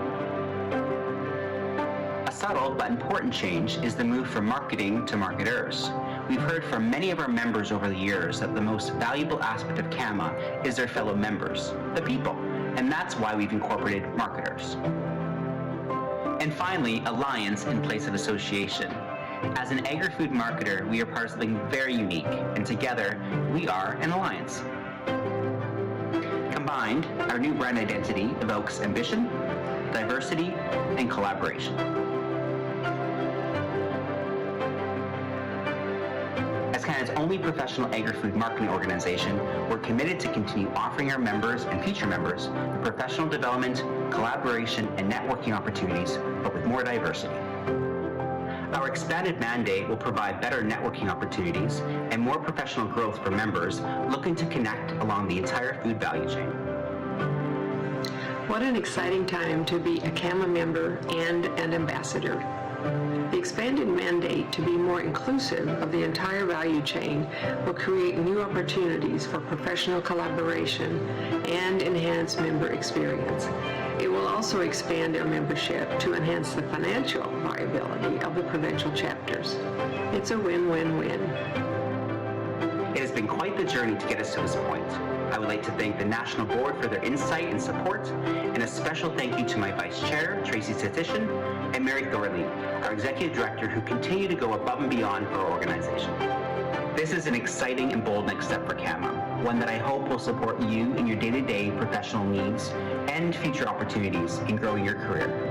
A subtle but important change is the move from marketing to marketers. We've heard from many of our members over the years that the most valuable aspect of CAMA is their fellow members, the people, and that's why we've incorporated marketers. And finally, alliance in place of association. As an agri-food marketer, we are part of something very unique, and together, we are an alliance. Combined, our new brand identity evokes ambition, diversity, and collaboration. As Canada's only professional agri-food marketing organization, we're committed to continue offering our members and future members the professional development, collaboration, and networking opportunities, but with more diversity. Our expanded mandate will provide better networking opportunities and more professional growth for members looking to connect along the entire food value chain. What an exciting time to be a CAMA member and an ambassador. The expanded mandate to be more inclusive of the entire value chain will create new opportunities for professional collaboration and enhance member experience. It will also expand our membership to enhance the financial viability of the provincial chapters. It's a win-win-win. It has been quite the journey to get us to this point. I would like to thank the National Board for their insight and support, and a special thank you to my Vice Chair, Tracy Setitian, and Mary Thorley, our Executive Director, who continue to go above and beyond for our organization. This is an exciting and bold next step for CAMA, one that I hope will support you in your day-to-day professional needs and future opportunities in growing your career.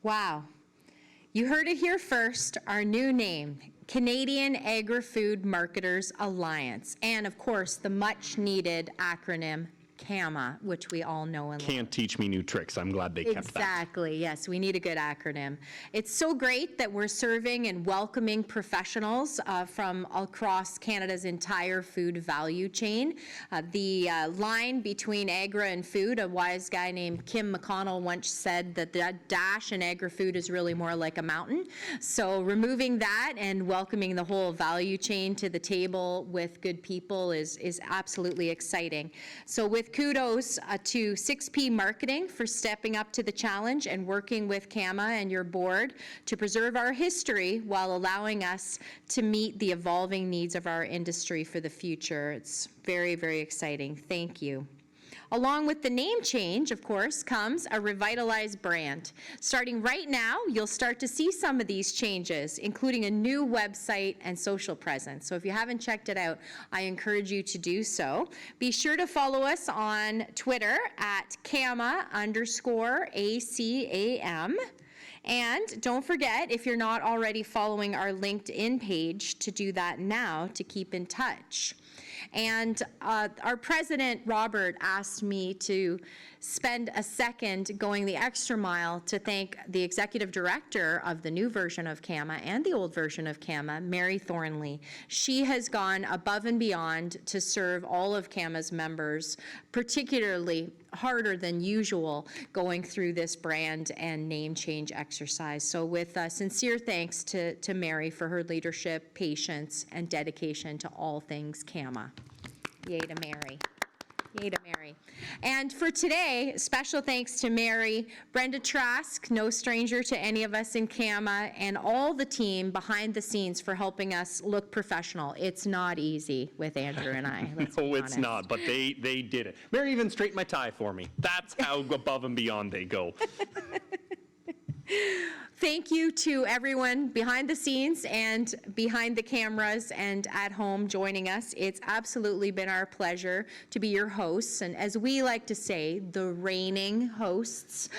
Wow. You heard it here first, our new name, Canadian Agri-Food Marketers Alliance, and of course, the much-needed acronym CAMA, which we all know and love. Can't teach me new tricks. I'm glad they kept that. Exactly, yes, we need a good acronym. It's so great that we're serving and welcoming professionals from across Canada's entire food value chain. The line between agri and food, a wise guy named Kim McConnell once said that the dash in agri-food is really more like a mountain. So removing that and welcoming the whole value chain to the table with good people is absolutely exciting. So with with kudos to 6P Marketing for stepping up to the challenge and working with CAMA and your board to preserve our history while allowing us to meet the evolving needs of our industry for the future. It's very, very exciting. Thank you. Along with the name change, of course, comes a revitalized brand. Starting right now, you'll start to see some of these changes, including a new website and social presence. So if you haven't checked it out, I encourage you to do so. Be sure to follow us on Twitter at CAMA_ACAM. And don't forget, if you're not already following our LinkedIn page, to do that now to keep in touch. And our president, Robert, asked me to spend a second going the extra mile to thank the executive director of the new version of CAMA and the old version of CAMA, Mary Thornley. She has gone above and beyond to serve all of CAMA's members, particularly harder than usual going through this brand and name change exercise. So with sincere thanks to Mary for her leadership, patience, and dedication to all things CAMA. Yay to Mary. Yay to Mary. And for today, special thanks to Mary, Brenda Trask, no stranger to any of us in CAMA, and all the team behind the scenes for helping us look professional. It's not easy with Andrew and I. No, it's not, but they did it. Mary even straightened my tie for me. That's how above and beyond they go. Thank you to everyone behind the scenes and behind the cameras and at home joining us. It's absolutely been our pleasure to be your hosts, and as we like to say, the reigning hosts,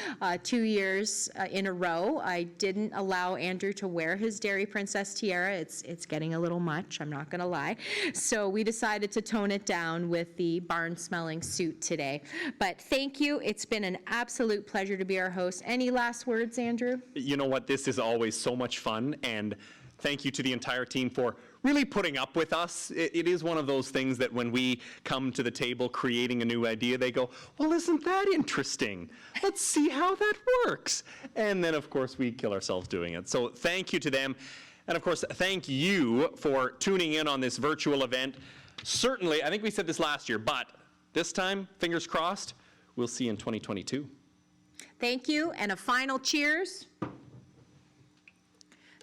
2 years in a row. I didn't allow Andrew to wear his Dairy Princess tiara. It's getting a little much, I'm not gonna lie. So we decided to tone it down with the barn-smelling suit today. But thank you, it's been an absolute pleasure to be our host. Any last words, Andrew? You know what, this is always so much fun, and thank you to the entire team for really putting up with us. It is one of those things that when we come to the table creating a new idea, they go, well, isn't that interesting? Let's see how that works. And then, of course, we kill ourselves doing it. So thank you to them. And, of course, thank you for tuning in on this virtual event. Certainly, I think we said this last year, but this time, fingers crossed, we'll see you in 2022. Thank you, and a final cheers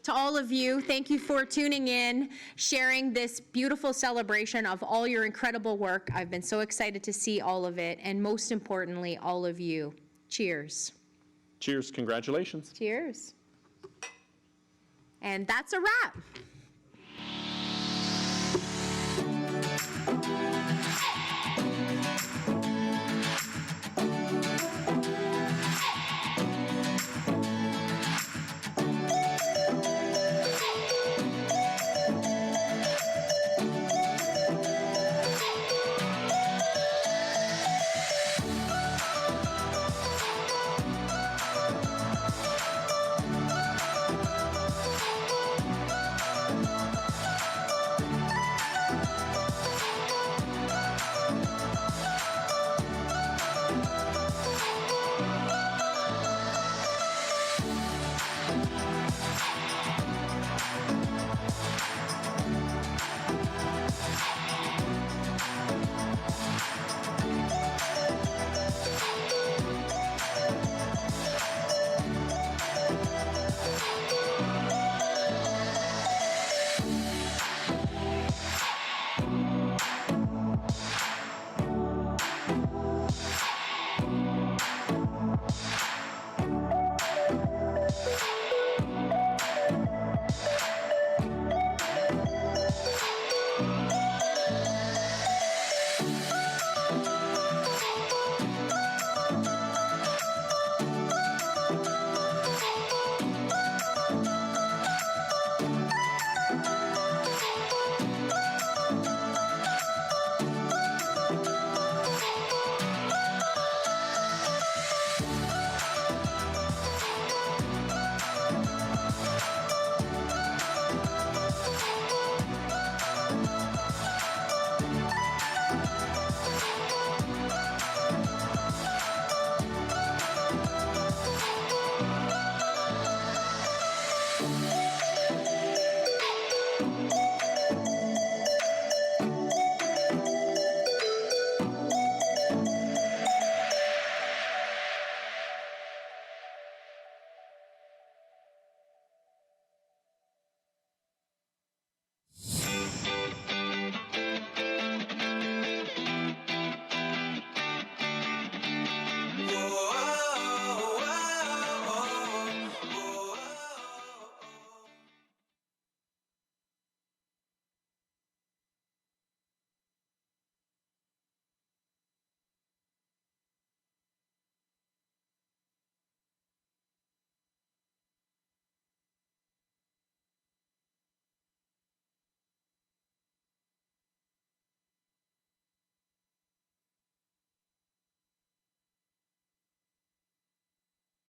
to all of you. Thank you for tuning in, sharing this beautiful celebration of all your incredible work. I've been so excited to see all of it, and most importantly, all of you. Cheers. Cheers, congratulations. Cheers. And that's a wrap.